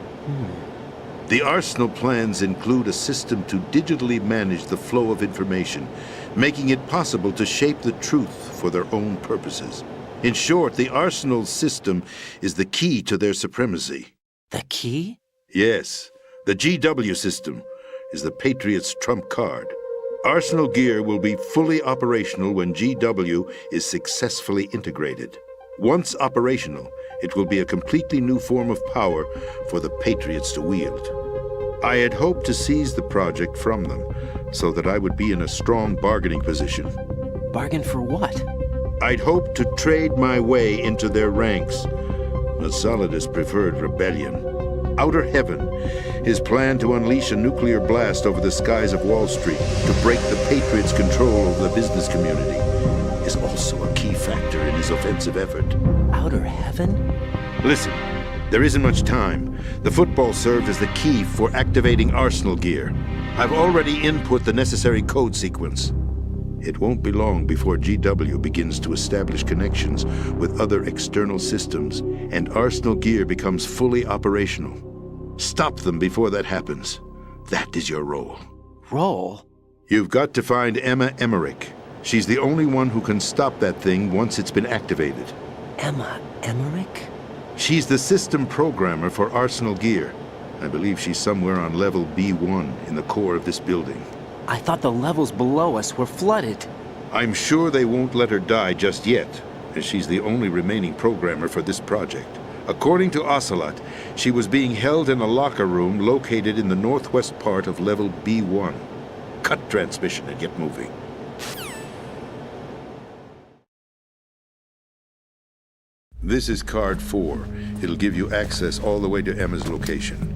The Arsenal plans include a system to digitally manage the flow of information, making it possible to shape the truth for their own purposes. In short, the Arsenal system is the key to their supremacy. The key? Yes. The GW system is the Patriots' trump card. Arsenal Gear will be fully operational when GW is successfully integrated. Once operational, it will be a completely new form of power for the Patriots to wield. I had hoped to seize the project from them, so that I would be in a strong bargaining position. Bargain for what? I'd hoped to trade my way into their ranks, but Solidus preferred rebellion. Outer Heaven, his plan to unleash a nuclear blast over the skies of Wall Street to break the Patriots' control over the business community, is also a key factor in his offensive effort. Outer Heaven? Listen, there isn't much time. The football served as the key for activating Arsenal Gear. I've already input the necessary code sequence. It won't be long before GW begins to establish connections with other external systems, and Arsenal Gear becomes fully operational. Stop them before that happens. That is your role. Role? You've got to find Emma Emmerich. She's the only one who can stop that thing once it's been activated. Emma Emmerich? She's the system programmer for Arsenal Gear. I believe she's somewhere on level B1 in the core of this building. I thought the levels below us were flooded. I'm sure they won't let her die just yet, as she's the only remaining programmer for this project. According to Ocelot, she was being held in a locker room located in the northwest part of level B1. Cut transmission and get moving. This is card 4. It'll give you access all the way to Emma's location.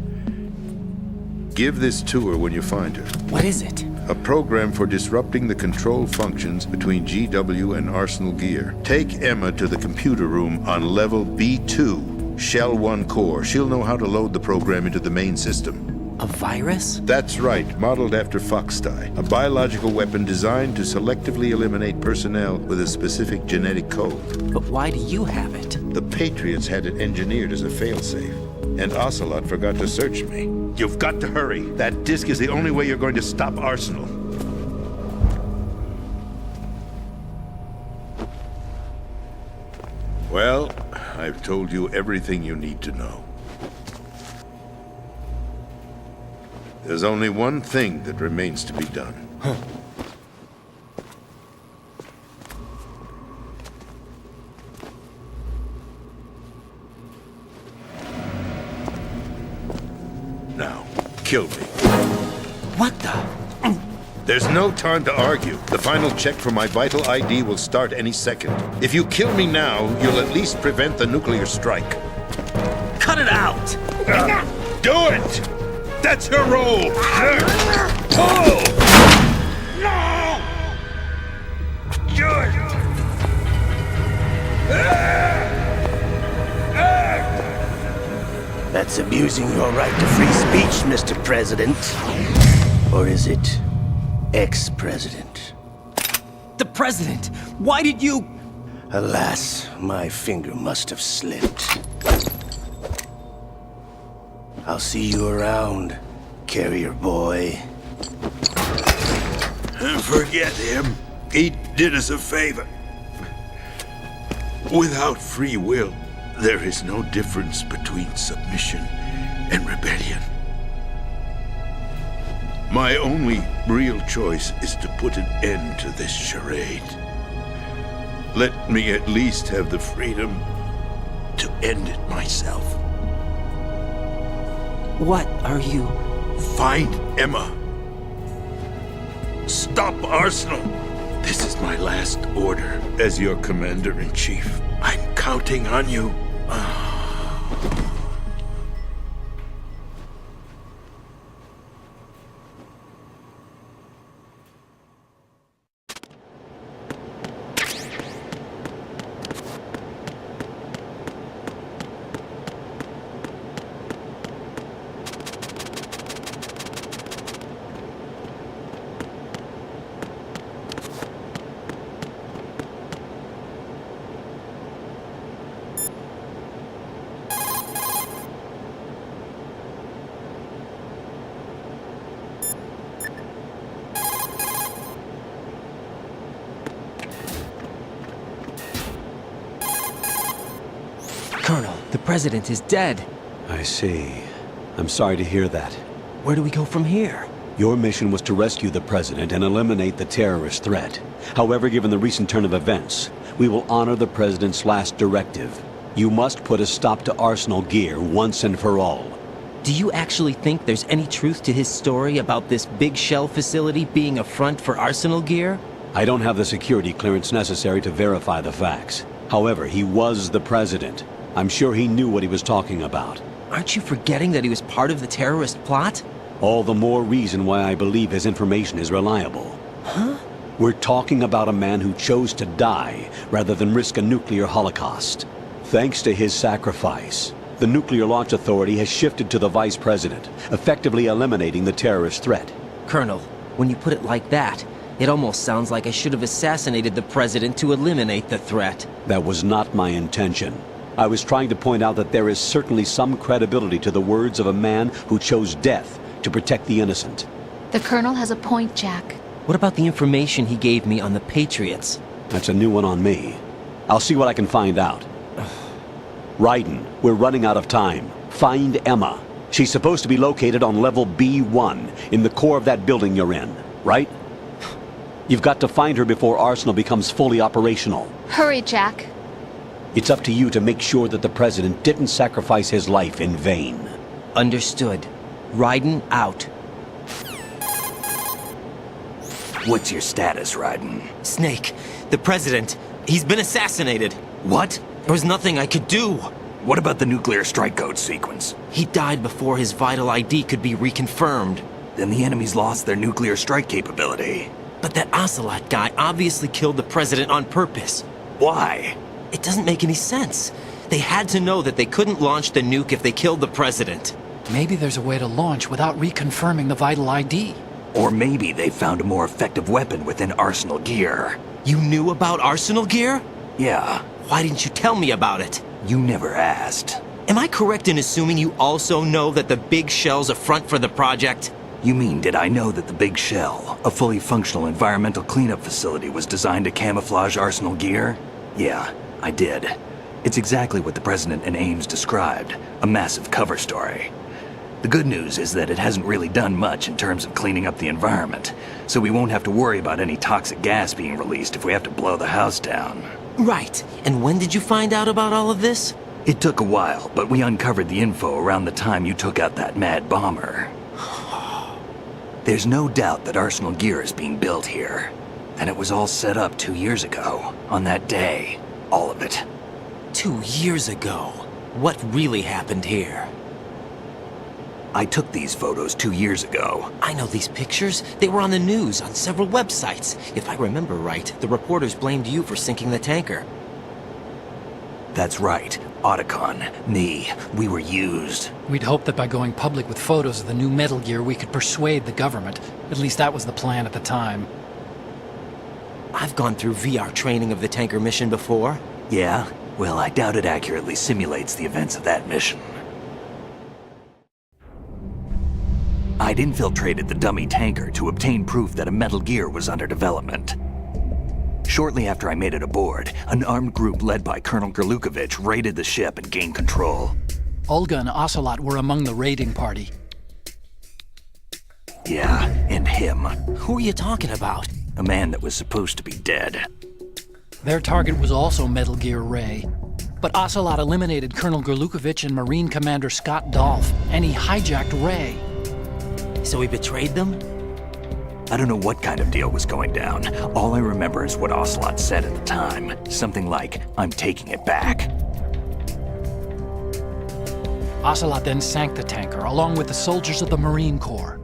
Give this to her when you find her. What is it? A program for disrupting the control functions between GW and Arsenal Gear. Take Emma to the computer room on level B2, Shell 1 core. She'll know how to load the program into the main system. A virus? That's right, modeled after Foxdie, a biological weapon designed to selectively eliminate personnel with a specific genetic code. But why do you have it? The Patriots had it engineered as a failsafe, and Ocelot forgot to search me. You've got to hurry. That disk is the only way you're going to stop Arsenal. Well, I've told you everything you need to know. There's only one thing that remains to be done. Now, kill me. What the? There's no time to argue. The final check for my vital ID will start any second. If you kill me now, you'll at least prevent the nuclear strike. Cut it out! Do it! That's your role! Pull! No! Do it! That's abusing your right to free speech, Mr. President. Or is it ex-president? The president! Why did you... Alas, my finger must have slipped. I'll see you around, carrier boy. Forget him. He did us a favor. Without free will, there is no difference between submission and rebellion. My only real choice is to put an end to this charade. Let me at least have the freedom to end it myself. What are you... Find Emma. Stop Arsenal. This is my last order as your commander-in-chief. I'm counting on you. Colonel, the president is dead. I see. I'm sorry to hear that. Where do we go from here? Your mission was to rescue the president and eliminate the terrorist threat. However, given the recent turn of events, we will honor the president's last directive. You must put a stop to Arsenal Gear once and for all. Do you actually think there's any truth to his story about this big shell facility being a front for Arsenal Gear? I don't have the security clearance necessary to verify the facts. However, he was the president. I'm sure he knew what he was talking about. Aren't you forgetting that he was part of the terrorist plot? All the more reason why I believe his information is reliable. Huh? We're talking about a man who chose to die rather than risk a nuclear holocaust. Thanks to his sacrifice, the Nuclear Launch Authority has shifted to the vice president, effectively eliminating the terrorist threat. Colonel, when you put it like that, it almost sounds like I should have assassinated the president to eliminate the threat. That was not my intention. I was trying to point out that there is certainly some credibility to the words of a man who chose death to protect the innocent. The Colonel has a point, Jack. What about the information he gave me on the Patriots? That's a new one on me. I'll see what I can find out. Raiden, we're running out of time. Find Emma. She's supposed to be located on level B1, in the core of that building you're in, right? You've got to find her before Arsenal becomes fully operational. Hurry, Jack. It's up to you to make sure that the president didn't sacrifice his life in vain. Understood. Raiden out. What's your status, Raiden? Snake, the president, he's been assassinated. What? There was nothing I could do. What about the nuclear strike code sequence? He died before his vital ID could be reconfirmed. Then the enemy's lost their nuclear strike capability. But that Ocelot guy obviously killed the president on purpose. Why? It doesn't make any sense. They had to know that they couldn't launch the nuke if they killed the president. Maybe there's a way to launch without reconfirming the vital ID. Or maybe they found a more effective weapon within Arsenal Gear. You knew about Arsenal Gear? Yeah. Why didn't you tell me about it? You never asked. Am I correct in assuming you also know that the Big Shell's a front for the project? You mean, did I know that the Big Shell, a fully functional environmental cleanup facility, was designed to camouflage Arsenal Gear? Yeah, I did. It's exactly what the President and Ames described, a massive cover story. The good news is that it hasn't really done much in terms of cleaning up the environment, so we won't have to worry about any toxic gas being released if we have to blow the house down. Right. And when did you find out about all of this? It took a while, but we uncovered the info around the time you took out that mad bomber. There's no doubt that Arsenal gear is being built here. And it was all set up 2 years ago, on that day. All of it. 2 years ago? What really happened here? I took these photos 2 years ago. I know these pictures. They were on the news, on several websites. If I remember right, the reporters blamed you for sinking the tanker. That's right. Otacon, me, we were used. We'd hoped that by going public with photos of the new Metal Gear, we could persuade the government. At least that was the plan at the time. I've gone through VR training of the tanker mission before. Yeah? Well, I doubt it accurately simulates the events of that mission. I'd infiltrated the dummy tanker to obtain proof that a Metal Gear was under development. Shortly after I made it aboard, an armed group led by Colonel Gerlukovich raided the ship and gained control. Olga and Ocelot were among the raiding party. Yeah, and him. Who are you talking about? A man that was supposed to be dead. Their target was also Metal Gear Ray. But Ocelot eliminated Colonel Gerlukovich and Marine Commander Scott Dolph, and he hijacked Ray. So he betrayed them? I don't know what kind of deal was going down. All I remember is what Ocelot said at the time. Something like, "I'm taking it back." Ocelot then sank the tanker, along with the soldiers of the Marine Corps.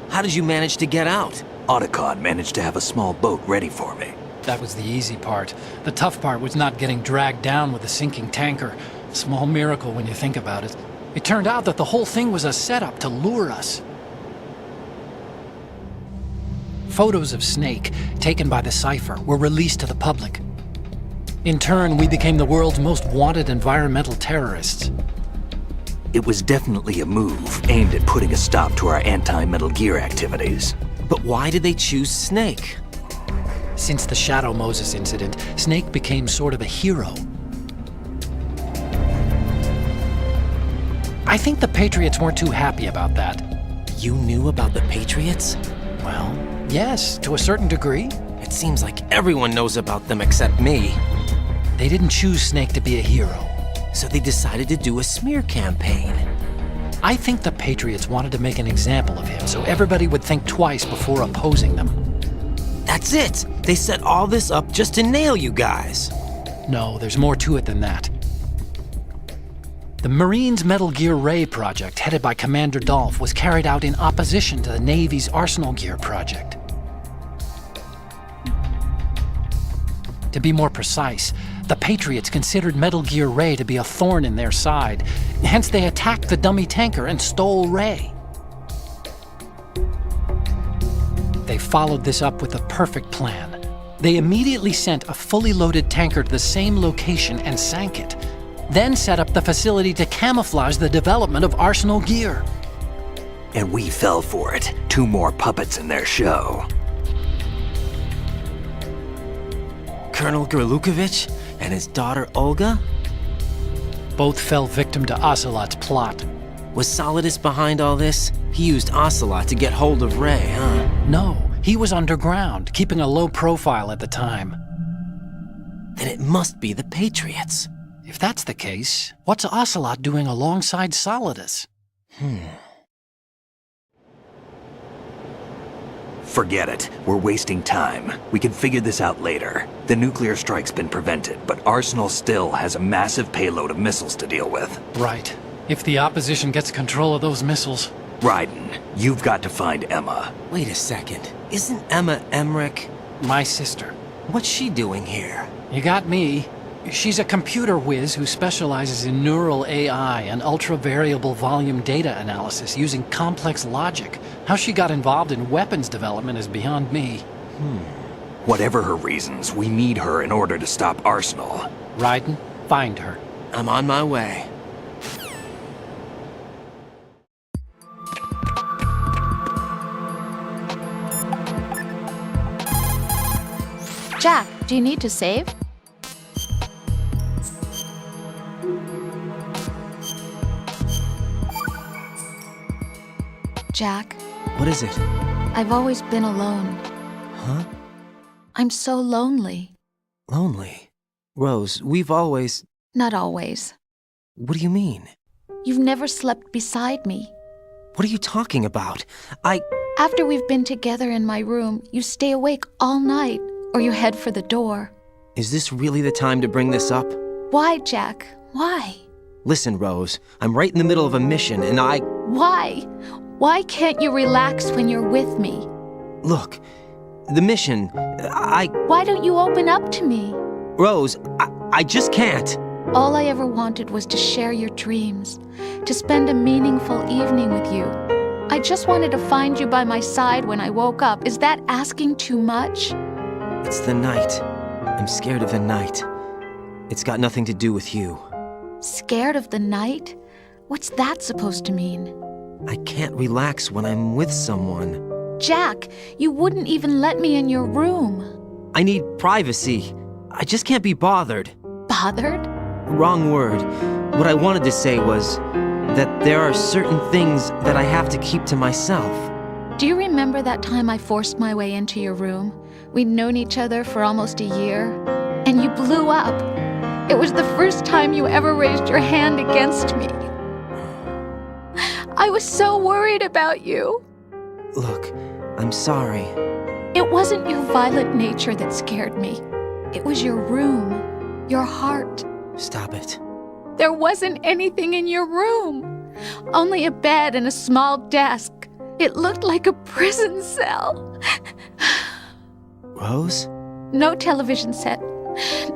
How did you manage to get out? Otacon managed to have a small boat ready for me. That was the easy part. The tough part was not getting dragged down with the sinking tanker. Small miracle when you think about it. It turned out that the whole thing was a setup to lure us. Photos of Snake, taken by the Cypher, were released to the public. In turn, we became the world's most wanted environmental terrorists. It was definitely a move aimed at putting a stop to our anti-Metal Gear activities. But why did they choose Snake? Since the Shadow Moses incident, Snake became sort of a hero. I think the Patriots weren't too happy about that. You knew about the Patriots? Well, yes, to a certain degree. It seems like everyone knows about them except me. They didn't choose Snake to be a hero. So they decided to do a smear campaign. I think the Patriots wanted to make an example of him so everybody would think twice before opposing them. That's it! They set all this up just to nail you guys. No, there's more to it than that. The Marines' Metal Gear Ray project, headed by Commander Dolph, was carried out in opposition to the Navy's Arsenal Gear project. To be more precise, the Patriots considered Metal Gear Ray to be a thorn in their side. Hence, they attacked the dummy tanker and stole Ray. They followed this up with a perfect plan. They immediately sent a fully loaded tanker to the same location and sank it. Then set up the facility to camouflage the development of Arsenal Gear. And we fell for it. 2 more puppets in their show. Colonel Gerlukovich and his daughter Olga? Both fell victim to Ocelot's plot. Was Solidus behind all this? He used Ocelot to get hold of Ray, huh? No, he was underground, keeping a low profile at the time. Then it must be the Patriots. If that's the case, what's Ocelot doing alongside Solidus? Forget it. We're wasting time. We can figure this out later. The nuclear strike's been prevented, but Arsenal still has a massive payload of missiles to deal with. Right. If the opposition gets control of those missiles... Raiden, you've got to find Emma. Wait a second. Isn't Emma Emmerich? My sister. What's she doing here? You got me. She's a computer whiz who specializes in neural AI and ultra-variable volume data analysis using complex logic. How she got involved in weapons development is beyond me. Whatever her reasons, we need her in order to stop Arsenal. Raiden, find her. I'm on my way. Jack, do you need to save? Jack, What is it? I've always been alone. Huh? I'm so lonely. Lonely. Rose, we've always... Not always. What do you mean? You've never slept beside me. What are you talking about? After we've been together in my room, you stay awake all night, or you head for the door. Is this really the time to bring this up? Why, Jack? Why? Listen, Rose, I'm right in the middle of a mission, and Why? Why can't you relax when you're with me? Look, the mission, Why don't you open up to me? Rose, I just can't. All I ever wanted was to share your dreams, to spend a meaningful evening with you. I just wanted to find you by my side when I woke up. Is that asking too much? It's the night. I'm scared of the night. It's got nothing to do with you. Scared of the night? What's that supposed to mean? I can't relax when I'm with someone. Jack, you wouldn't even let me in your room. I need privacy. I just can't be bothered. Bothered? Wrong word. What I wanted to say was that there are certain things that I have to keep to myself. Do you remember that time I forced my way into your room? We'd known each other for almost a year, and you blew up. It was the first time you ever raised your hand against me. I was so worried about you. Look, I'm sorry. It wasn't your violent nature that scared me. It was your room, your heart. Stop it. There wasn't anything in your room. Only a bed and a small desk. It looked like a prison cell. Rose? No television set.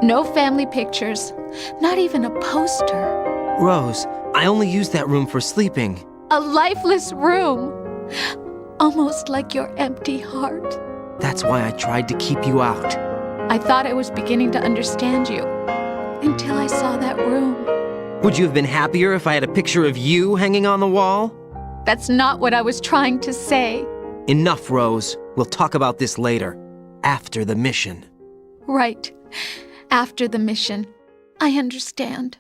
No family pictures. Not even a poster. Rose, I only use that room for sleeping. A lifeless room. Almost like your empty heart. That's why I tried to keep you out. I thought I was beginning to understand you. Until I saw that room. Would you have been happier if I had a picture of you hanging on the wall? That's not what I was trying to say. Enough, Rose. We'll talk about this later. After the mission. Right. After the mission. I understand.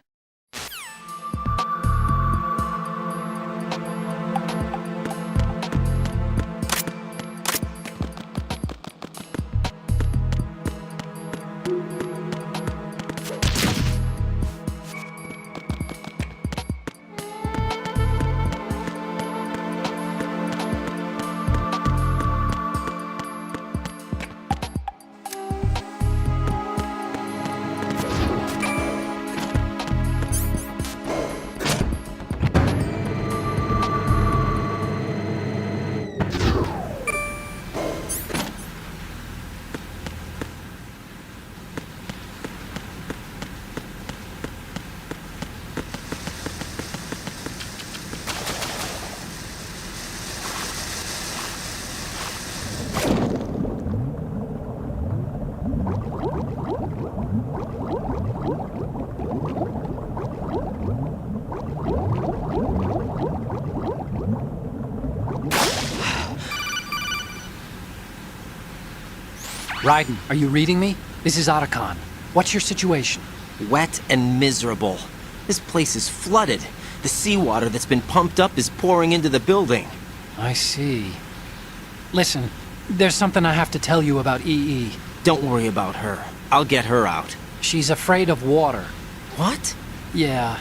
Raiden, are you reading me? This is Otacon. What's your situation? Wet and miserable. This place is flooded. The seawater that's been pumped up is pouring into the building. I see. Listen, there's something I have to tell you about EE. Don't worry about her. I'll get her out. She's afraid of water. What? Yeah.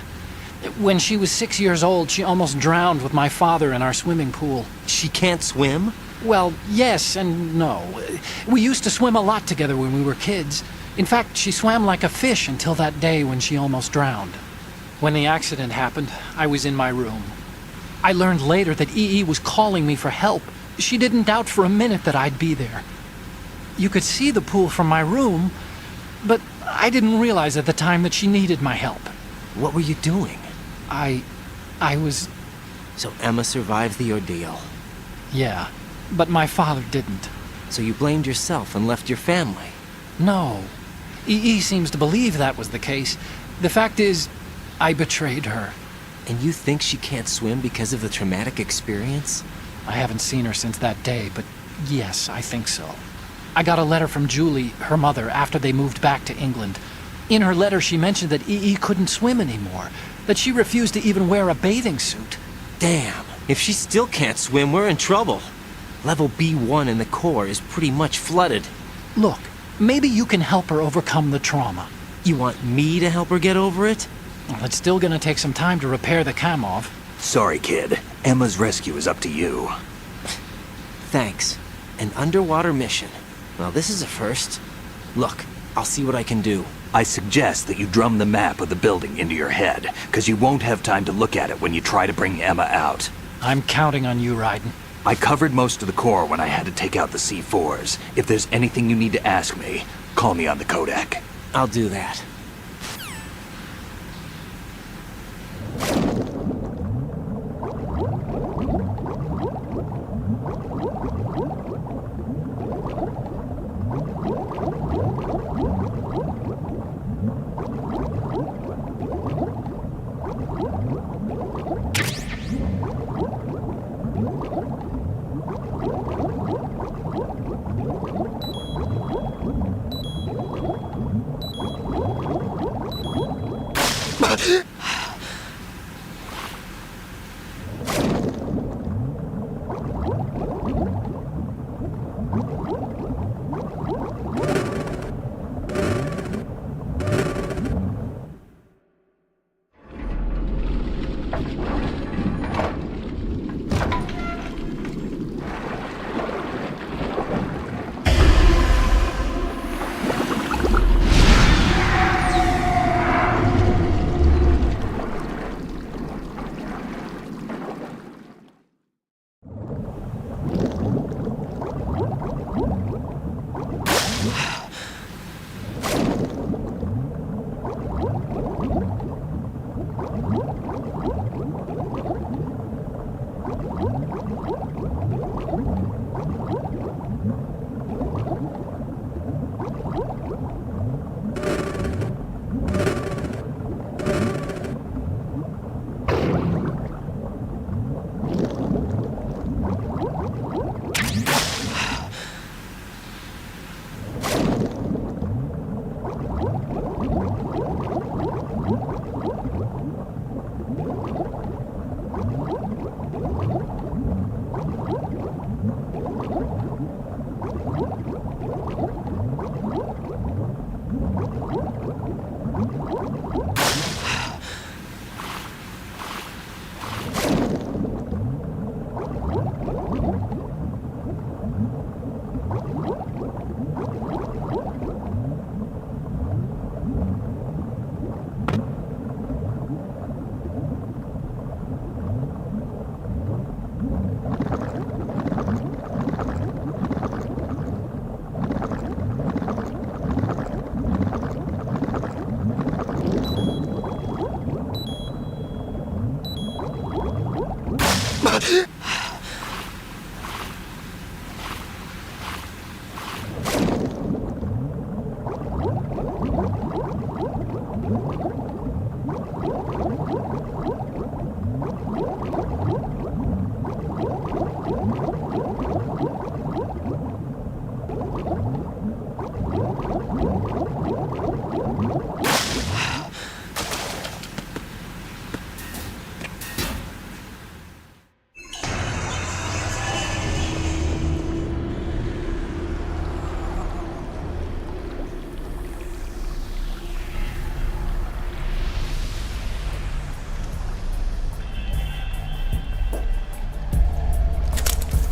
When she was 6 years old, she almost drowned with my father in our swimming pool. She can't swim? Well, yes and no. We used to swim a lot together when we were kids. In fact, she swam like a fish until that day when she almost drowned. When the accident happened, I was in my room. I learned later that EE was calling me for help. She didn't doubt for a minute that I'd be there. You could see the pool from my room, but I didn't realize at the time that she needed my help. What were you doing? I was... So Emma survived the ordeal. Yeah, but my father didn't. So you blamed yourself and left your family? No. EE seems to believe that was the case. The fact is, I betrayed her. And you think she can't swim because of the traumatic experience? I haven't seen her since that day, but yes, I think so. I got a letter from Julie, her mother, after they moved back to England. In her letter, she mentioned that EE couldn't swim anymore, that she refused to even wear a bathing suit. Damn. If she still can't swim, we're in trouble. Level B1 in the core is pretty much flooded. Look, maybe you can help her overcome the trauma. You want me to help her get over it? Well, it's still gonna take some time to repair the Kamov. Sorry, kid. Emma's rescue is up to you. Thanks. An underwater mission. Well, this is a first. Look, I'll see what I can do. I suggest that you drum the map of the building into your head, because you won't have time to look at it when you try to bring Emma out. I'm counting on you, Raiden. I covered most of the core when I had to take out the C4s. If there's anything you need to ask me, call me on the Kodak. I'll do that.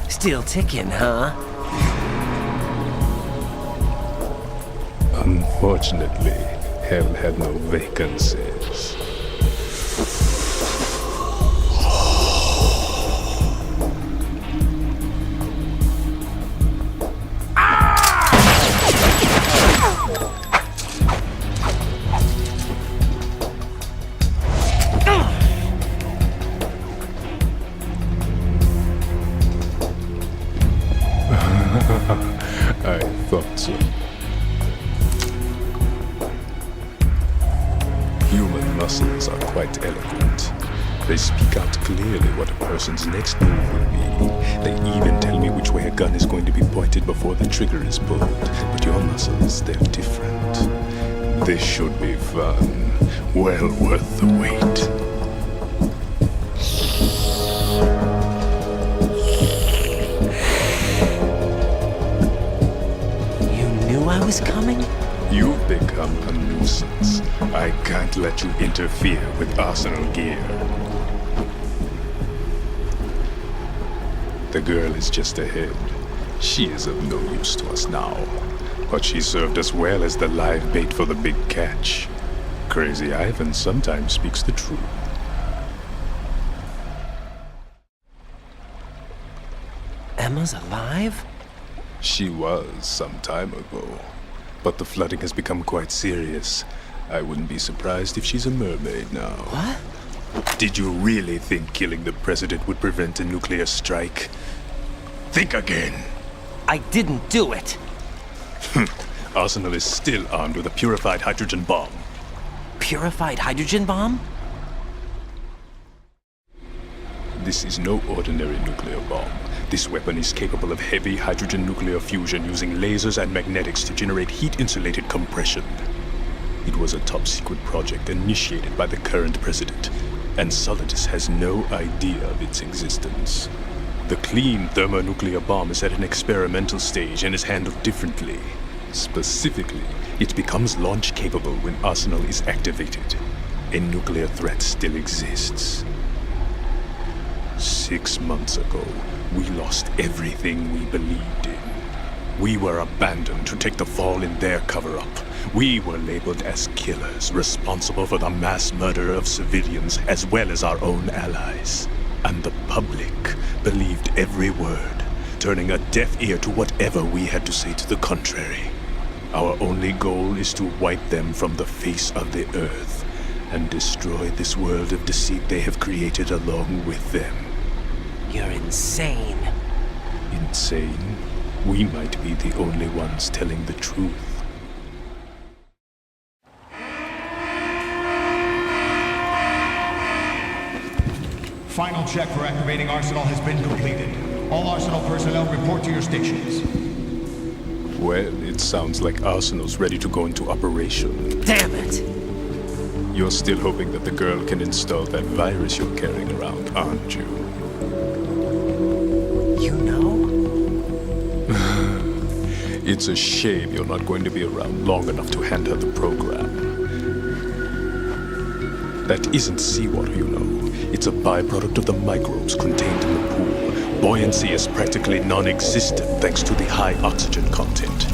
Still ticking, huh? Unfortunately, hell had no vacancies. I thought so. Human muscles are quite eloquent. They speak out clearly what a person's next move will be. They even tell me which way a gun is going to be pointed before the trigger is pulled. But your muscles, they're different. This should be fun. Well worth the wait. was coming? You've become a nuisance. I can't let you interfere with Arsenal gear. The girl is just ahead. She is of no use to us now. But she served us well as the live bait for the big catch. Crazy Ivan sometimes speaks the truth. Emma's alive? She was some time ago. But the flooding has become quite serious. I wouldn't be surprised if she's a mermaid now. What? Did you really think killing the president would prevent a nuclear strike? Think again. I didn't do it. Arsenal is still armed with a purified hydrogen bomb. Purified hydrogen bomb? This is no ordinary nuclear bomb. This weapon is capable of heavy hydrogen nuclear fusion using lasers and magnetics to generate heat-insulated compression. It was a top-secret project initiated by the current president, and Solidus has no idea of its existence. The clean thermonuclear bomb is at an experimental stage and is handled differently. Specifically, it becomes launch-capable when Arsenal is activated. A nuclear threat still exists. 6 months ago, we lost everything we believed in. We were abandoned to take the fall in their cover-up. We were labeled as killers, responsible for the mass murder of civilians as well as our own allies. And the public believed every word, turning a deaf ear to whatever we had to say to the contrary. Our only goal is to wipe them from the face of the earth and destroy this world of deceit they have created along with them. You're insane. Insane? We might be the only ones telling the truth. Final check for activating Arsenal has been completed. All Arsenal personnel report to your stations. Well, it sounds like Arsenal's ready to go into operation. Damn it! You're still hoping that the girl can install that virus you're carrying around, aren't you? You know? It's a shame you're not going to be around long enough to hand her the program. That isn't seawater, you know. It's a byproduct of the microbes contained in the pool. Buoyancy is practically non-existent thanks to the high oxygen content.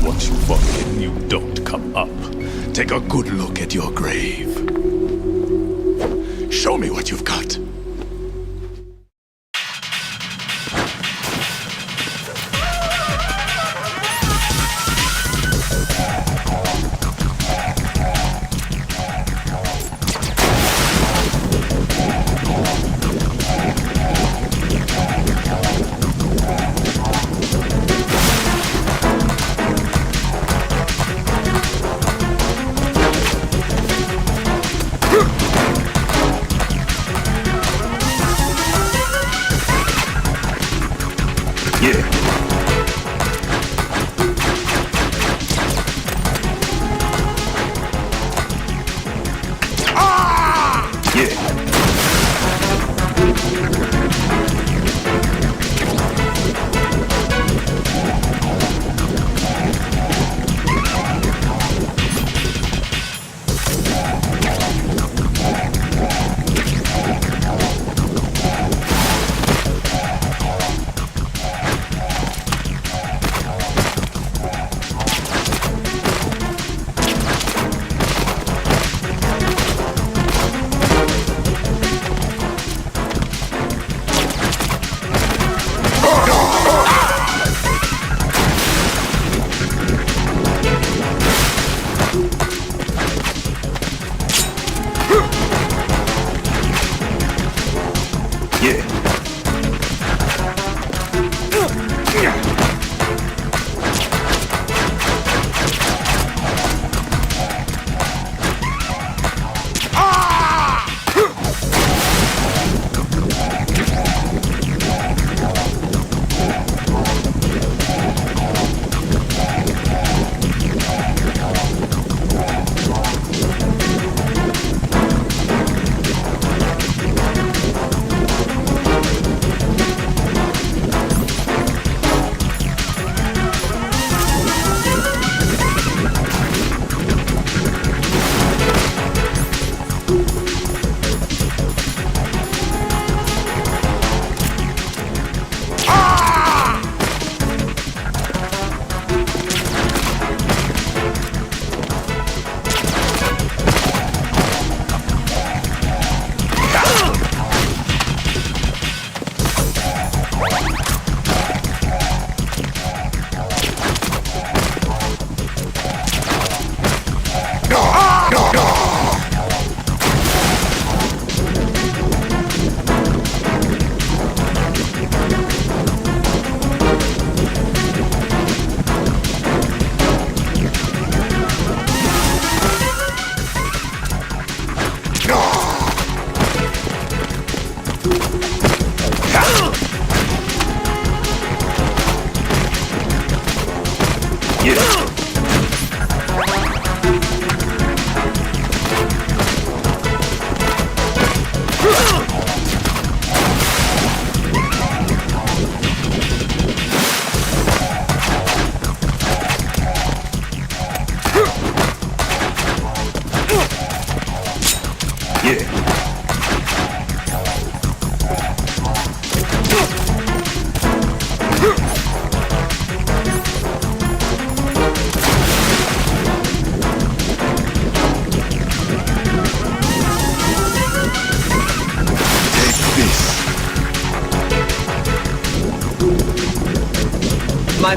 Once you fall in, you don't come up. Take a good look at your grave. Show me what you've got.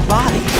my body.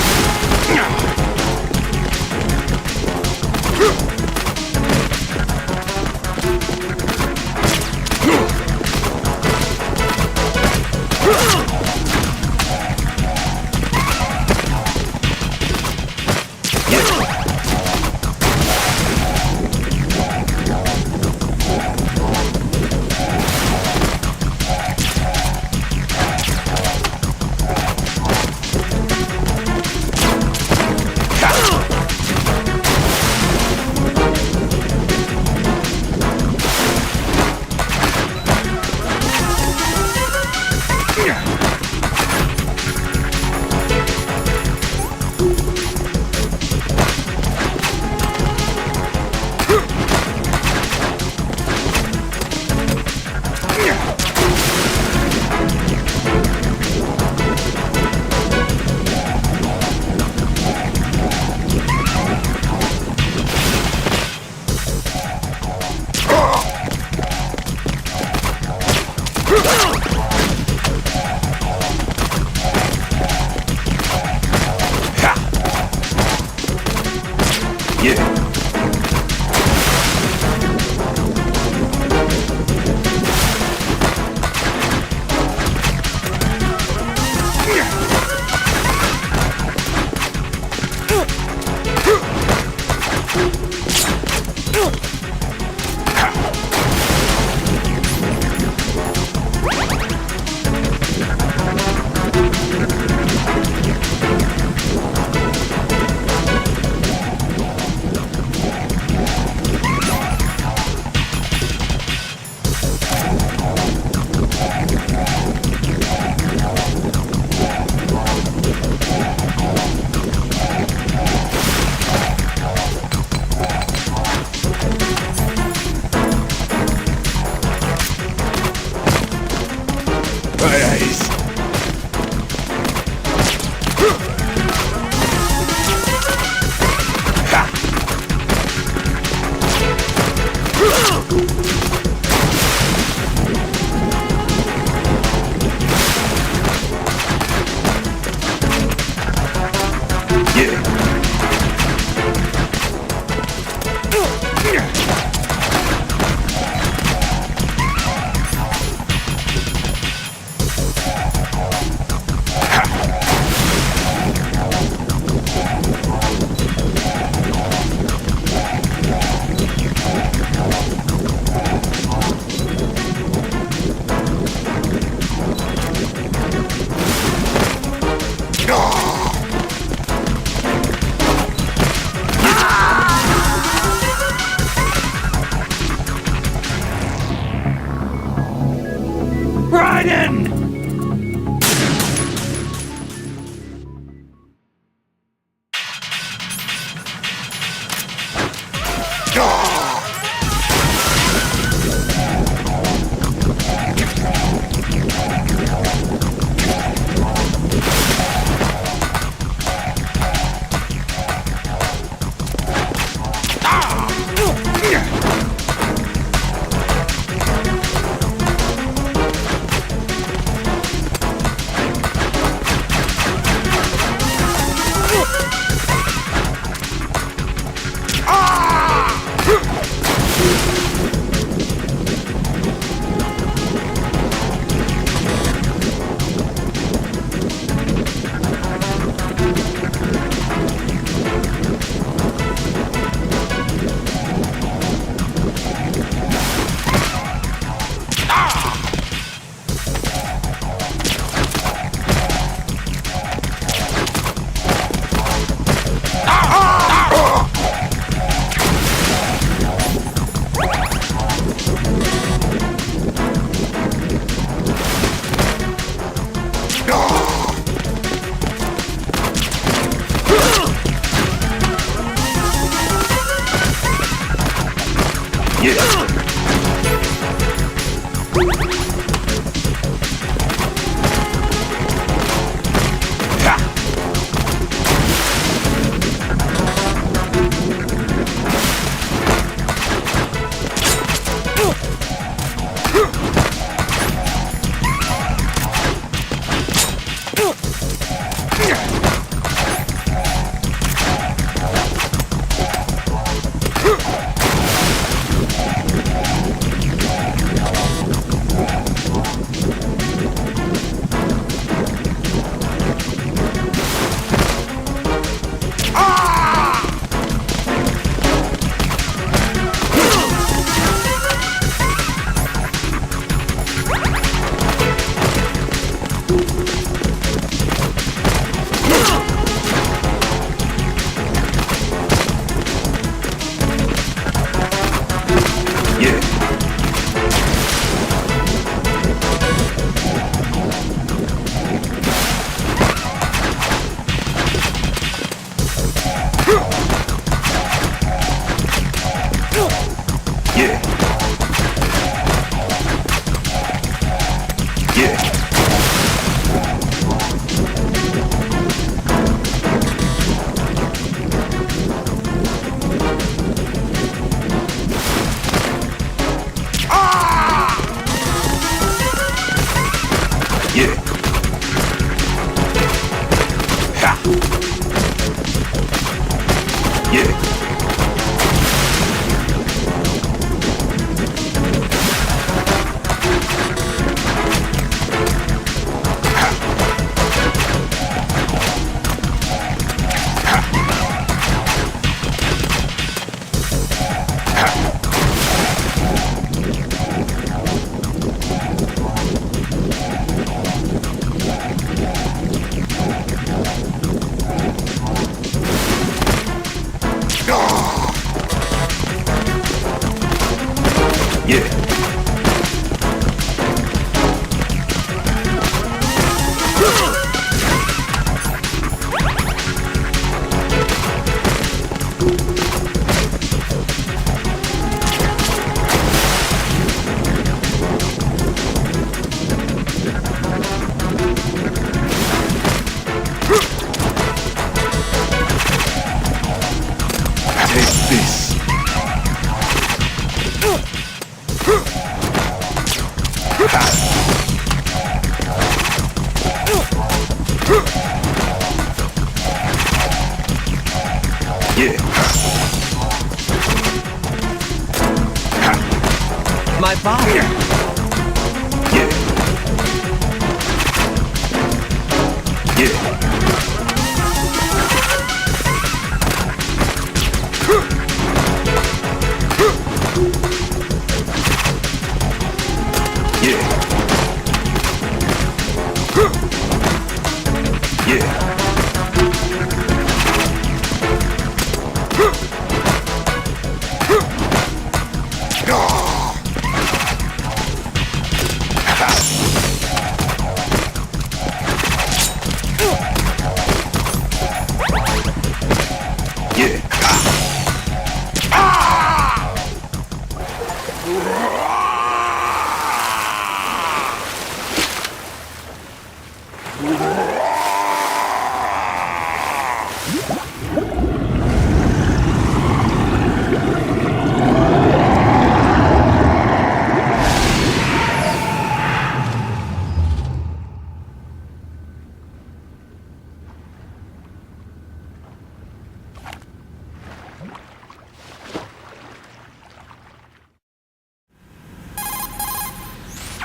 My body.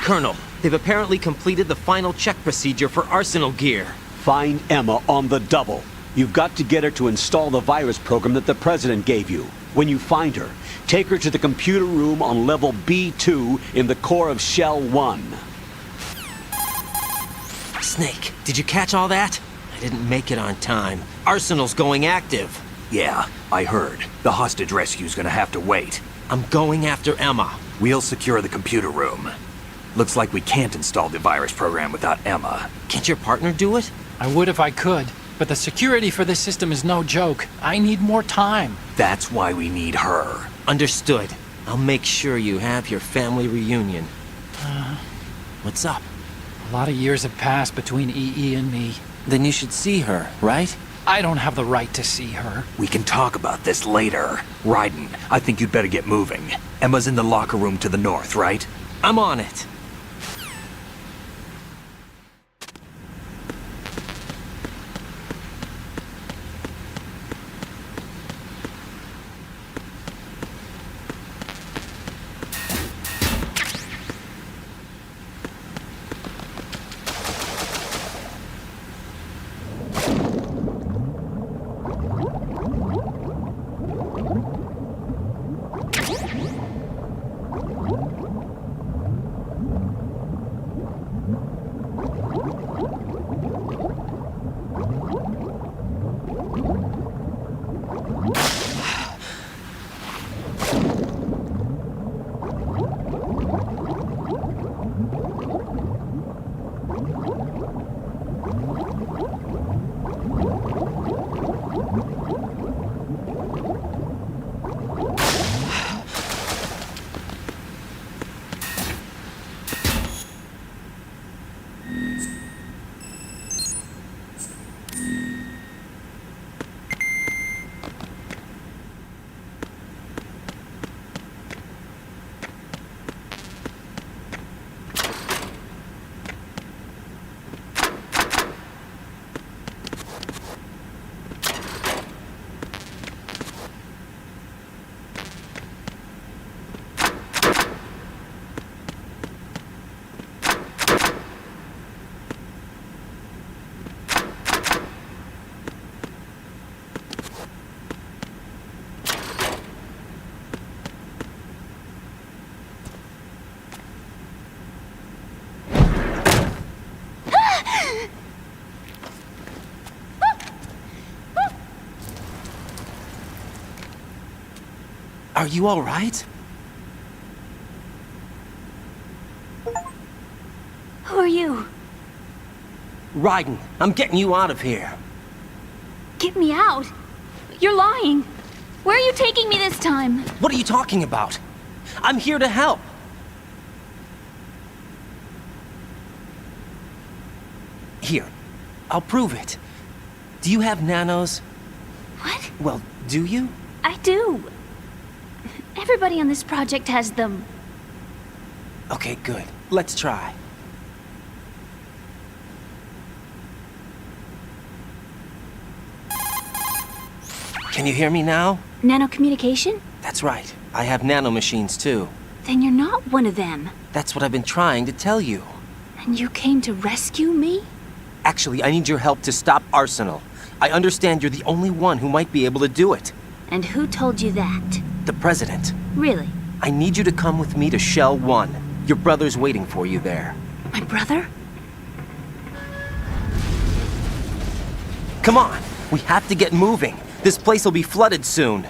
Colonel, they've apparently completed the final check procedure for Arsenal gear. Find Emma on the double. You've got to get her to install the virus program that the President gave you. When you find her, take her to the computer room on level B2 in the core of Shell 1. Snake, did you catch all that? I didn't make it on time. Arsenal's going active. Yeah, I heard. The hostage rescue's gonna have to wait. I'm going after Emma. We'll secure the computer room. Looks like we can't install the virus program without Emma. Can't your partner do it? I would if I could, but the security for this system is no joke. I need more time. That's why we need her. Understood. I'll make sure you have your family reunion. What's up? A lot of years have passed between EE and me. Then you should see her, right? I don't have the right to see her. We can talk about this later. Raiden, I think you'd better get moving. Emma's in the locker room to the north, right? I'm on it. Are you all right? are you? Raiden, I'm getting you out of here. Get me out. You're lying. Where are you taking me this time? What are you talking about? I'm here to help. Here, I'll prove it. Do you have nanos? What? Well, do you? I do. Everybody on this project has them. Okay, good. Let's try. Can you hear me now? Nanocommunication? That's right. I have nanomachines too. Then you're not one of them. That's what I've been trying to tell you. And you came to rescue me? Actually, I need your help to stop Arsenal. I understand you're the only one who might be able to do it. And who told you that? The President. Really? I need you to come with me to Shell 1. Your brother's waiting for you there. My brother? Come on! We have to get moving. This place will be flooded soon.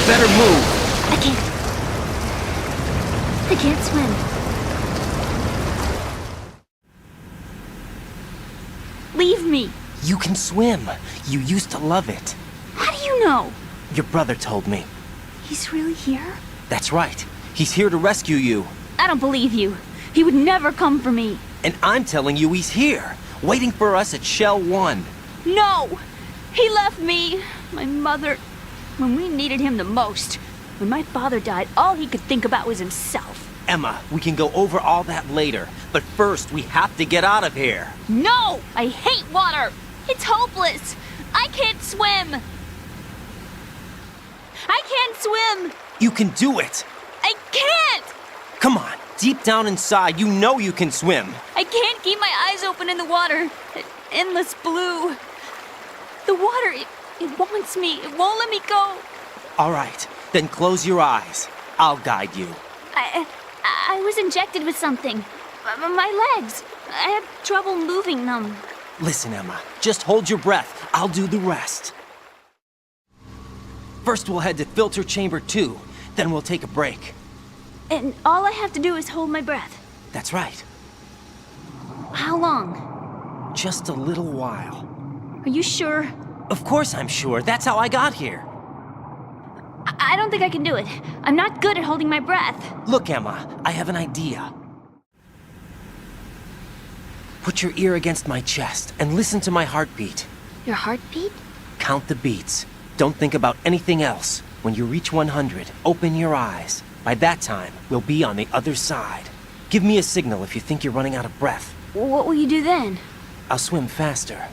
Better move! I can't swim. Leave me. You can swim. You used to love it. How do you know? Your brother told me. He's really here? That's right. He's here to rescue you. I don't believe you. He would never come for me. And I'm telling you he's here, waiting for us at Shell 1. No! He left me, my mother, when we needed him the most. When my father died, all he could think about was himself. Emma, we can go over all that later, but first we have to get out of here. No! I hate water! It's hopeless! I can't swim! I can't swim! You can do it! I can't! Come on, deep down inside, you know you can swim. I can't keep my eyes open in the water. Endless blue. The water, it wants me. It won't let me go. All right, then close your eyes. I'll guide you. I was injected with something. My legs. I have trouble moving them. Listen, Emma, just hold your breath. I'll do the rest. First we'll head to filter chamber 2, then we'll take a break. And all I have to do is hold my breath. That's right. How long? Just a little while. Are you sure? Of course I'm sure. That's how I got here. I don't think I can do it. I'm not good at holding my breath. Look, Emma, I have an idea. Put your ear against my chest and listen to my heartbeat. Your heartbeat? Count the beats. Don't think about anything else. When you reach 100, open your eyes. By that time, we'll be on the other side. Give me a signal if you think you're running out of breath. What will you do then? I'll swim faster.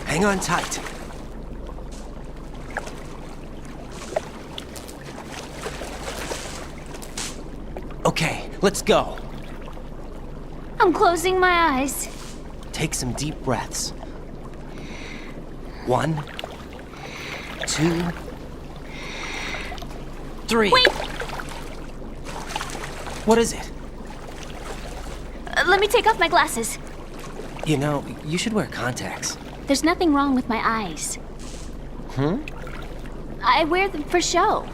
Hang on tight. Okay, let's go. I'm closing my eyes. Take some deep breaths. 1, 2, 3. Wait! What is it? Let me take off my glasses. You know, you should wear contacts. There's nothing wrong with my eyes. I wear them for show.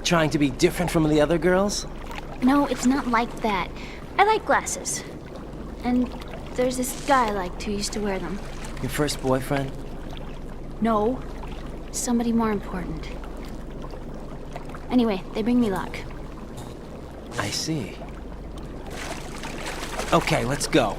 Trying to be different from the other girls? No, it's not like that. I like glasses. And there's this guy I liked who used to wear them. Your first boyfriend? No. Somebody more important. Anyway, they bring me luck. I see. Okay, let's go.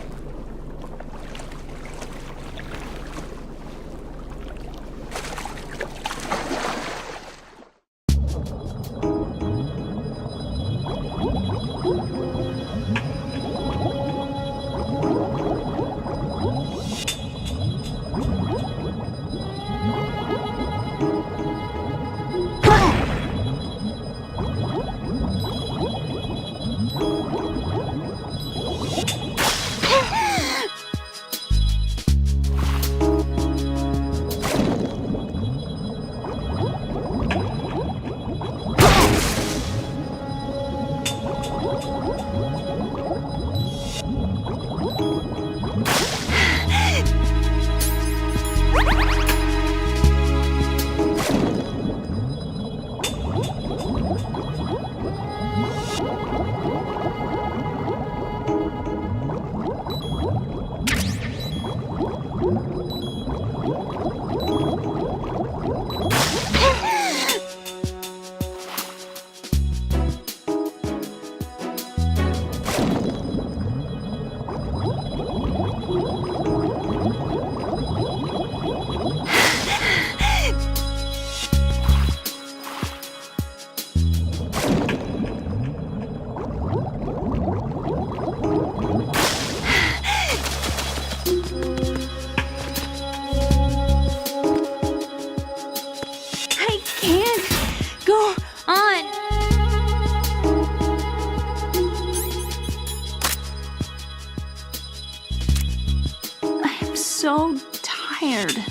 scared.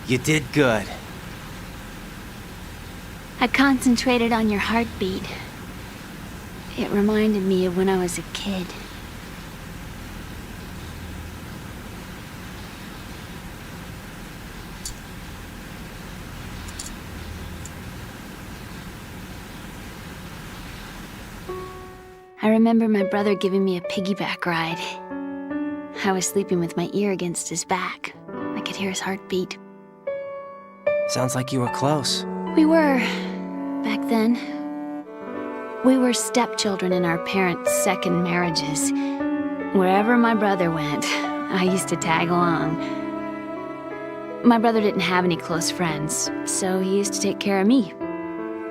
You did good. I concentrated on your heartbeat. It reminded me of when I was a kid. I remember my brother giving me a piggyback ride. I was sleeping with my ear against his back. I could hear his heartbeat. Sounds like you were close. We were, back then. We were stepchildren in our parents' second marriages. Wherever my brother went, I used to tag along. My brother didn't have any close friends, so he used to take care of me.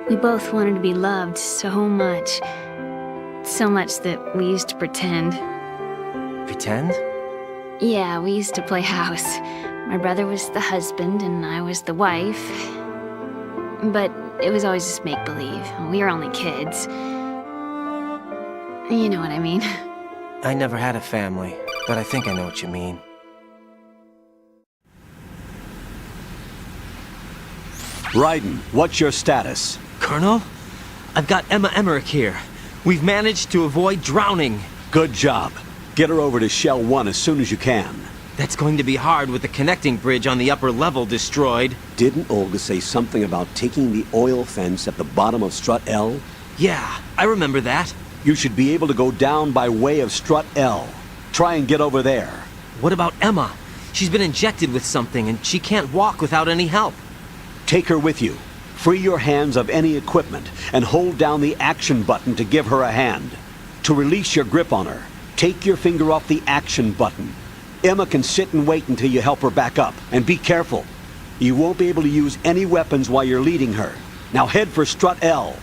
We both wanted to be loved so much. So much that we used to pretend. Pretend? Yeah, we used to play house. My brother was the husband and I was the wife. But it was always just make-believe. We were only kids. You know what I mean. I never had a family, but I think I know what you mean. Raiden, what's your status? Colonel? I've got Emma Emmerich here. We've managed to avoid drowning. Good job. Get her over to Shell 1 as soon as you can. That's going to be hard with the connecting bridge on the upper level destroyed. Didn't Olga say something about taking the oil fence at the bottom of Strut L? Yeah, I remember that. You should be able to go down by way of Strut L. Try and get over there. What about Emma? She's been injected with something and she can't walk without any help. Take her with you. Free your hands of any equipment and hold down the action button to give her a hand. To release your grip on her, take your finger off the action button. Emma can sit and wait until you help her back up. And be careful. You won't be able to use any weapons while you're leading her. Now head for Strut L.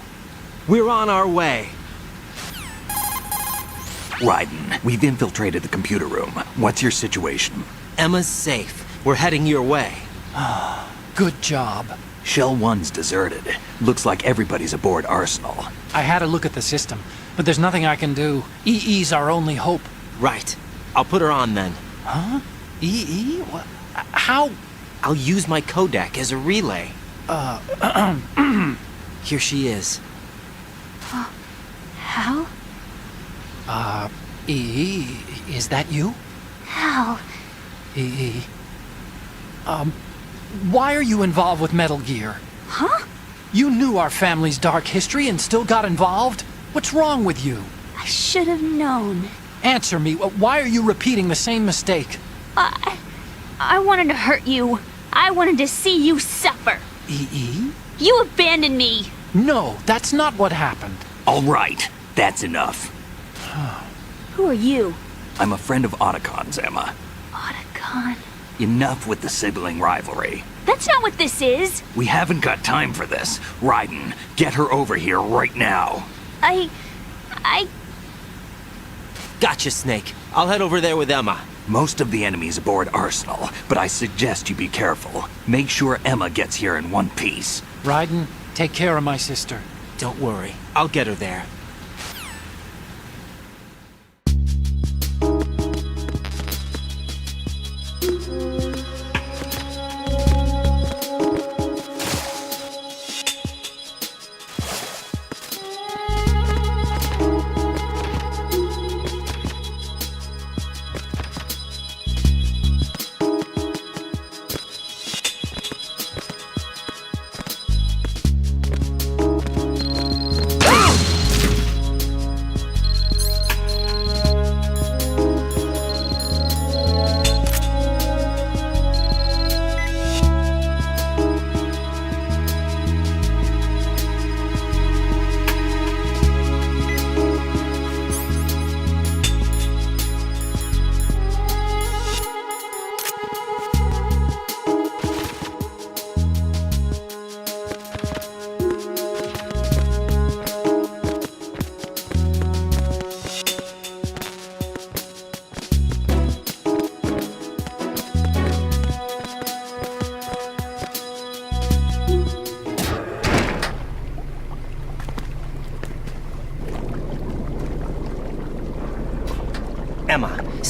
We're on our way. Raiden, we've infiltrated the computer room. What's your situation? Emma's safe. We're heading your way. Good job. Shell 1's deserted. Looks like everybody's aboard Arsenal. I had a look at the system, but there's nothing I can do. EE's our only hope. Right. I'll put her on then. Huh? EE? What? How? I'll use my Kodak as a relay. Here she is. Hal? EE, is that you? Hal? EE. Why are you involved with Metal Gear? Huh? You knew our family's dark history and still got involved? What's wrong with you? I should have known. Answer me. Why are you repeating the same mistake? I wanted to hurt you. I wanted to see you suffer. EE? You abandoned me. No, that's not what happened. All right, that's enough. Who are you? I'm a friend of Otacon's, Emma. Otacon? Enough with the sibling rivalry. That's not what this is. We haven't got time for this. Raiden, get her over here right now. I... Gotcha, Snake. I'll head over there with Emma. Most of the enemy's aboard Arsenal, but I suggest you be careful. Make sure Emma gets here in one piece. Raiden, take care of my sister. Don't worry. I'll get her there.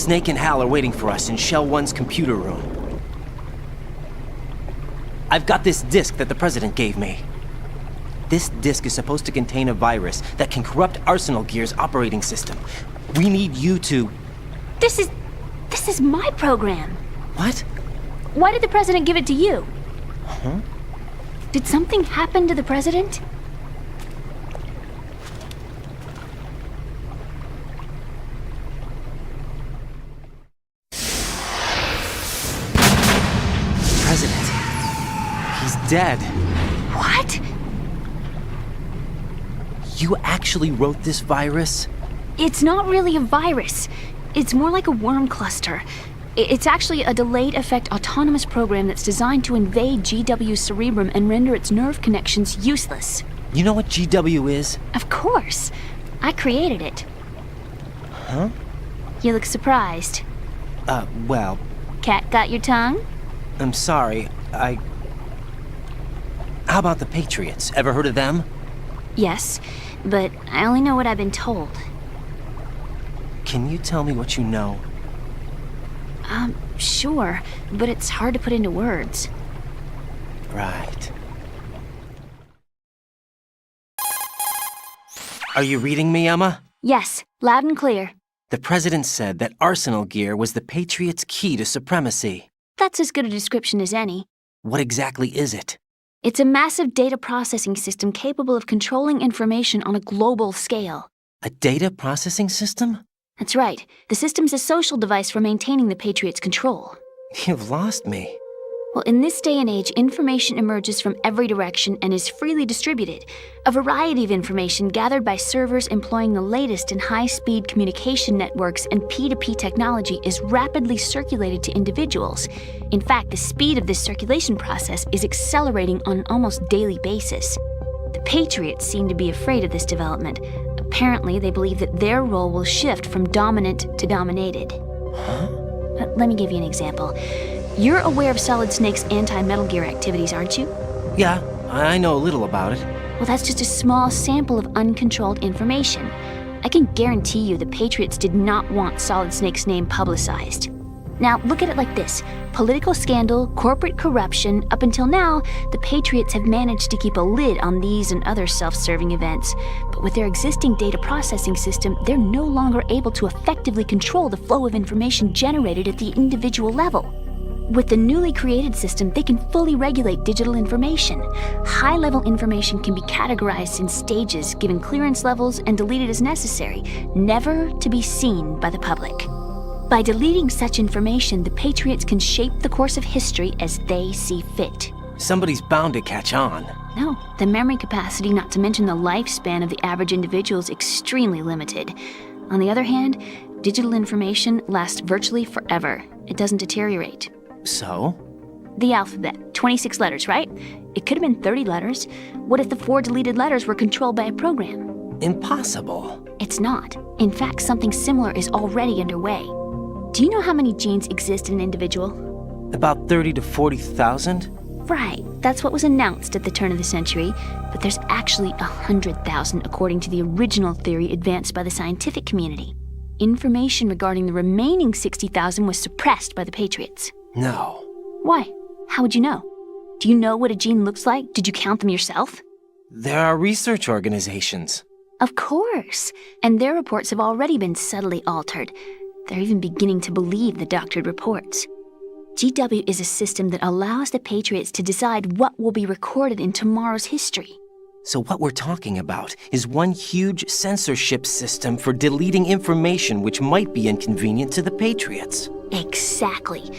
Snake and Hal are waiting for us in Shell 1's computer room. I've got this disk that the President gave me. This disk is supposed to contain a virus that can corrupt Arsenal Gear's operating system. We need you to... This is my program. What? Why did the President give it to you? Huh? Did something happen to the President? President. He's dead. What? You actually wrote this virus? It's not really a virus. It's more like a worm cluster. It's actually a delayed effect autonomous program that's designed to invade GW's cerebrum and render its nerve connections useless. You know what GW is? Of course. I created it. Huh? You look surprised. Well... Cat got your tongue? I'm sorry, How about the Patriots? Ever heard of them? Yes, but I only know what I've been told. Can you tell me what you know? Sure, but it's hard to put into words. Right. Are you reading me, Emma? Yes, loud and clear. The President said that Arsenal Gear was the Patriots' key to supremacy. That's as good a description as any. What exactly is it? It's a massive data processing system capable of controlling information on a global scale. A data processing system? That's right. The system's a social device for maintaining the Patriots' control. You've lost me. Well, in this day and age, information emerges from every direction and is freely distributed. A variety of information gathered by servers employing the latest in high-speed communication networks and P2P technology is rapidly circulated to individuals. In fact, the speed of this circulation process is accelerating on an almost daily basis. The Patriots seem to be afraid of this development. Apparently, they believe that their role will shift from dominant to dominated. Huh? Let me give you an example. You're aware of Solid Snake's anti-Metal Gear activities, aren't you? Yeah, I know a little about it. Well, that's just a small sample of uncontrolled information. I can guarantee you the Patriots did not want Solid Snake's name publicized. Now, look at it like this. Political scandal, corporate corruption, up until now, the Patriots have managed to keep a lid on these and other self-serving events. But with their existing data processing system, they're no longer able to effectively control the flow of information generated at the individual level. With the newly created system, they can fully regulate digital information. High-level information can be categorized in stages, given clearance levels, and deleted as necessary, never to be seen by the public. By deleting such information, the Patriots can shape the course of history as they see fit. Somebody's bound to catch on. No, the memory capacity, not to mention the lifespan of the average individual, is extremely limited. On the other hand, digital information lasts virtually forever. It doesn't deteriorate. So? The alphabet, 26 letters, right? It could have been 30 letters. What if the 4 deleted letters were controlled by a program? Impossible. It's not. In fact, something similar is already underway. Do you know how many genes exist in an individual? About 30 to 40,000? Right. That's what was announced at the turn of the century. But there's actually 100,000 according to the original theory advanced by the scientific community. Information regarding the remaining 60,000 was suppressed by the Patriots. No. Why? How would you know? Do you know what a gene looks like? Did you count them yourself? There are research organizations. Of course. And their reports have already been subtly altered. They're even beginning to believe the doctored reports. GW is a system that allows the Patriots to decide what will be recorded in tomorrow's history. So what we're talking about is one huge censorship system for deleting information which might be inconvenient to the Patriots. Exactly.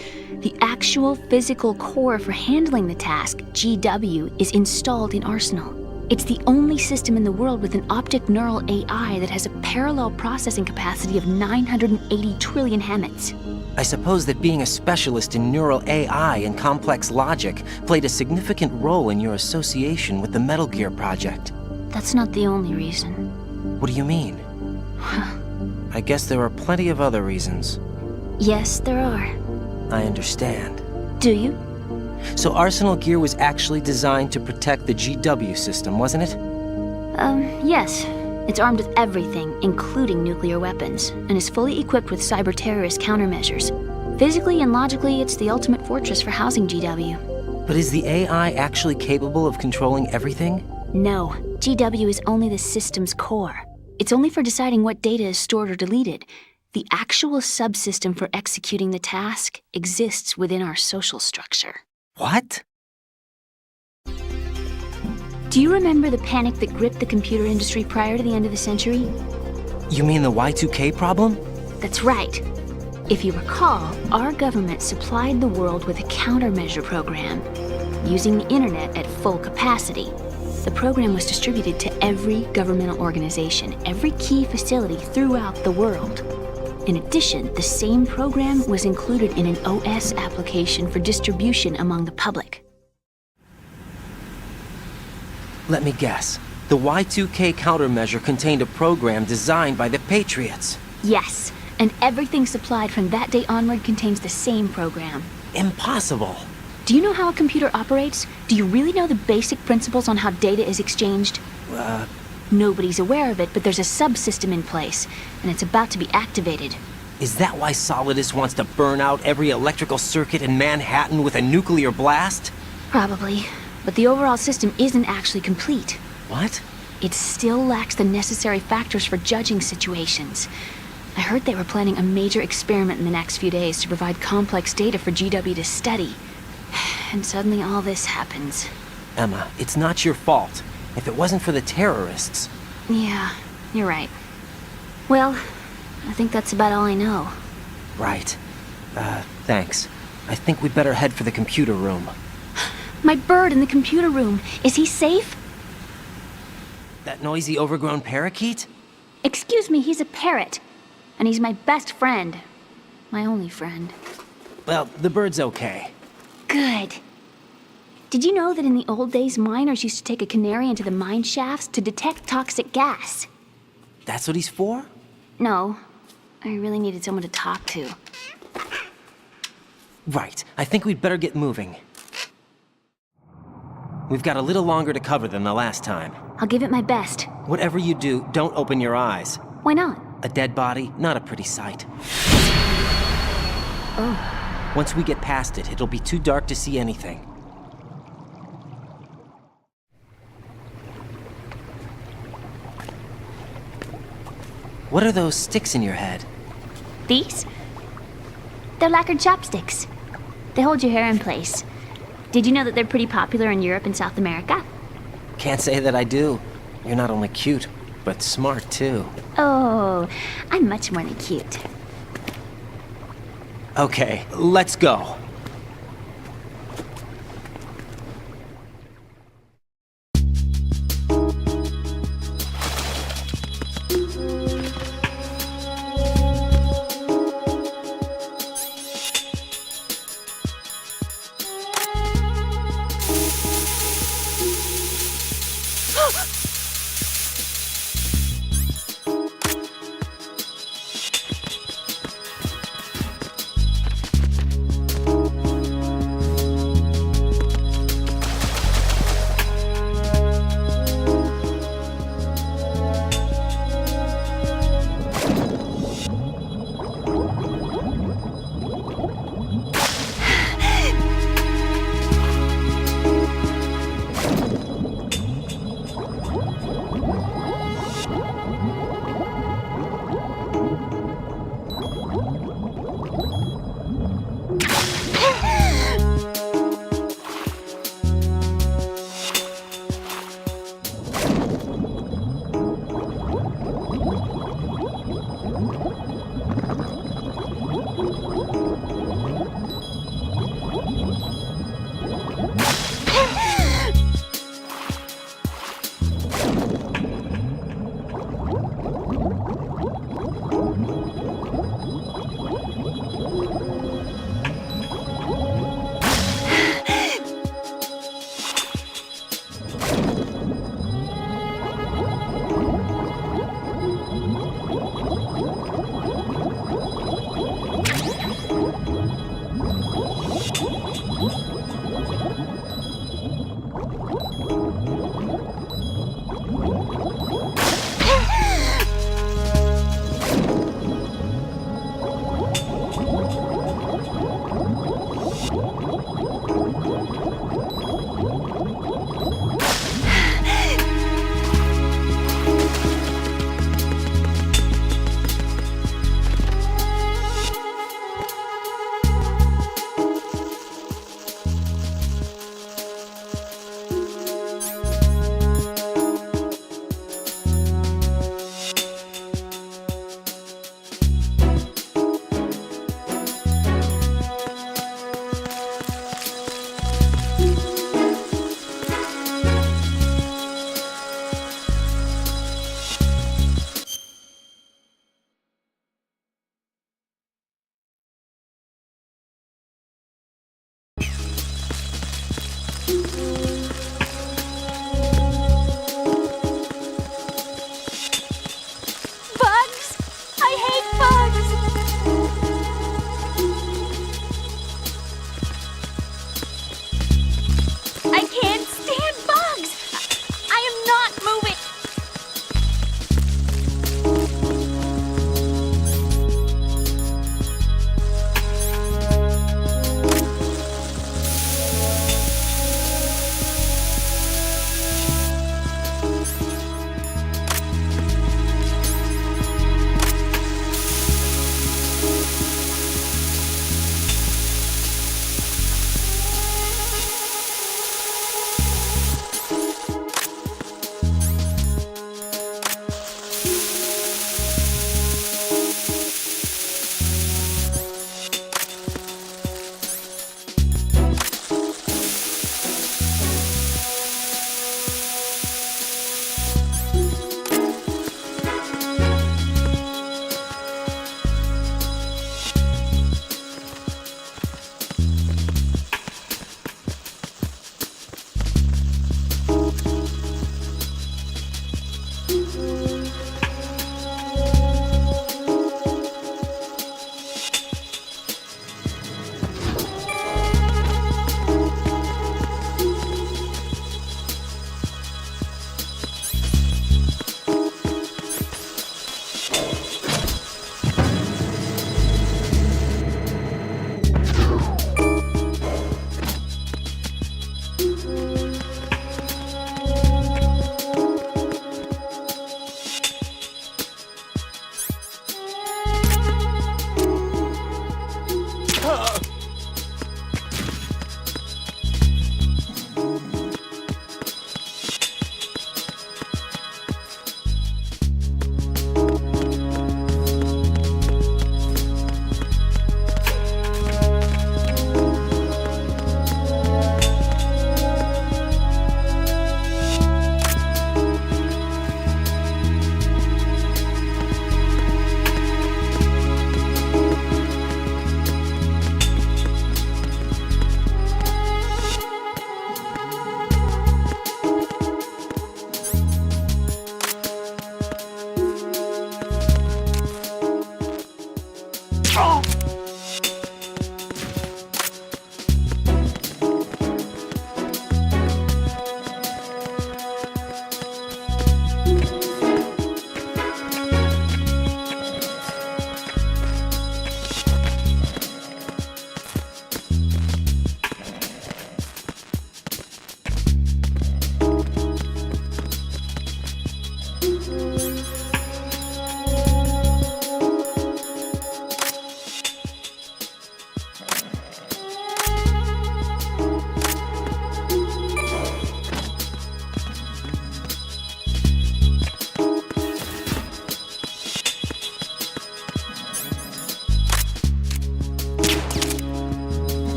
The actual physical core for handling the task, GW, is installed in Arsenal. It's the only system in the world with an optic neural AI that has a parallel processing capacity of 980 trillion Hammets. I suppose that being a specialist in neural AI and complex logic played a significant role in your association with the Metal Gear project. That's not the only reason. What do you mean? I guess there are plenty of other reasons. Yes, there are. I understand. Do you? So Arsenal Gear was actually designed to protect the GW system, wasn't it? Yes. It's armed with everything, including nuclear weapons, and is fully equipped with cyber-terrorist countermeasures. Physically and logically, it's the ultimate fortress for housing GW. But is the AI actually capable of controlling everything? No, GW is only the system's core. It's only for deciding what data is stored or deleted. The actual subsystem for executing the task exists within our social structure. What? Do you remember the panic that gripped the computer industry prior to the end of the century? You mean the Y2K problem? That's right. If you recall, our government supplied the world with a countermeasure program, using the internet at full capacity. The program was distributed to every governmental organization, every key facility throughout the world. In addition, the same program was included in an OS application for distribution among the public. Let me guess. The Y2K countermeasure contained a program designed by the Patriots. Yes, and everything supplied from that day onward contains the same program. Impossible. Do you know how a computer operates? Do you really know the basic principles on how data is exchanged? Nobody's aware of it, but there's a subsystem in place, and it's about to be activated. Is that why Solidus wants to burn out every electrical circuit in Manhattan with a nuclear blast? Probably, but the overall system isn't actually complete. What? It still lacks the necessary factors for judging situations. I heard they were planning a major experiment in the next few days to provide complex data for GW to study. And suddenly all this happens. Emma, it's not your fault. If it wasn't for the terrorists... Yeah, you're right. Well, I think that's about all I know. Right. Thanks. I think we'd better head for the computer room. My bird in the computer room. Is he safe? That noisy, overgrown parakeet? Excuse me, he's a parrot. And he's my best friend. My only friend. Well, the bird's okay. Good. Did you know that in the old days, miners used to take a canary into the mine shafts to detect toxic gas? That's what he's for? No. I really needed someone to talk to. Right. I think we'd better get moving. We've got a little longer to cover than the last time. I'll give it my best. Whatever you do, don't open your eyes. Why not? A dead body, not a pretty sight. Oh. Once we get past it, it'll be too dark to see anything. What are those sticks in your head? These? They're lacquered chopsticks. They hold your hair in place. Did you know that they're pretty popular in Europe and South America? Can't say that I do. You're not only cute, but smart too. Oh, I'm much more than cute. Okay, let's go.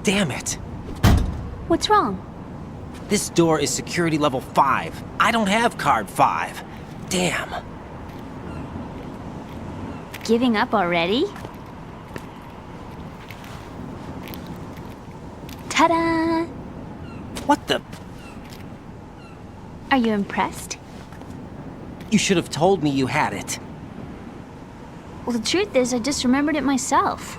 Damn it. What's wrong? This door is security level 5. I don't have card 5. Damn. Giving up already? Ta-da! What the? Are you impressed? You should have told me you had it. Well, the truth is, I just remembered it myself.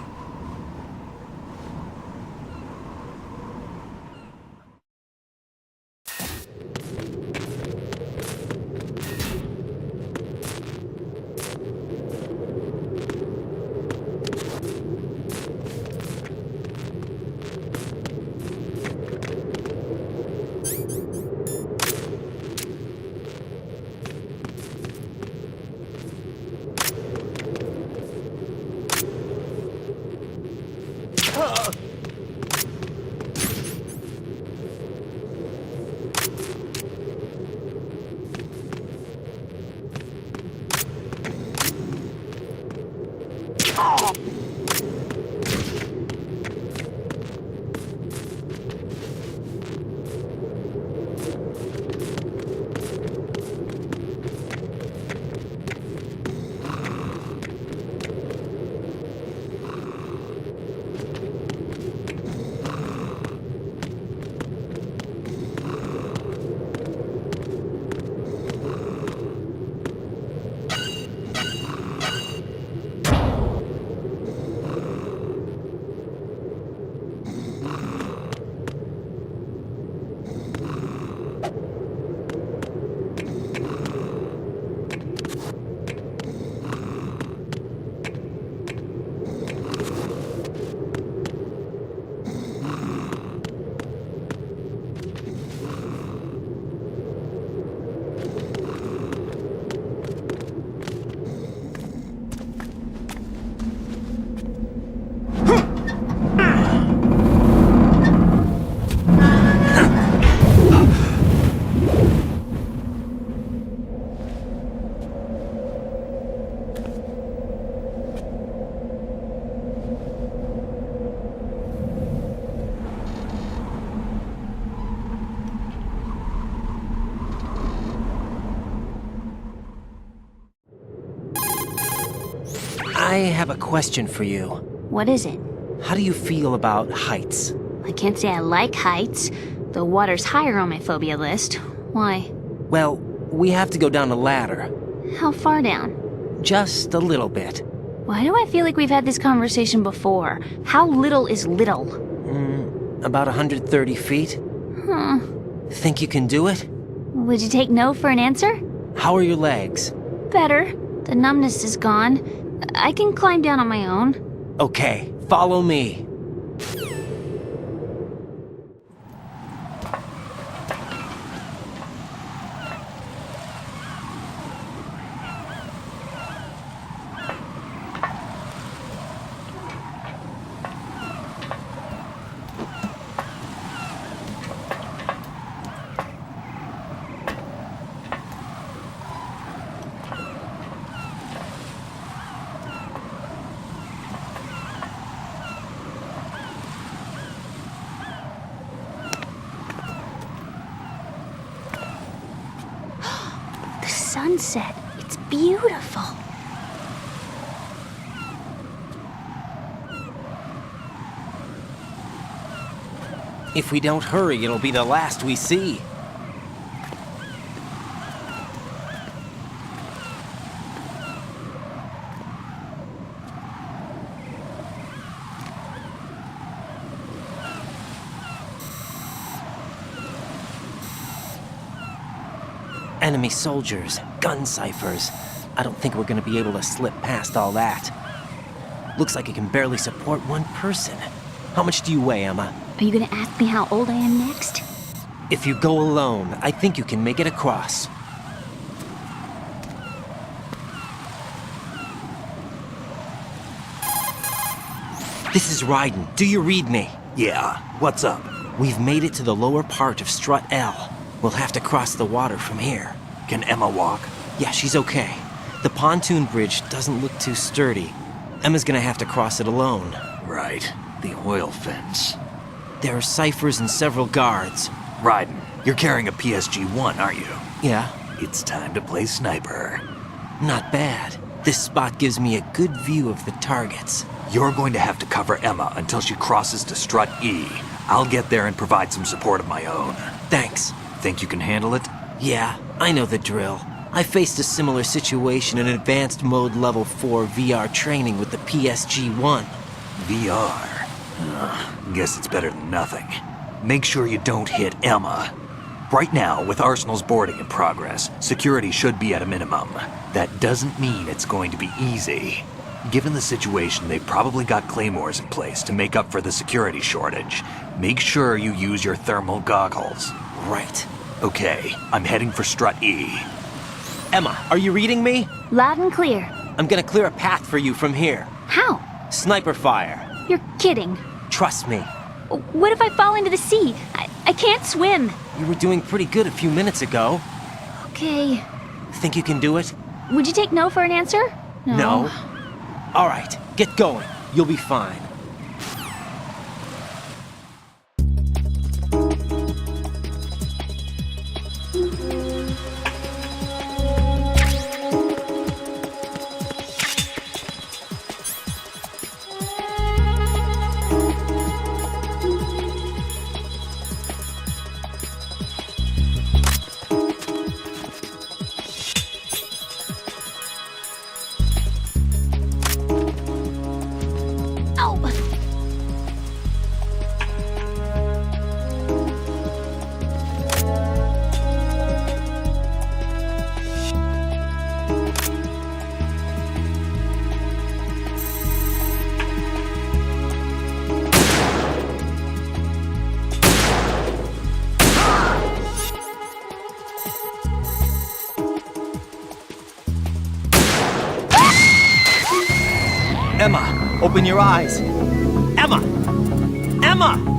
I have a question for you. What is it? How do you feel about heights? I can't say I like heights. The water's higher on my phobia list. Why? Well, we have to go down a ladder. How far down? Just a little bit. Why do I feel like we've had this conversation before? How little is little? About 130 feet. Huh. Think you can do it? Would you take no for an answer? How are your legs? Better. The numbness is gone. I can climb down on my own. Okay, follow me. Sunset. It's beautiful. If we don't hurry, it'll be the last we see. Enemy soldiers, gun ciphers. I don't think we're gonna be able to slip past all that. Looks like it can barely support one person. How much do you weigh, Emma? Are you gonna ask me how old I am next? If you go alone, I think you can make it across. This is Raiden. Do you read me? Yeah, what's up? We've made it to the lower part of Strut L. We'll have to cross the water from here. Can Emma walk? Yeah, she's okay. The pontoon bridge doesn't look too sturdy. Emma's gonna have to cross it alone. Right. The oil fence. There are ciphers and several guards. Raiden, you're carrying a PSG-1, aren't you? Yeah. It's time to play sniper. Not bad. This spot gives me a good view of the targets. You're going to have to cover Emma until she crosses to Strut E. I'll get there and provide some support of my own. Thanks. Think you can handle it? Yeah, I know the drill. I faced a similar situation in advanced mode level 4 VR training with the PSG-1. VR? Guess it's better than nothing. Make sure you don't hit Emma. Right now, with Arsenal's boarding in progress, security should be at a minimum. That doesn't mean it's going to be easy. Given the situation, they've probably got claymores in place to make up for the security shortage. Make sure you use your thermal goggles. Right. Okay, I'm heading for Strut E. Emma, are you reading me? Loud and clear. I'm gonna clear a path for you from here. How? Sniper fire. You're kidding. Trust me. What if I fall into the sea? I can't swim. You were doing pretty good a few minutes ago. Okay. Think you can do it? Would you take no for an answer? No. All right, get going. You'll be fine. Emma, open your eyes. Emma! Emma!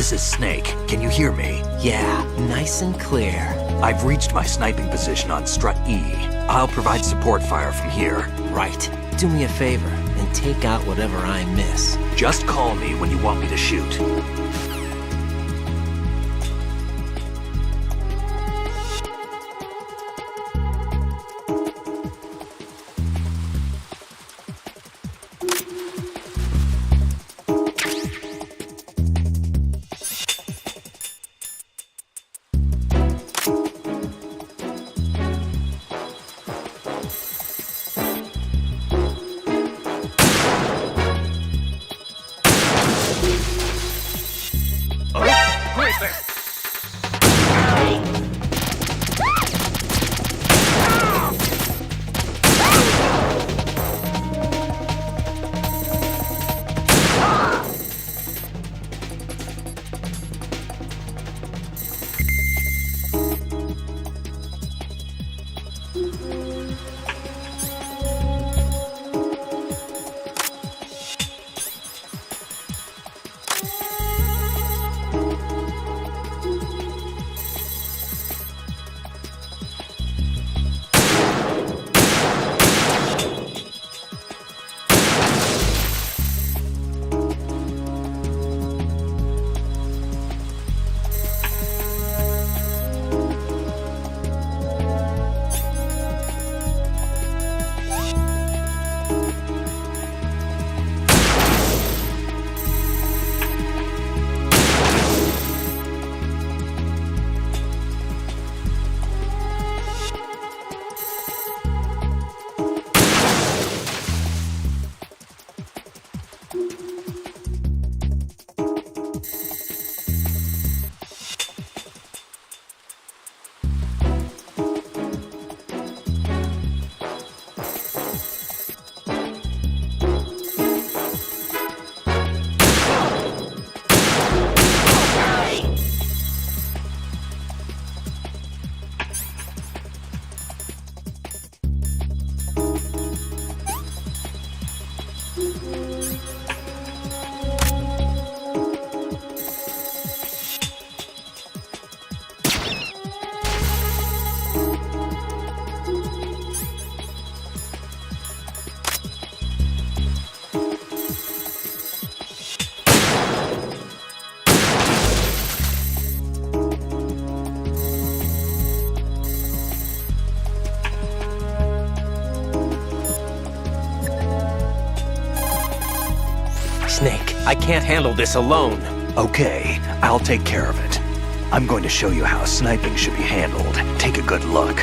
This is Snake. Can you hear me? Yeah, nice and clear. I've reached my sniping position on Strut E. I'll provide support fire from here. Right. Do me a favor and take out whatever I miss. Just call me when you want me to shoot. Snake, I can't handle this alone. Okay, I'll take care of it. I'm going to show you how sniping should be handled. Take a good look.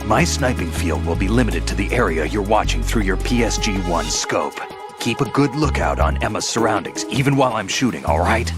My sniping field will be limited to the area you're watching through your PSG-1 scope. Keep a good lookout on Emma's surroundings, even while I'm shooting, all right?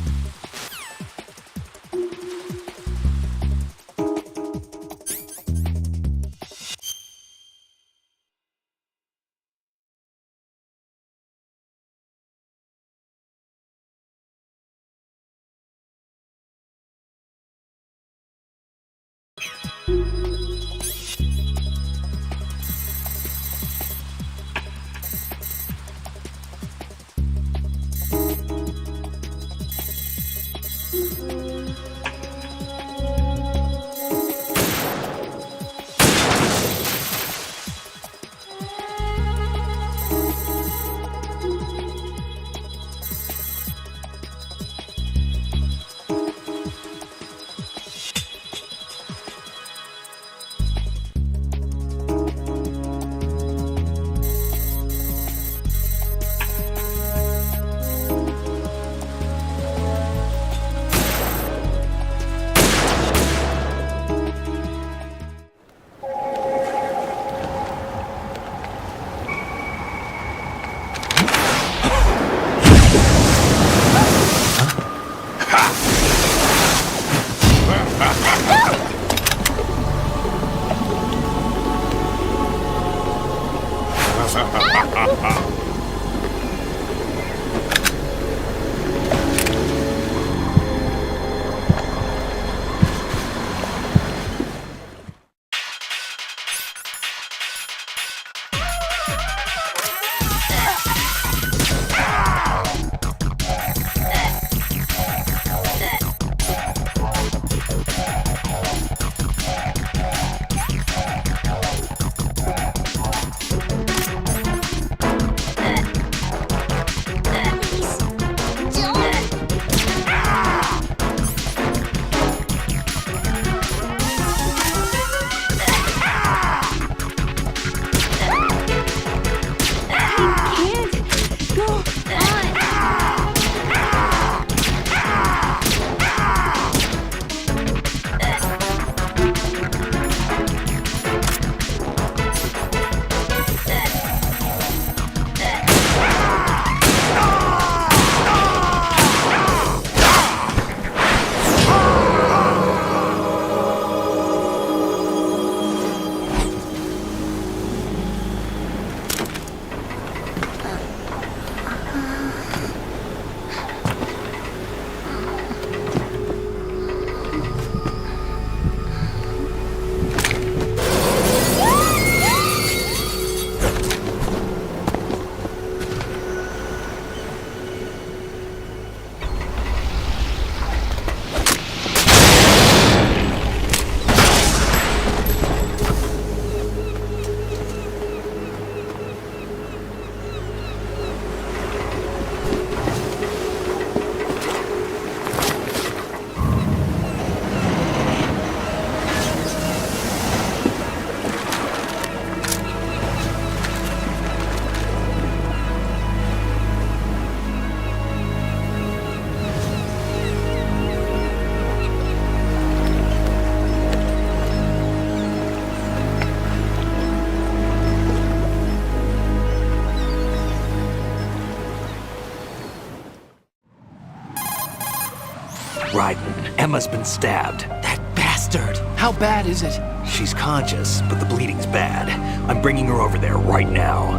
Emma's been stabbed. That bastard! How bad is it? She's conscious, but the bleeding's bad. I'm bringing her over there right now.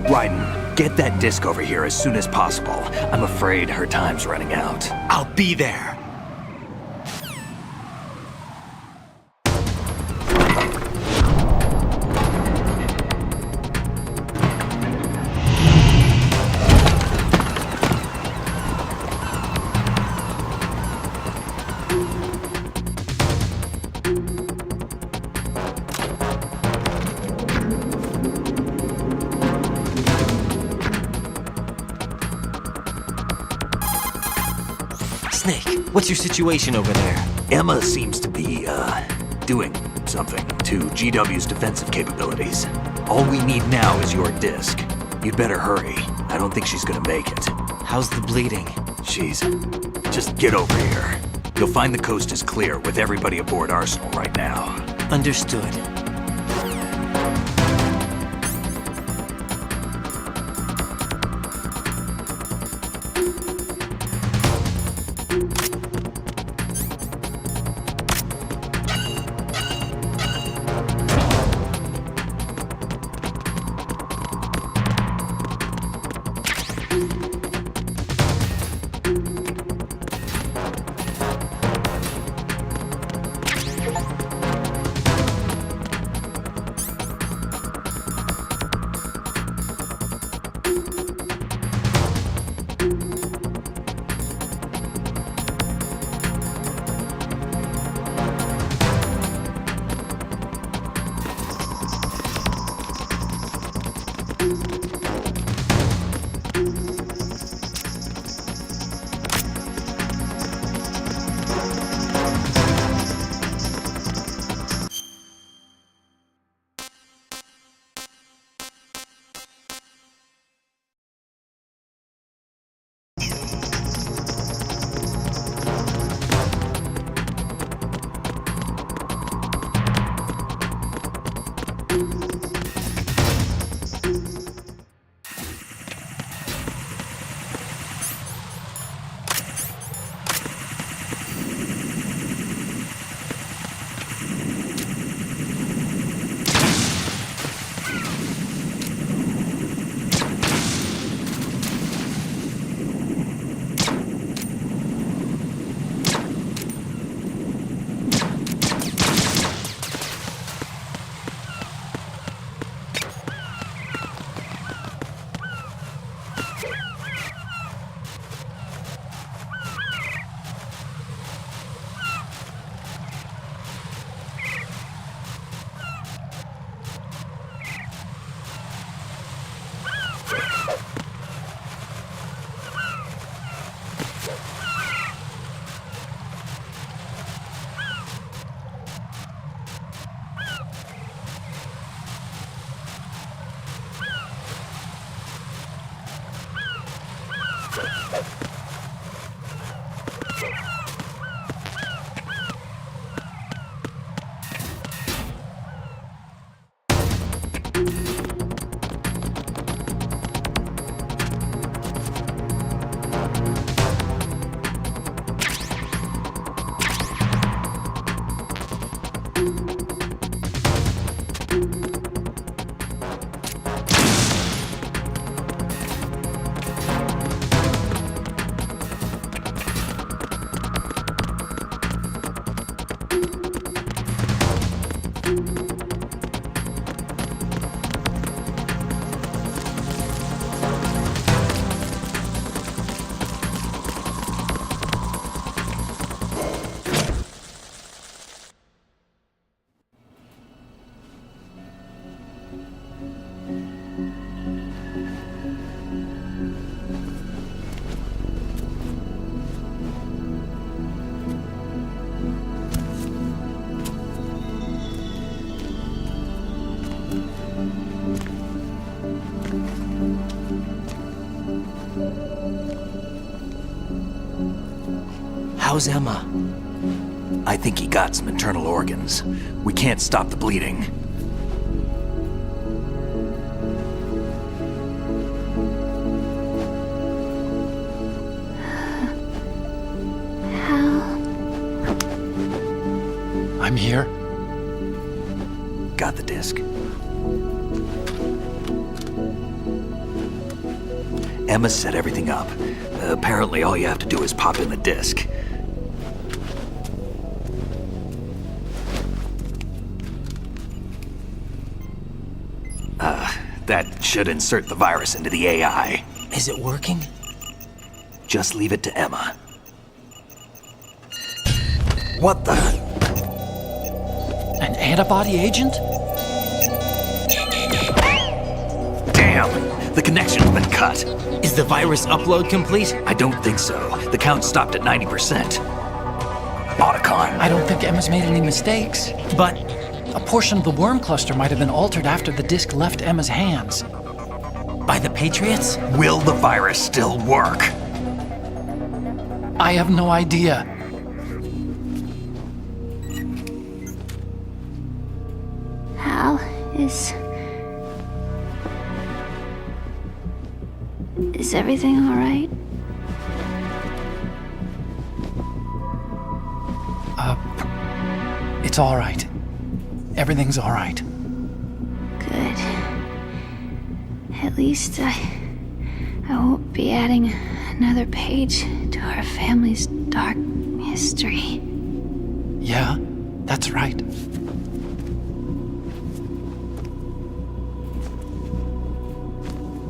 Raiden, get that disc over here as soon as possible. I'm afraid her time's running out. I'll be there. Snake, what's your situation over there? Emma seems to be, doing something to GW's defensive capabilities. All we need now is your disc. You'd better hurry. I don't think she's gonna make it. How's the bleeding? Just get over here. You'll find the coast is clear with everybody aboard Arsenal right now. Understood. How's Emma? I think he got some internal organs. We can't stop the bleeding. How here. Got the disc. Emma set everything up. Apparently all you have to do is pop in the disc. That should insert the virus into the AI. Is it working? Just leave it to Emma. What the? An antibody agent? Damn! The connection's been cut. Is the virus upload complete? I don't think so. The count stopped at 90%. Otacon. I don't think Emma's made any mistakes. But a portion of the worm cluster might have been altered after the disc left Emma's hands. by the Patriots? Will the virus still work? I have no idea. Hal is everything all right? It's all right. Everything's all right. Good. At least I won't be adding another page to our family's dark history. Yeah, that's right.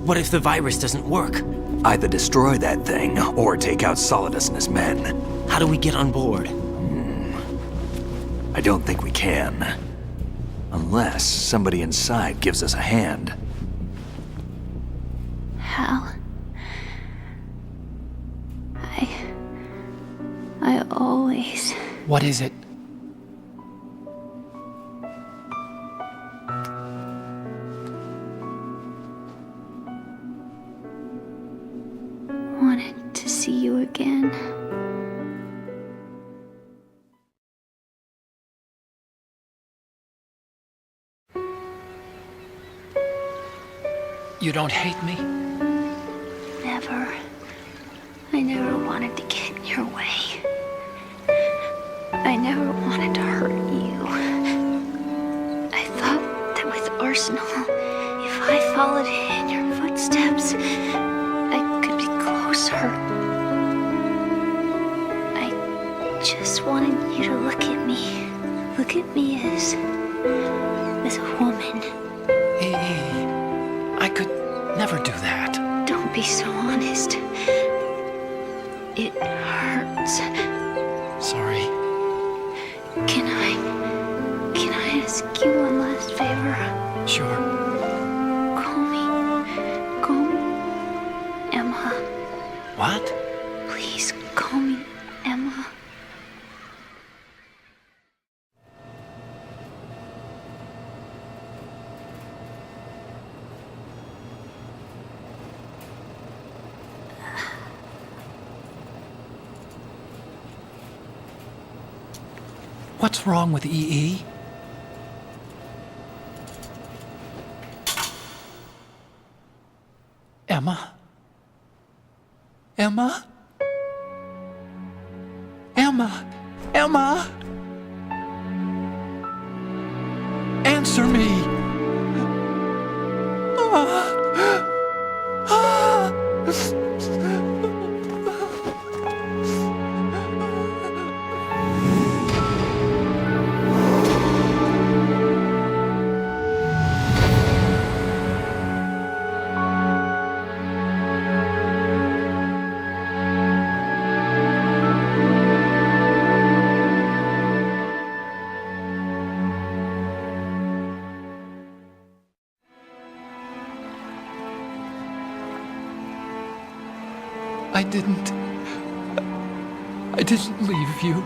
What if the virus doesn't work? Either destroy that thing, or take out Solidus and his men. How do we get on board? I don't think we can. Unless somebody inside gives us a hand. Hal, I always... What is it? wanted to see you again. You don't hate me? Never. I never wanted to get in your way. I never wanted to hurt you. I thought that with Arsenal, if I followed in your footsteps, I could be closer. I just wanted you to look at me. Look at me as a woman. I could never do that. Don't be so honest. It hurts. Sorry. Can I ask you one last favor? Sure. Call me Emma. What? Please call me Emma. What's wrong with EE? Emma? Emma? Emma? Emma? Answer me! I didn't leave you.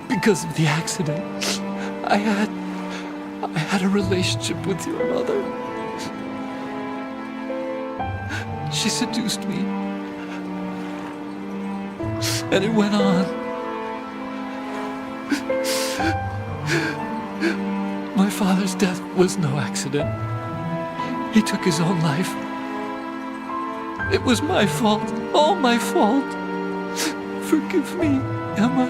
Because of the accident, I had a relationship with your mother. She seduced me. And it went on. My father's death was no accident. He took his own life. It was my fault, all my fault. Forgive me, Emma.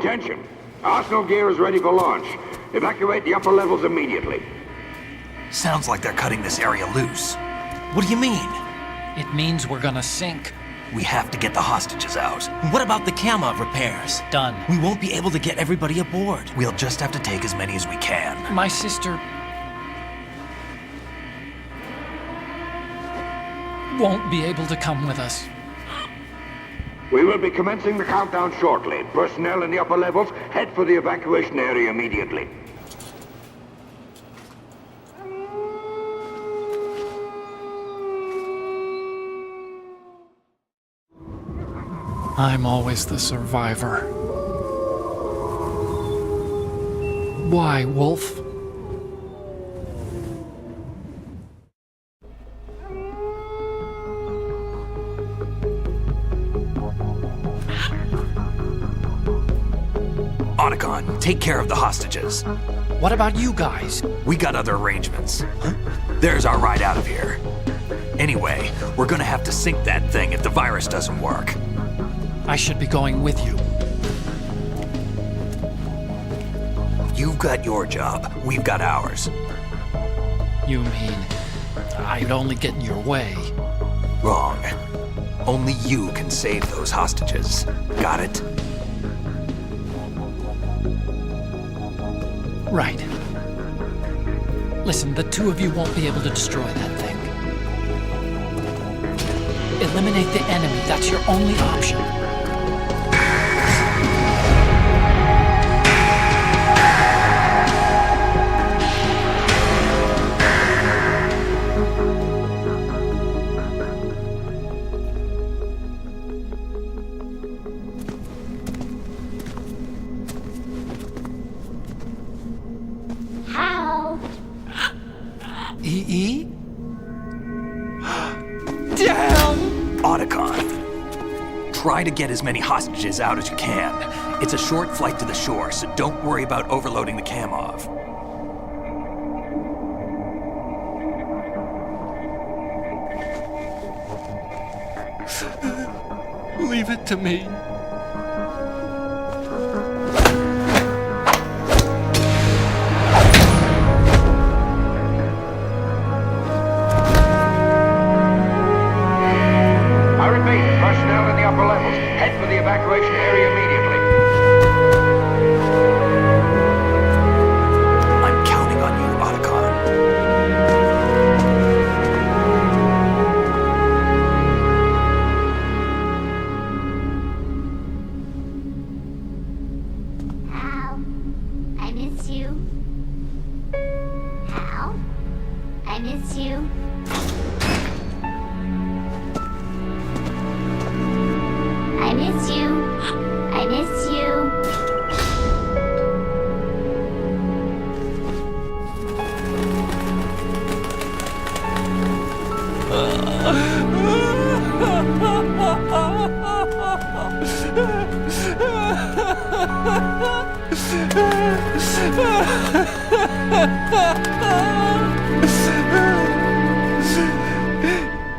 attention. Arsenal gear is ready for launch. Evacuate the upper levels immediately. Sounds like they're cutting this area loose. What do you mean? It means we're gonna sink. We have to get the hostages out. What about the camo repairs? Done. We won't be able to get everybody aboard. We'll just have to take as many as we can. My sister won't be able to come with us. We will be commencing the countdown shortly. Personnel in the upper levels, head for the evacuation area immediately. I'm always the survivor. Why, Wolf? Otacon, take care of the hostages. What about you guys? We got other arrangements. There's our ride out of here. Anyway, we're gonna have to sink that thing if the virus doesn't work. I should be going with you. You've got your job, we've got ours. You mean I'd only get in your way? Wrong. Only you can save those hostages. Got it? Right. Listen, the two of you won't be able to destroy that thing. Eliminate the enemy. That's your only option. How? EE? Damn! Otacon, try to get as many hostages out as you can. It's a short flight to the shore, so don't worry about overloading the Kamov. Leave it to me. I repeat, personnel in the upper levels, head for the evacuation area immediately. I'm counting on you, Otacon. Hal, I miss you. Hal, I miss you. I miss you. I miss you.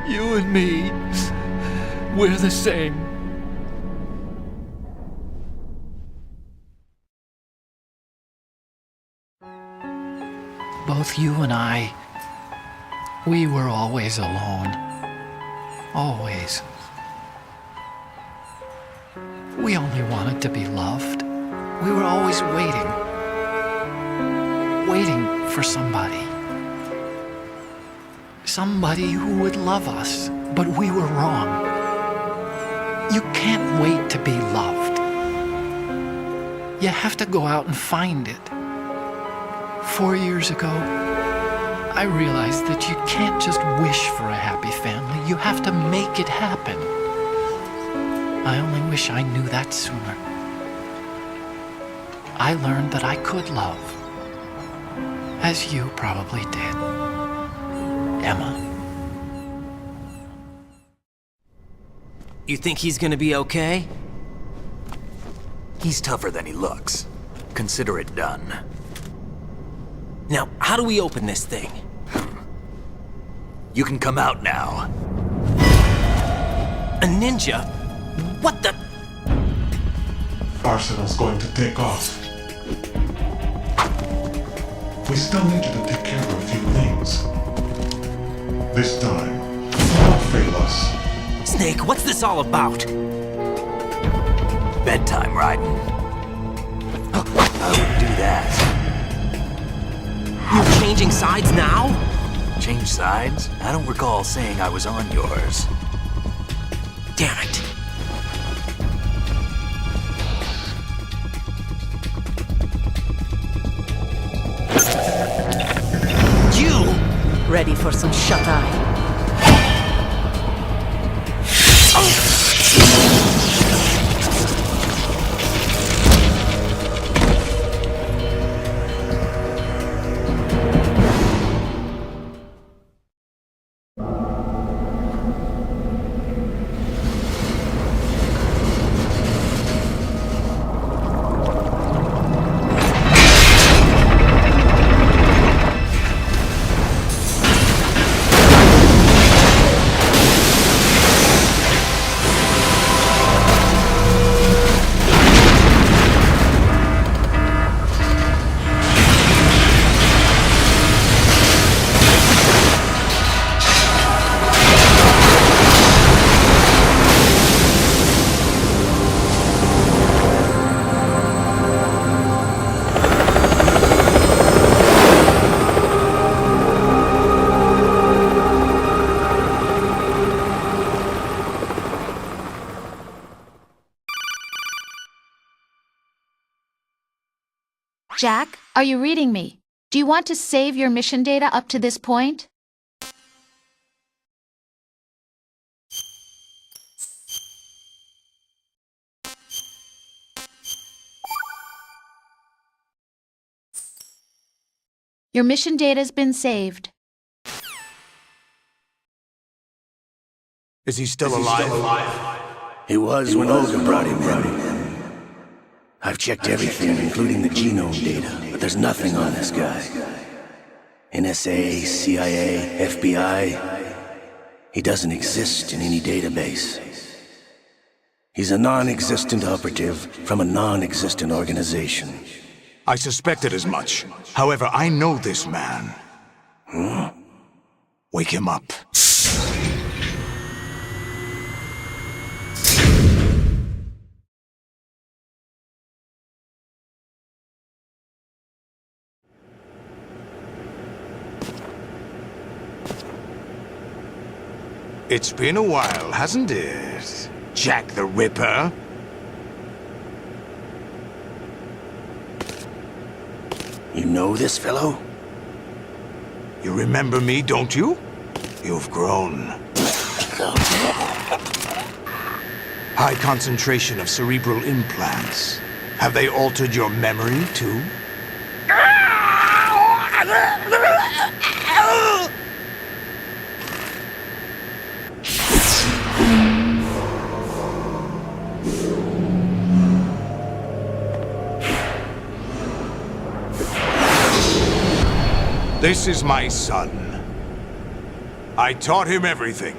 You and me, we're the same. Both you and I, we were always alone. Always. We only wanted to be loved. We were always waiting. Waiting for somebody. Somebody who would love us, but we were wrong. You can't wait to be loved. You have to go out and find it. 4 years ago, I realized that you can't just wish for a happy family. You have to make it happen. I only wish I knew that sooner. I learned that I could love, as you probably did, Emma. You think he's gonna be okay? He's tougher than he looks. Consider it done. Now, how do we open this thing? You can come out now. A ninja? What the? Arsenal's going to take off. We still need you to take care of a few things. This time, don't fail us. Snake, what's this all about? Bedtime, Raiden. I wouldn't do that. You're changing sides now? Change sides? I don't recall saying I was on yours. Damn it. You! Ready for some shut-eye? Jack, are you reading me? Do you want to save your mission data up to this point? Your mission data's been saved. Is he still alive? He was when Olga brought him in. I've checked everything, including the genome data, but there's nothing on this guy. NSA, CIA, FBI. He doesn't exist in any database. He's a non-existent operative from a non-existent organization. I suspected as much. However, I know this man. Wake him up. It's been a while, hasn't it? Jack the Ripper? You know this fellow? You remember me, don't you? You've grown. High concentration of cerebral implants. Have they altered your memory, too? This is my son. I taught him everything.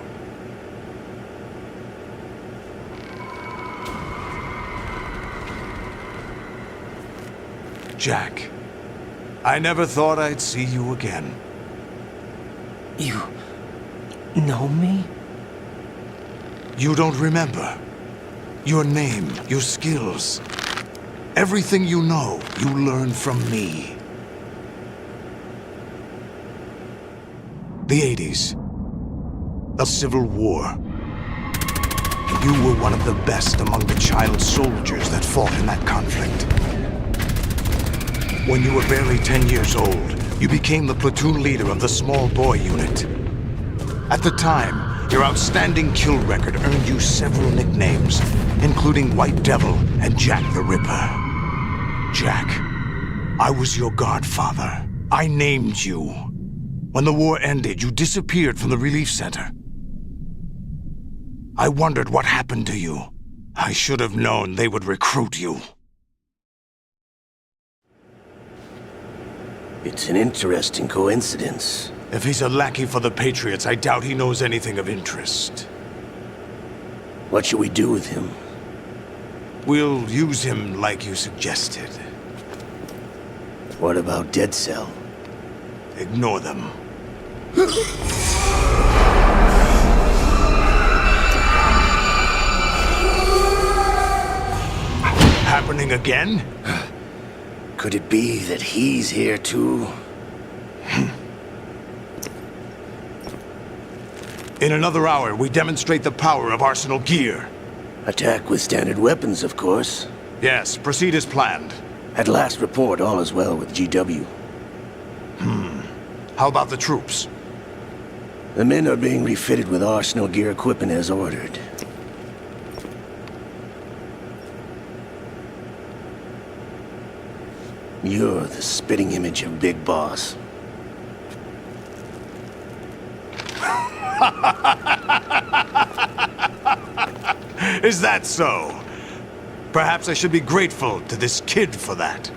Jack, I never thought I'd see you again. You know me? You don't remember. Your name, your skills. Everything you know, you learned from me. The 80s. A civil war. You were one of the best among the child soldiers that fought in that conflict. When you were barely 10 years old, you became the platoon leader of the small boy unit. At the time, your outstanding kill record earned you several nicknames, including White Devil and Jack the Ripper. Jack, I was your godfather. I named you. When the war ended, you disappeared from the relief center. I wondered what happened to you. I should have known they would recruit you. It's an interesting coincidence. If he's a lackey for the Patriots, I doubt he knows anything of interest. What should we do with him? We'll use him like you suggested. What about Dead Cell? Ignore them. Happening again? Could it be that he's here too? In another hour, we demonstrate the power of Arsenal gear. Attack with standard weapons, of course. Yes, proceed as planned. At last report, all is well with GW. How about the troops? The men are being refitted with Arsenal gear equipment as ordered. You're the spitting image of Big Boss. Is that so? Perhaps I should be grateful to this kid for that.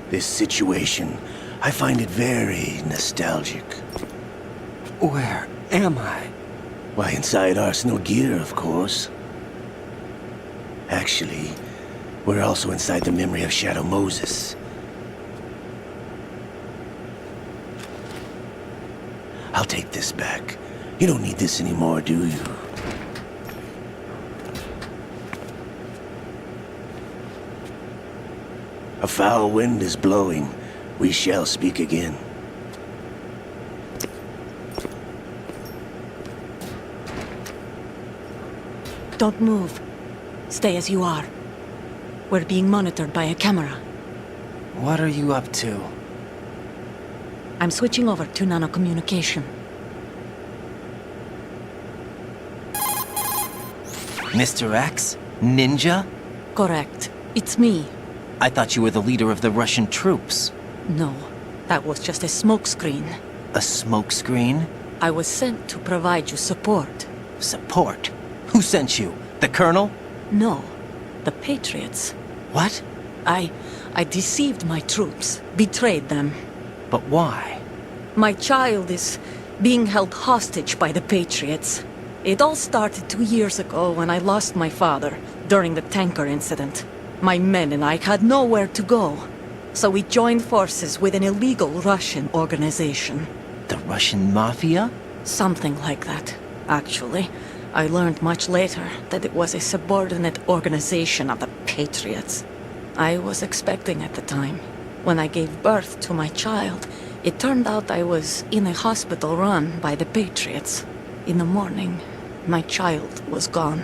This situation, I find it very nostalgic. Where am I? Why, inside Arsenal gear, of course. Actually, we're also inside the memory of Shadow Moses. I'll take this back. You don't need this anymore, do you? A foul wind is blowing. We shall speak again. Don't move. Stay as you are. We're being monitored by a camera. What are you up to? I'm switching over to nanocommunication. Mr. X? Ninja? Correct. It's me. I thought you were the leader of the Russian troops. No, that was just a smokescreen. A smokescreen? I was sent to provide you support. Support? Who sent you? The Colonel? No, the Patriots. What? I deceived my troops, betrayed them. But why? My child is being held hostage by the Patriots. It all started 2 years ago when I lost my father during the tanker incident. My men and I had nowhere to go, so we joined forces with an illegal Russian organization. The Russian Mafia? Something like that, actually. I learned much later that it was a subordinate organization of the Patriots. I was expecting at the time. When I gave birth to my child, it turned out I was in a hospital run by the Patriots. In the morning, my child was gone.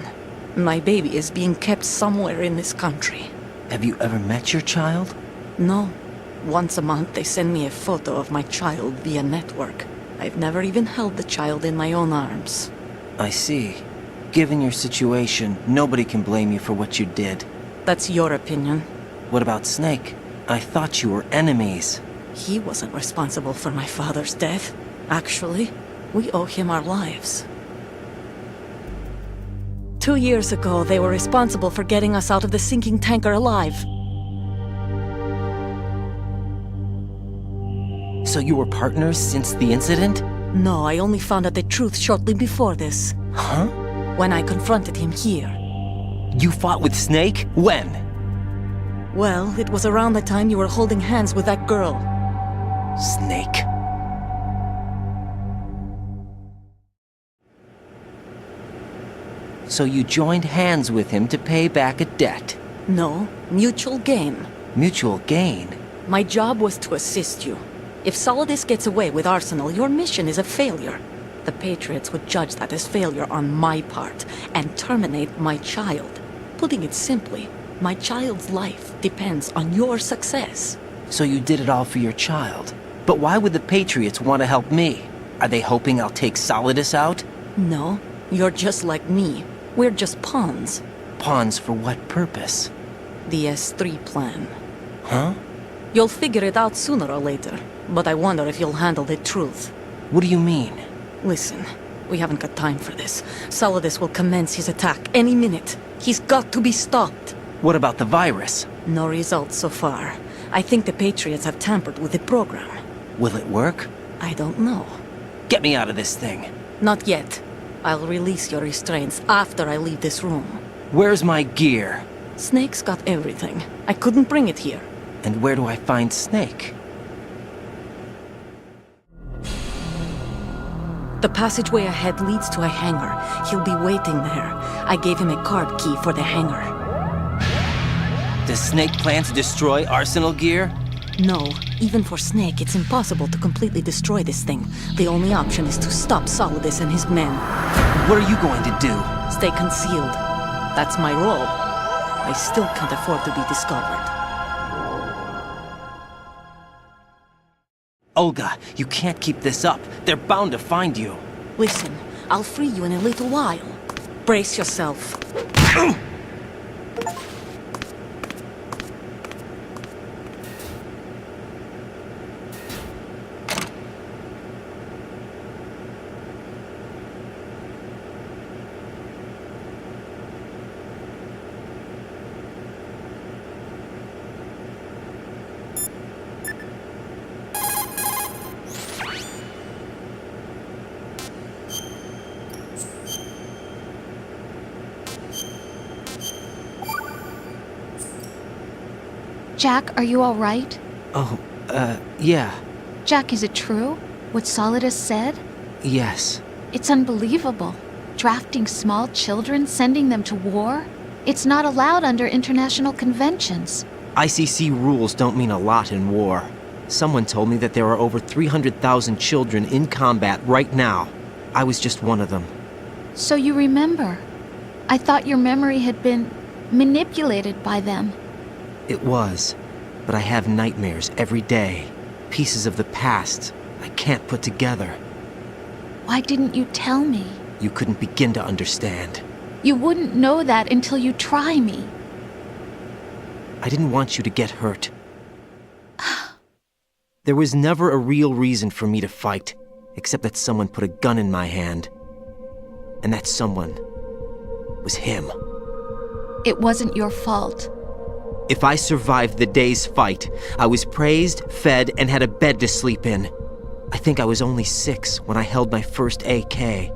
My baby is being kept somewhere in this country. Have you ever met your child? No. Once a month they send me a photo of my child via network. I've never even held the child in my own arms. I see. Given your situation, nobody can blame you for what you did. That's your opinion. What about Snake? I thought you were enemies. He wasn't responsible for my father's death. Actually, we owe him our lives. 2 years ago, they were responsible for getting us out of the sinking tanker alive. So you were partners since the incident? No, I only found out the truth shortly before this. Huh? When I confronted him here. You fought with Snake? When? Well, it was around the time you were holding hands with that girl. Snake. So you joined hands with him to pay back a debt? No, mutual gain. Mutual gain? My job was to assist you. If Solidus gets away with Arsenal, your mission is a failure. The Patriots would judge that as failure on my part and terminate my child. Putting it simply, my child's life depends on your success. So you did it all for your child. But why would the Patriots want to help me? Are they hoping I'll take Solidus out? No, you're just like me. We're just pawns. Pawns for what purpose? The S3 plan. Huh? You'll figure it out sooner or later, but I wonder if you'll handle the truth. What do you mean? Listen, we haven't got time for this. Solidus will commence his attack any minute. He's got to be stopped. What about the virus? No results so far. I think the Patriots have tampered with the program. Will it work? I don't know. Get me out of this thing. Not yet. I'll release your restraints after I leave this room. Where's my gear? Snake's got everything. I couldn't bring it here. And where do I find Snake? The passageway ahead leads to a hangar. He'll be waiting there. I gave him a card key for the hangar. Does Snake plan to destroy Arsenal gear? No, even for Snake, it's impossible to completely destroy this thing. The only option is to stop Solidus and his men. What are you going to do? Stay concealed. That's my role. I still can't afford to be discovered. Olga, you can't keep this up. They're bound to find you. Listen, I'll free you in a little while. Brace yourself. Jack, are you all right? Oh, yeah. Jack, is it true? What Solidus said? Yes. It's unbelievable. Drafting small children, sending them to war? It's not allowed under international conventions. ICC rules don't mean a lot in war. Someone told me that there are over 300,000 children in combat right now. I was just one of them. So you remember. I thought your memory had been manipulated by them. It was, but I have nightmares every day. Pieces of the past I can't put together. Why didn't you tell me? You couldn't begin to understand. You wouldn't know that until you try me. I didn't want you to get hurt. There was never a real reason for me to fight, except that someone put a gun in my hand. And that someone was him. It wasn't your fault. If I survived the day's fight, I was praised, fed, and had a bed to sleep in. I think I was only 6 when I held my first AK.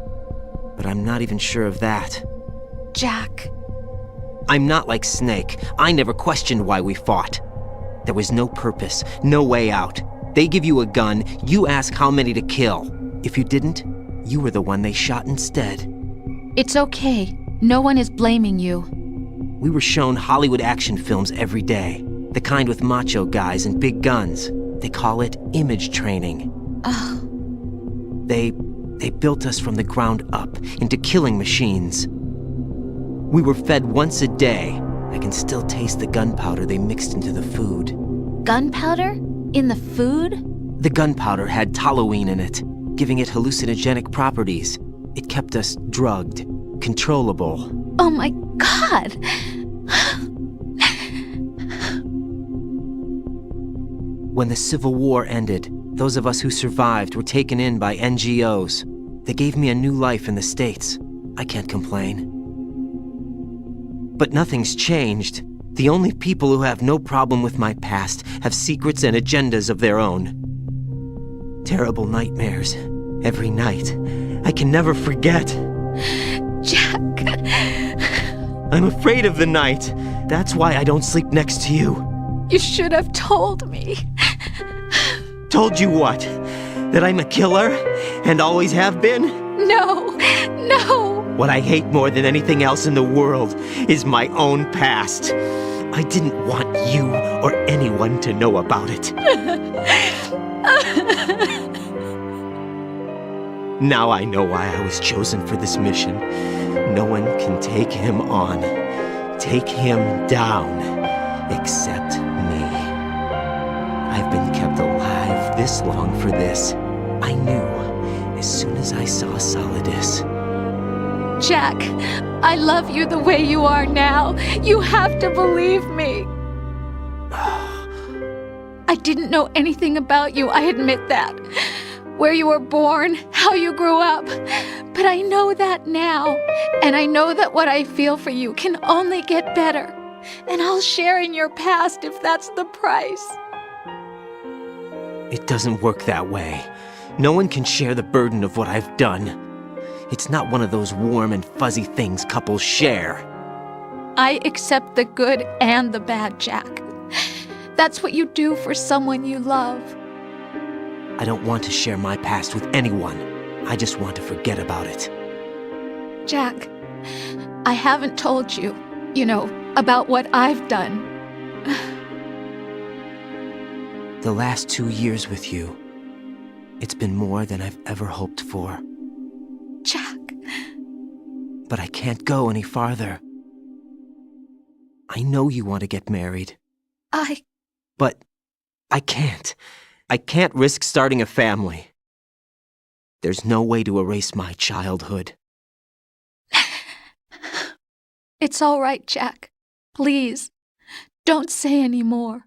But I'm not even sure of that. Jack. I'm not like Snake. I never questioned why we fought. There was no purpose, no way out. They give you a gun, you ask how many to kill. If you didn't, you were the one they shot instead. It's okay. No one is blaming you. We were shown Hollywood action films every day. The kind with macho guys and big guns. They call it image training. They built us from the ground up into killing machines. We were fed once a day. I can still taste the gunpowder they mixed into the food. Gunpowder? In the food? The gunpowder had toluene in it, giving it hallucinogenic properties. It kept us drugged, controllable. Oh my God! When the Civil War ended, those of us who survived were taken in by NGOs. They gave me a new life in the States. I can't complain. But nothing's changed. The only people who have no problem with my past have secrets and agendas of their own. Terrible nightmares. Every night. I can never forget. Jack. I'm afraid of the night. That's why I don't sleep next to you. You should have told me. Told you what? That I'm a killer? And always have been? No, no. What I hate more than anything else in the world is my own past. I didn't want you or anyone to know about it. Now I know why I was chosen for this mission. No one can take him on, take him down, except me. I've been kept alive this long for this. I knew as soon as I saw Solidus. Jack, I love you the way you are now. You have to believe me. I didn't know anything about you, I admit that. Where you were born, how you grew up. But I know that now. And I know that what I feel for you can only get better. And I'll share in your past if that's the price. It doesn't work that way. No one can share the burden of what I've done. It's not one of those warm and fuzzy things couples share. I accept the good and the bad, Jack. That's what you do for someone you love. I don't want to share my past with anyone. I just want to forget about it. Jack, I haven't told you, about what I've done. The last 2 years with you, it's been more than I've ever hoped for. Jack. But I can't go any farther. I know you want to get married. But I can't. I can't risk starting a family. There's no way to erase my childhood. It's all right, Jack. Please, don't say any more.